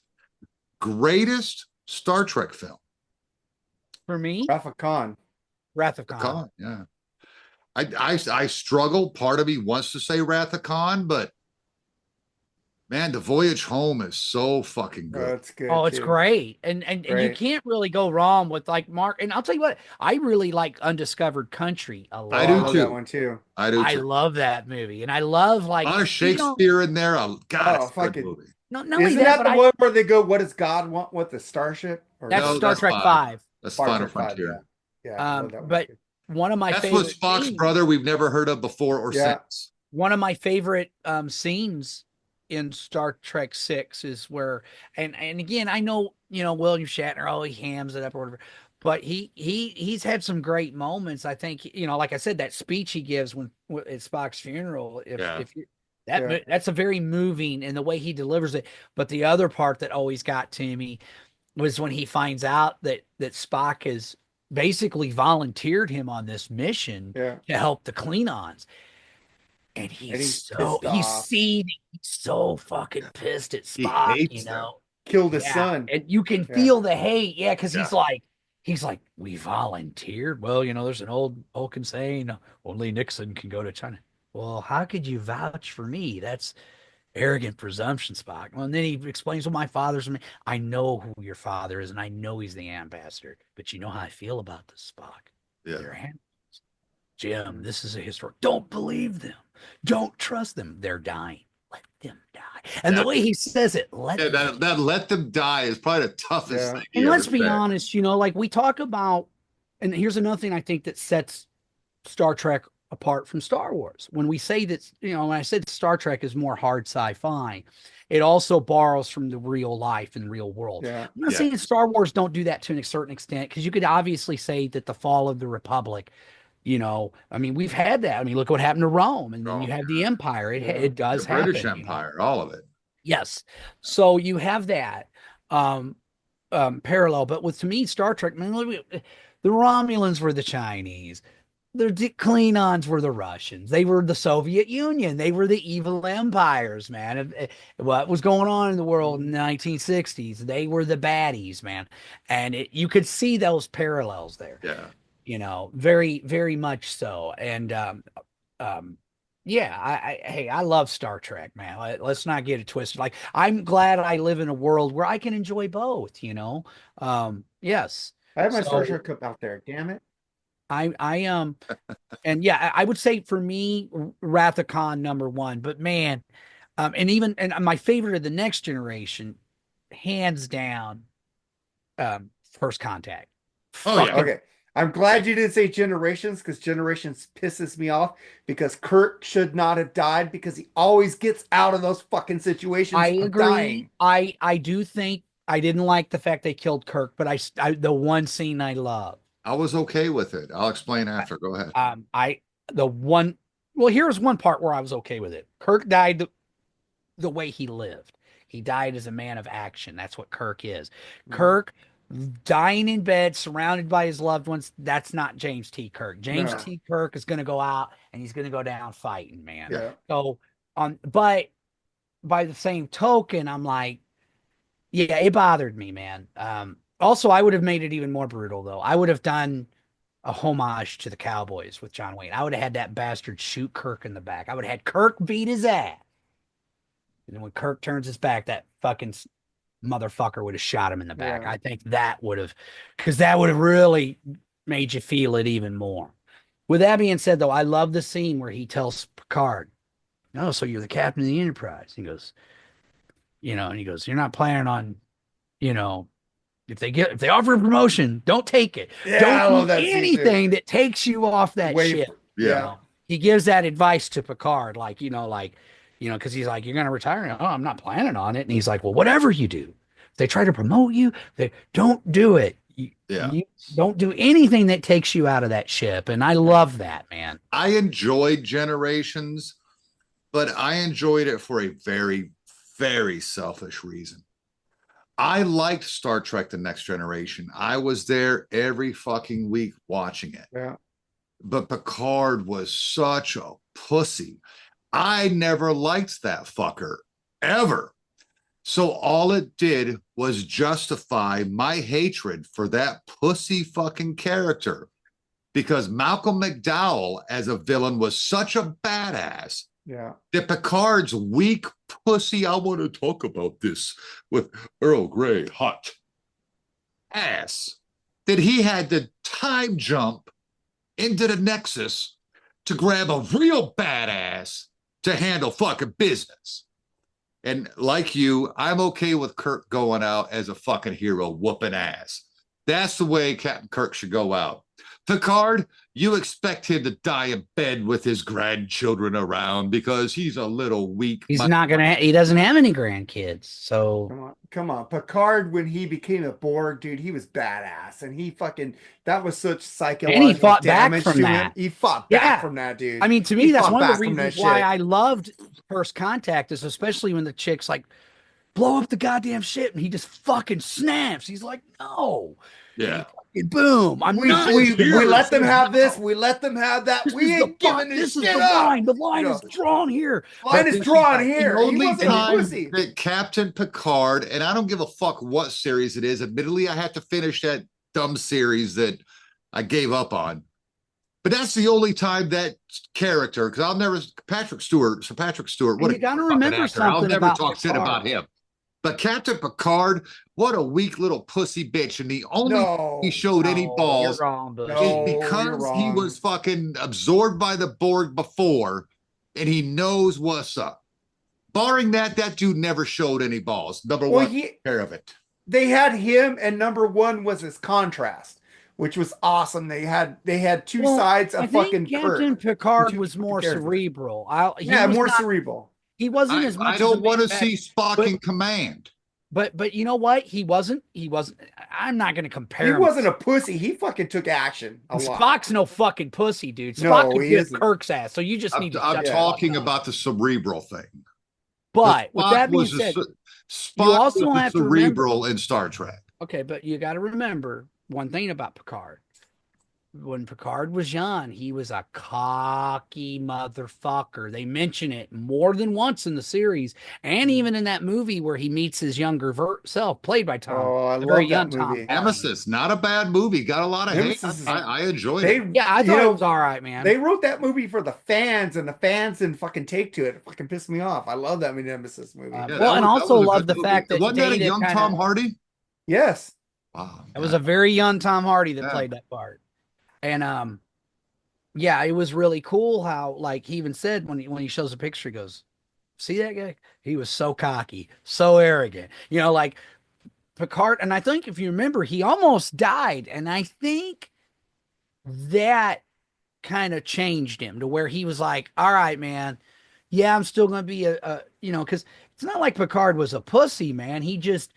Greatest Star Trek film. For me, Wrath of Khan. Wrath of Khan. Khan, yeah. I struggle. Part of me wants to say Wrath of Khan, but man, The Voyage Home is so fucking good. That's good. Oh, it's too. great. And you Great. can't really go wrong with like Mark. And I'll tell you what, I really like Undiscovered Country a lot. I do love too. that one too. I do I too. love that movie. And I love A like lot of Shakespeare in there. God, it's a good fucking- movie. not only Isn't that, that but the one where they go, what does God want with the starship? Or that's No, Star that's Trek fine. 5. That's Star Final Trek 5, Frontier. Yeah. I love that one But too. one of my That's favorite with Spock's scenes, brother we've never heard of before or Yeah. since. one of my favorite scenes in Star Trek 6 is where, and again, I know, William Shatner, oh, he hams it up or whatever, but he's had some great moments. I think, like I said, that speech he gives when at Spock's funeral, if you, that's a very moving, and the way he delivers it. But the other part that always got to me was when he finds out that Spock has basically volunteered him on this mission Yeah. to help the Klingons. And he's so pissed he's off. seething. He's so fucking pissed at He Spock, hates them. Killed his Yeah. son. And you can Yeah. feel the hate. Yeah, because Yeah. he's like, we volunteered. Well, there's an old Vulcan saying, only Nixon can go to China. Well, how could you vouch for me? That's arrogant presumption, Spock. Well, and then he explains, well, my father's me. I know who your father is, and I know he's the ambassador. But you know how I feel about this, Spock. Yeah. They're animals. Jim, this is a historic. Don't believe them. Don't trust them. They're dying. Let them die. And the way he says it, that let them die is probably the toughest thing. And let's be honest, like we talk about, and here's another thing I think that sets Star Trek apart from Star Wars. When we say that, when I said Star Trek is more hard sci-fi, it also borrows from the real life and real world. Yeah. I'm not saying Star Wars don't do that to a certain extent, because you could obviously say that the fall of the Republic, we've had that. Look what happened to Rome, and then you have the Empire. It does the happen. British Empire, all of it. Yes. So you have that parallel. But to me, Star Trek, the Romulans were the Chinese. The Klingons were the Russians. They were the Soviet Union. They were the evil empires, man. What was going on in the world in the 1960s? They were the baddies, man. And you could see those parallels there. Yeah. Very, very much so. And I love Star Trek, man. Let's not get it twisted. Like, I'm glad I live in a world where I can enjoy both, Yes. I have my Star Trek cup out there. Damn it. And yeah, I would say for me, Wrath of Khan #1, but man, and my favorite of the Next Generation, hands down, First Contact. Oh yeah. Okay. I'm glad you didn't say Generations, because Generations pisses me off, because Kirk should not have died, because he always gets out of those fucking situations. I agree. Dying. I do think I didn't like the fact they killed Kirk, but I the one scene I love. I was okay with it. I'll explain after. Go ahead. Here's one part where I was okay with it. Kirk died the way he lived. He died as a man of action. That's what Kirk is. Kirk dying in bed, surrounded by his loved ones. That's not James T. Kirk. James T. Kirk is going to go out and he's going to go down fighting, man. Yeah. So but by the same token, I'm like, yeah, it bothered me, man. Also, I would have made it even more brutal, though. I would have done a homage to the Cowboys with John Wayne. I would have had that bastard shoot Kirk in the back. I would have had Kirk beat his ass. And then when Kirk turns his back, that fucking motherfucker would have shot him in the back. Yeah. I think that would have, because that would have really made you feel it even more. With that being said, though, I love the scene where he tells Picard, "Oh, so you're the captain of the Enterprise." He goes, and he goes, "You're not planning on, if they offer a promotion, don't take it. Yeah, I love don't do that scene, anything that takes you off that ship." Yeah. he gives that advice to Picard, like, because he's like, you're going to retire. Oh, I'm not planning on it. And he's like, well, whatever you do, if they try to promote you, they don't do it. Yeah. You don't do anything that takes you out of that ship. And I love that, man. I enjoyed Generations, but I enjoyed it for a very, very selfish reason. I liked Star Trek The Next Generation. I was there every fucking week watching it. Yeah. But Picard was such a pussy. I never liked that fucker ever. So all it did was justify my hatred for that pussy fucking character, because Malcolm McDowell as a villain was such a badass. Yeah. That Picard's weak pussy, I want to talk about this with Earl Grey hot ass, that he had to time jump into the Nexus to grab a real badass to handle fucking business. And like you, I'm okay with Kirk going out as a fucking hero, whooping ass. That's the way Captain Kirk should go out. Picard, you expect him to die in bed with his grandchildren around because he's a little weak. He doesn't have any grandkids. So Come on. Picard, when he became a Borg, dude, he was badass. And that was such psychological and he fought back damage from to that. him. He fought back from that, dude. I mean, to me, He that's fought one of the back from that reasons why shit. I loved First Contact, is especially when the chick's like, blow up the goddamn shit, and he just fucking snaps. He's like, no. Yeah. And boom. We let them have this. We let them have that. We ain't giving this shit up. Line. The line is drawn here. Line is drawn here. The only time that Captain Picard, and I don't give a fuck what series it is. Admittedly, I have to finish that dumb series that I gave up on. But that's the only time that character, because I'll never Sir Patrick Stewart. What you got to remember something. I'll never about talk shit about him. But Captain Picard, what a weak little pussy bitch. And the only he showed any balls is because he was fucking absorbed by the Borg before, and he knows what's up. Barring that, that dude never showed any balls. Number one, care of it. They had him, and number one was his contrast, which was awesome. They had two sides of fucking Captain Kirk. Picard was more cerebral. Cerebral. He wasn't as much. I don't want to see Spock in command. But you know what? He wasn't. I'm not going to compare. He wasn't a pussy. He fucking took action a lot. Spock's no fucking pussy, dude. Spock could get Kirk's ass. So you just need to. I'm talking about the cerebral thing. But with that being said, Spock you also was have cerebral in Star Trek. Okay, but you got to remember one thing about Picard. When Picard was young, he was a cocky motherfucker. They mention it more than once in the series, and even in that movie where he meets his younger self, played by Tom. Oh, I love that movie. Nemesis, not a bad movie. Got a lot of hate. I enjoyed it. Yeah, I thought it was all right, man. They wrote that movie for the fans, and the fans didn't fucking take to it. It fucking pissed me off. I love that Nemesis movie. And also love the fact that wasn't that a young Tom Hardy? Yes. Wow. It was a very young Tom Hardy that played that part. And it was really cool how, like, he even said when he shows a picture, he goes, see that guy? He was so cocky, so arrogant. Like Picard, and I think if you remember, he almost died. And I think that kind of changed him to where he was like, all right, man, yeah, I'm still gonna be because it's not like Picard was a pussy, man. He just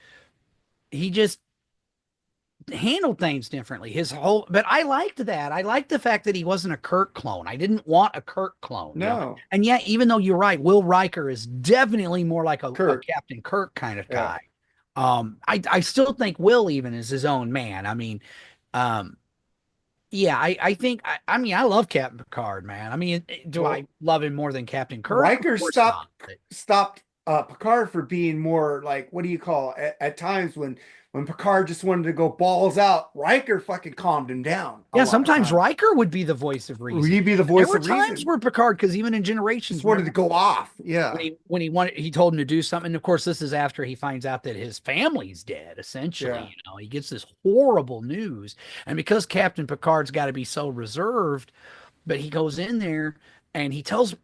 handled things differently. But I liked that. I liked the fact that he wasn't a Kirk clone. I didn't want a Kirk clone. No. And yet, even though you're right, Will Riker is definitely more like a Captain Kirk kind of guy. I still think Will even is his own man. I mean, I think I love Captain Picard, man. I mean, I love him more than Captain Kirk? Riker stopped Picard for being more like, what do you call at times when Picard just wanted to go balls out, Riker fucking calmed him down. Yeah, sometimes Riker would be the voice of reason. He'd be the voice of reason. There were times where Picard, because even in Generations, just wanted to go off. Yeah. When he told him to do something. And of course, this is after he finds out that his family's dead, essentially. Yeah. He gets this horrible news. And because Captain Picard's got to be so reserved, but he goes in there and he tells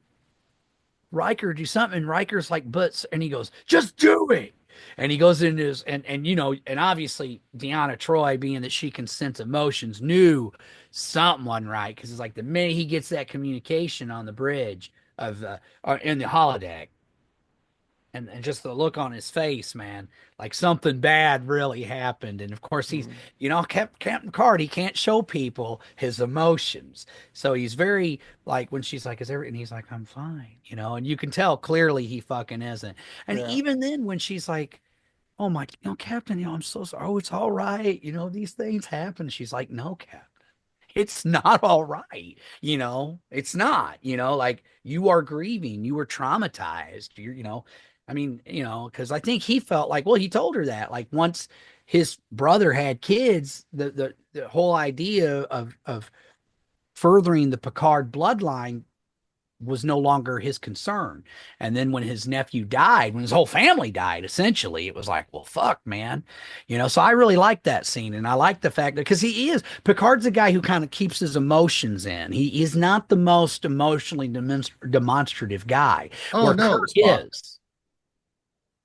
Riker to do something. And Riker's like, and he goes, just do it. And he goes into his, and you know, and obviously Deanna Troy, being that she can sense emotions, knew something wasn't right, because it's like the minute he gets that communication on the bridge of in the holodeck, and just the look on his face, man, like something bad really happened. And of course, he's, Mhm. you know, Captain Card, he can't show people his emotions. So he's very like, when she's like, is everything? He's like, I'm fine, you know, and you can tell clearly he fucking isn't. And Yeah. even then, when she's like, oh my, you know, Captain, you know, I'm so sorry. Oh, it's all right. You know, these things happen. She's like, no, Captain, it's not all right. You know, it's not, you know, like you are grieving, you were traumatized. You know, I mean, you know, because I think he felt like, well, he told her that, like, once his brother had kids, the whole idea of furthering the Picard bloodline was no longer his concern. And then when his nephew died, when his whole family died, essentially, it was like, well, fuck, man. You know, so I really like that scene. And I like the fact that, because Picard's a guy who kind of keeps his emotions in. He is not the most emotionally demonstrative guy, Oh where no, Kirk Spock. is.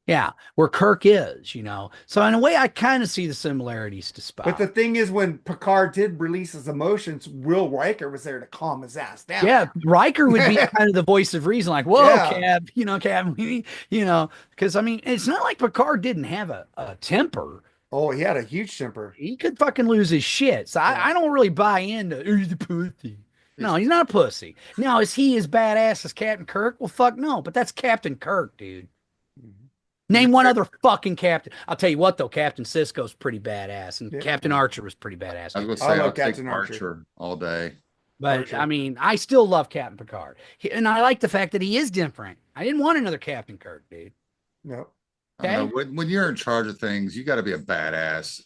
Yeah, where Kirk is, you know. So in a way, I kind of see the similarities to But Spock. the thing is, when Picard did release his emotions, Will Riker was there to calm his ass down. Yeah, Riker would be kind of the voice of reason, like, whoa, Yeah. Cab, you know, Cab, you know, because I mean, it's not like Picard didn't have a temper. Oh, he had a huge temper. He could fucking lose his shit. So Yeah. I don't really buy into, oh, he's a pussy. He's No, he's not a pussy. Now, is he as badass as Captain Kirk? Well, fuck no, but that's Captain Kirk, dude. Mhm. Name one other fucking captain. I'll tell you what, though, Captain Cisco's pretty badass, and Yeah. Captain Archer was pretty badass I was too. gonna I say I'll love take Captain Archer. Archer all day. But I Archer. mean, I still love Captain Picard, and I like the fact that he is different. I didn't want another Captain Kirk, dude. No. I don't know. Okay, When you're in charge of things, you got to be a badass.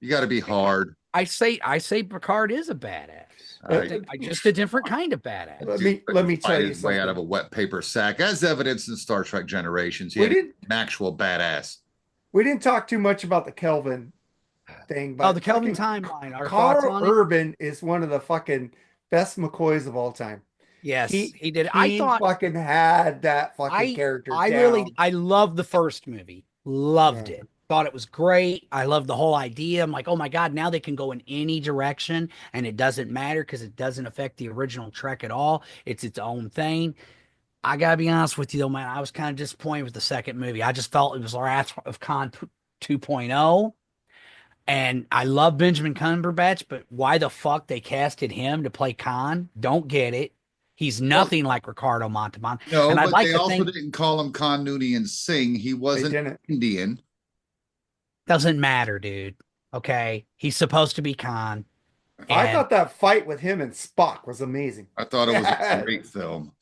You got to be hard. I say Picard is a badass. Uh, I just a different kind of badass. let me tell Fight you his way out of something. a wet paper sack, as evidenced in Star Trek Generations. He We had didn't an actual badass. we didn't talk too much about the Kelvin thing, Oh, the but Kelvin fucking timeline. Our thoughts Carl on it? Urban is one of the fucking best McCoys of all time. Yes, He he did. I he thought fucking had that fucking I character I really down. I loved the first movie. Loved Yeah. it. Thought it was great. I love the whole idea. I'm like, oh my God, now they can go in any direction and it doesn't matter because it doesn't affect the original Trek at all. It's its own thing. I gotta be honest with you though, man. I was kind of disappointed with the second movie. I just felt it was Wrath of Khan 2.0. And I love Benjamin Cumberbatch, but why the fuck they casted him to play Khan? Don't get it. He's Well, nothing like Ricardo Montalban. no, And I'd but like they to also think didn't call him Khan Noonien Singh. He They wasn't didn't. Indian. doesn't matter, dude. Okay. He's supposed to be Khan. I And thought that fight with him and Spock was amazing. I thought it was a A great film.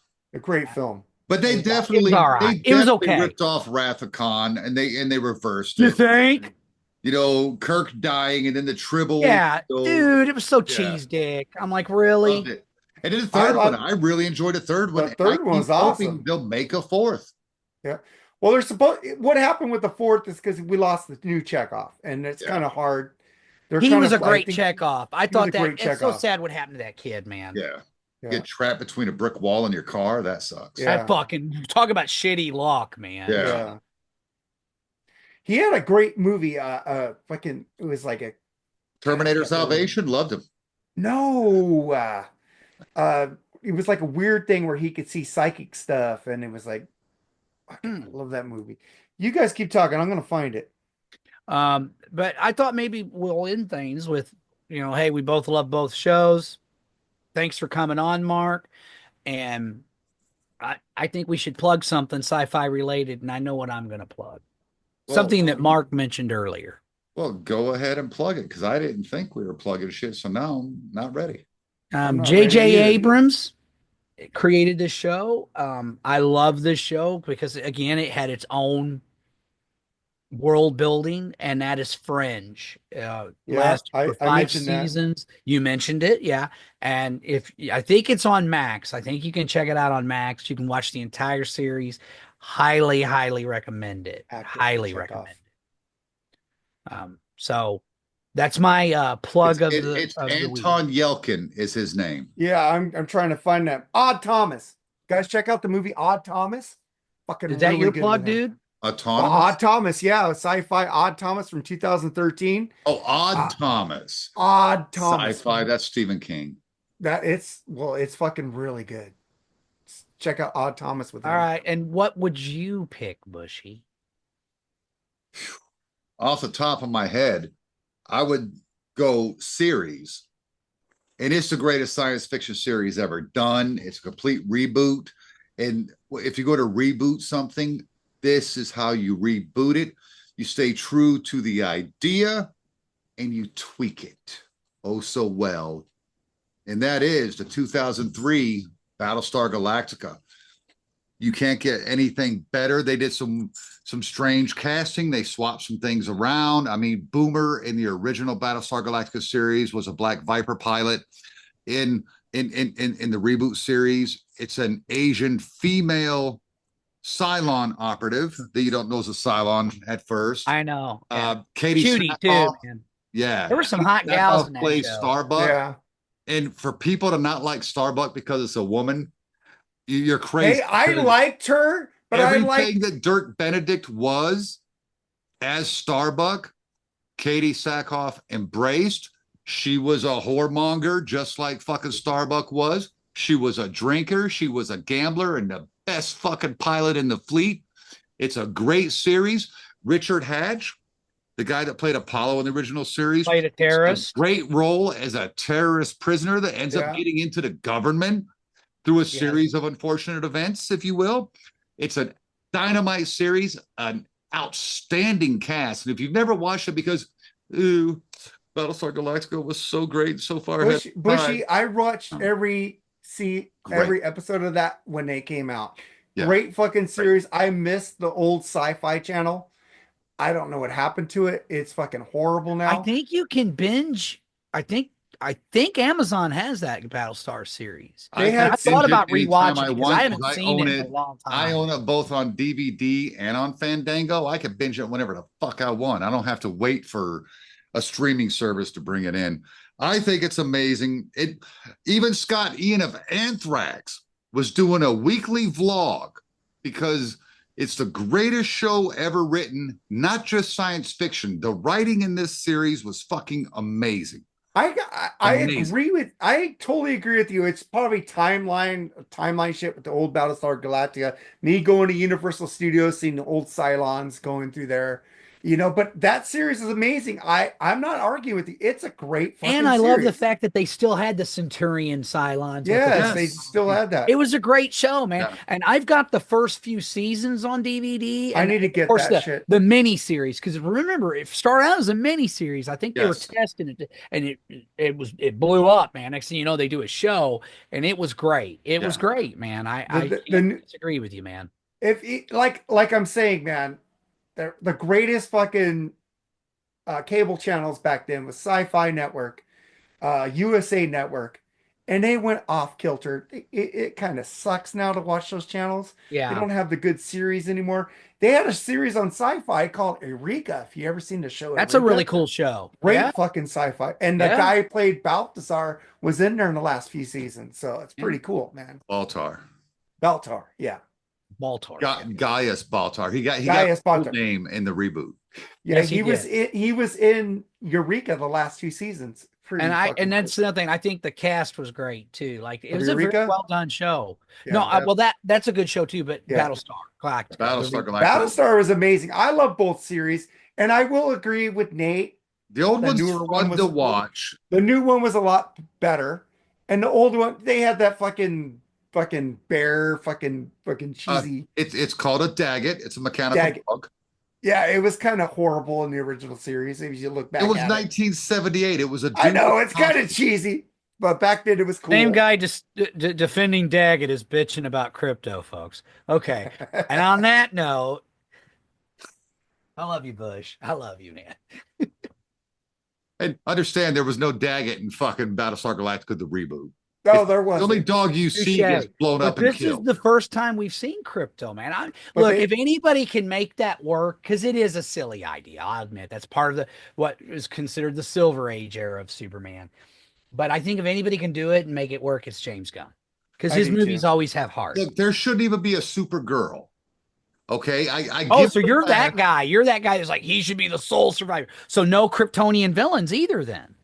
great film. But it was all right. they It was definitely okay. ripped off Wrath of Khan and they reversed You it. think? You know, Kirk dying and then the tribble. Yeah, So, dude, it was so yeah, cheese dick. I'm like, loved really? it. And then the I third one, love I really enjoyed the third one. the And I third one keep was hoping awesome. they'll make a fourth. Yeah. Well, there's supposed what happened with the fourth is because we lost the new Chekhov, and it's Yeah, kind of hard. They're He kind was a of I great think Chekhov. I he was a thought that great it's so Chekhov. sad what happened to that kid, man. yeah. Yeah. Get trapped between a brick wall and your car. That sucks. That Yeah. fucking talk about shitty luck, man. Yeah. Yeah. He had a great movie. Fucking it was like a God, I Terminator can't remember. Salvation, loved him. No. Uh, it was like a weird thing where he could see psychic stuff, and it was like, fucking, I Hmm. love that movie. You guys keep talking. I'm gonna find it. But I thought maybe we'll end things with, you know, hey, we both love both shows. Thanks for coming on, Mark. And I think we should plug something sci-fi related, and I know what I'm going to plug. Well, Something that Mark mentioned earlier. well, go ahead and plug it because I didn't think we were plugging shit. So now I'm not ready. I'm not J.J. ready either. Abrams created this show. I love this show because, again, it had its own world building, and that is Fringe. Yeah, Lasted for I five mentioned that. seasons. You mentioned it, yeah. And if I think it's on Max, I think you can check it out on Max. You can watch the entire series. Highly, highly recommend it. Active Highly check recommend off. it. So that's my plug of It's the week. Anton Yelkin is his name. Yeah, I'm trying to find that. Odd Thomas. Guys, check out the movie Odd Thomas. Fucking Is that really your good plug, with him. dude? Autonomous? Odd Thomas, yeah, Sci-Fi Odd Thomas from 2013. Oh, Odd Uh, Thomas. Odd Thomas. Sci-fi. That's Stephen King. It's fucking really good. Check out Odd Thomas with All him. right. And what would you pick, Bushy? Off the top of my head, I would go series. And it's the greatest science fiction series ever done. It's a complete reboot. And if you go to reboot something, this is how you reboot it. You stay true to the idea and you tweak it oh so well. And that is the 2003 Battlestar Galactica. You can't get anything better. They did some strange casting. They swapped some things around. I mean, Boomer in the original Battlestar Galactica series was a Black Viper pilot. In the reboot series, it's an Asian female Cylon operative that you don't know is a Cylon at first. I know. Yeah. Katie Cutie too, Sackhoff, man. yeah, There were some Katie hot gals in that plays show. Starbuck. Yeah. And for people to not like Starbuck because it's a woman, you're crazy. Hey, I liked her, but everything that Dirk Benedict was as Starbuck, Katie Sackhoff embraced. She was a whoremonger, just like fucking Starbuck was. She was a drinker. She was a gambler and the best fucking pilot in the fleet. It's a great series. Richard Hatch, the guy that played Apollo in the original series, played a terrorist. Great role as a terrorist prisoner that ends up getting into the government through a series of unfortunate events, if you will. It's a dynamite series, an outstanding cast. And if you've never watched it, because Battlestar Galactica was so great so far. Bushy, I watched every episode of that when they came out. Yeah. Great fucking series. Great. I missed the old Sci-Fi channel. I don't know what happened to it. It's fucking horrible now. I think you can binge. I think Amazon has that Battlestar series. I thought about rewatching it because I haven't seen it in a long time. I own it both on DVD and on Fandango. I can binge it whenever the fuck I want. I don't have to wait for a streaming service to bring it in. I think it's amazing. Even Scott Ian of Anthrax was doing a weekly vlog because it's the greatest show ever written, not just science fiction. The writing in this series was fucking amazing. I totally agree with you. It's probably timeline shit with the old Battlestar Galactica. Me going to Universal Studios, seeing the old Cylons going through there. But that series is amazing. I'm not arguing with you. It's a great fucking And I series. love the fact that they still had the Centurion Cylons. Yes, they still had that. It was a great show, man. Yeah. And I've got the first few seasons on DVD. I need to get that shit. The mini series, because remember, it started out as a mini series. I think they were testing it, and it blew up, man. Next thing you know, they do a show, and it was great. It was great, man. I disagree with you, man. Like I'm saying, man. The greatest fucking cable channels back then was Sci-Fi Network, USA Network, and they went off kilter. It kind of sucks now to watch those channels. Yeah, they don't have the good series anymore. They had a series on Sci-Fi called Eureka. If you ever seen the show, that's a really cool show. Great fucking Sci-Fi, and the guy who played Balthazar was in there in the last few seasons, so it's pretty cool, man. Baltar, yeah. Baltar. Gaius Baltar. He got Baltar name in the reboot. Yeah, yes, he was in Eureka the last 2 seasons. And that's another thing. I think the cast was great too. Like it was a very well done show. Yeah, that's a good show too. But Battlestar Galactica. Battlestar was amazing. I love both series, and I will agree with Nate. The old one's fun to watch. The new one was a lot better, and the old one they had that fucking bear, fucking cheesy. It's called a Daggett. It's a mechanical dog. Yeah, it was kind of horrible in the original series. If you look back, it was 1978. It was a. I know it's kind of cheesy, but back then it was cool. Same guy just defending Daggett is bitching about crypto, folks. Okay, and on that note, I love you, Bush. I love you, man. And understand there was no Daggett in fucking Battlestar Galactica the reboot. No, there wasn't. The only dog you see gets blown up and killed. This is the first time we've seen crypto, man. If anybody can make that work, because it is a silly idea, I'll admit that's part of what is considered the Silver Age era of Superman. But I think if anybody can do it and make it work, it's James Gunn, because his movies always have heart. Look, there shouldn't even be a Supergirl. Okay, I Oh, give so them you're that guy. You're that guy that's like, he should be the sole survivor. So no Kryptonian villains either then.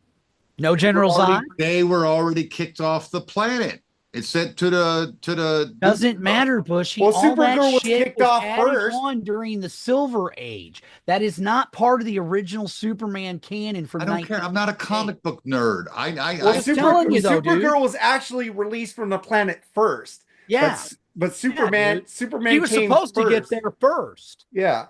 No General Zod? They were already kicked off the planet. It's sent to the Doesn't matter, Bushy. Well, All that Supergirl was shit kicked was off added first. on during the Silver Age. That is not part of the original Superman canon from I don't care. I'm not a 1988. comic book nerd. Well, Just telling you though, dude. Supergirl was actually released from the planet first. Yeah. But Yeah, Superman dude. Superman He was came supposed to get first. there first. Yeah.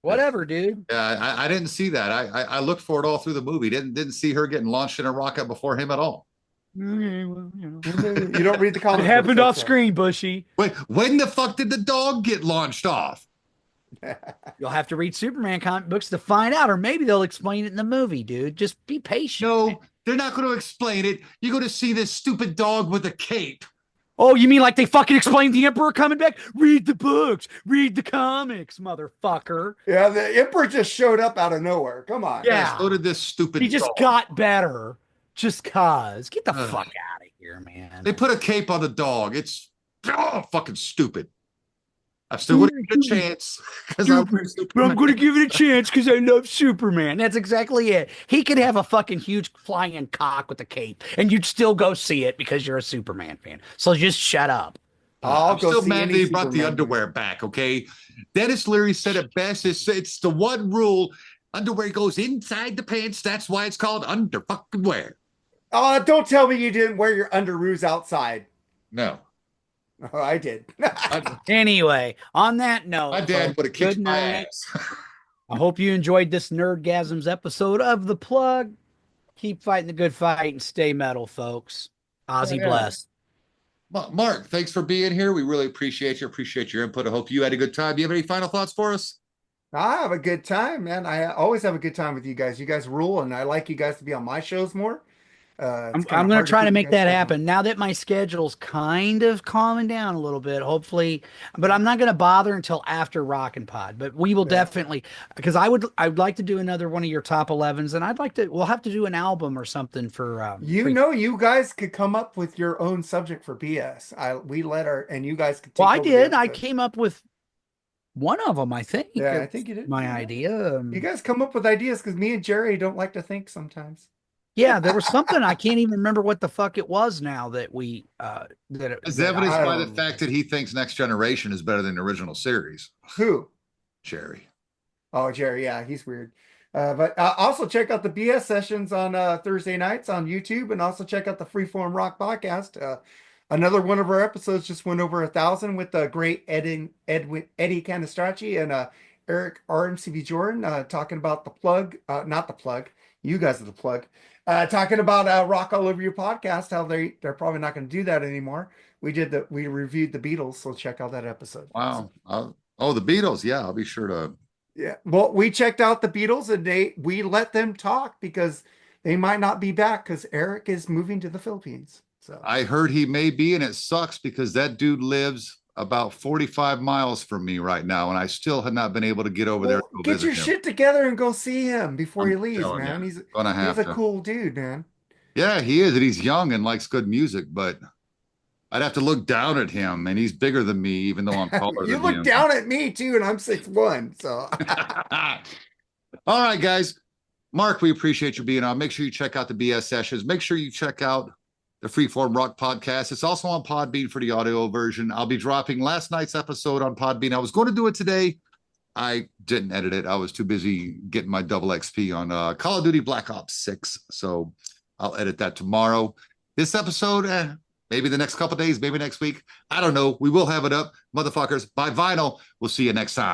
Whatever, dude. Yeah, I didn't see that. I looked for it all through the movie. Didn't see her getting launched in a rocket before him at all. Well, you You don't read the comic It books, happened off that's right. screen, Bushy. Wait, when the fuck did the dog get launched off? You'll have to read Superman comic books to find out, or maybe they'll explain it in the movie, dude. Just be patient. No, they're not going to explain it. You're going to see this stupid dog with a cape. Oh, you mean like they fucking explained the Emperor coming back? Read the books, read the comics, motherfucker. Yeah, the Emperor just showed up out of nowhere. Come on. Yeah. So did this stupid He just dog. got better just cause. Get the fuck out of here, man. They put a cape on the dog. It's fucking stupid. I'm still going to give it a chance because But I'm going to give it a chance because I love Superman. That's exactly it. He could have a fucking huge flying cock with a cape, and you'd still go see it because you're a Superman fan. So just shut up. I'll I'm go still see mad any that he brought the Superman underwear back. Okay, Dennis Leary said it best. It's the one rule: underwear goes inside the pants. That's why it's called under fucking wear. Don't tell me you didn't wear your underoos outside. No, Oh, I did. Anyway, on that note, my dad folks, would have kicked good my night. ass. I hope you enjoyed this Nerdgasms episode of The Plug. Keep fighting the good fight and stay metal, folks. Ozzy Yeah. bless. Mark, thanks for being here. We really appreciate you. Appreciate your input. I hope you had a good time. Do you have any final thoughts for us? I have a good time, man. I always have a good time with you guys. You guys rule, and I like you guys to be on my shows more. I'm going to try to make that happen now that my schedule's kind of calming down a little bit, hopefully, but I'm not going to bother until after Rockin' Pod, but we will definitely, because I'd like to do another one of your top 11s, and we'll have to do an album or something for, you guys could come up with your own subject for BS. And you guys could take well, I over the did. I episode. came up with one of them, I think. Yeah, I It's think you did. my idea. You guys come up with ideas because me and Jerry don't like to think sometimes. Yeah, there was something I can't even remember what the fuck it was now that we As evidenced I by the don't fact that he thinks Next Generation is better than the original series. Who? Jerry. Oh, Jerry. Yeah, he's weird. But also check out the BS sessions on Thursday nights on YouTube, and also check out the Freeform Rock podcast. Another one of our episodes just went over 1,000 with the great Eddie Canistracci and Eric RMCB Jordan talking about the plug, not the plug. You guys are the plug. Talking about Rock All Over Your podcast, how they're probably not going to do that anymore. We reviewed the Beatles, so check out that episode. Wow. The Beatles. Yeah, I'll be sure to. Yeah. Well, we checked out the Beatles and we let them talk because they might not be back because Eric is moving to the Philippines. So I heard he may be, and it sucks because that dude lives about 45 miles from me right now, and I still have not been able to get over there. To go get visit your him. shit together and go see him before he leaves, telling man. you, He's have a to. cool dude, man. Yeah, he is, and he's young and likes good music, but I'd have to look down at him, and he's bigger than me, even though I'm taller You than look him. down at me too, and I'm 6'1", so. All right, guys. Mark, we appreciate you being on. Make sure you check out the BS sessions. Make sure you check out the Freeform Rock podcast. It's also on Podbean for the audio version. I'll be dropping last night's episode on Podbean. I was going to do it today. I didn't edit it. I was too busy getting my double XP on Call of Duty Black Ops 6. So I'll edit that tomorrow. This episode, maybe the next couple days, maybe next week. I don't know. We will have it up. Motherfuckers, buy vinyl. We'll see you next time.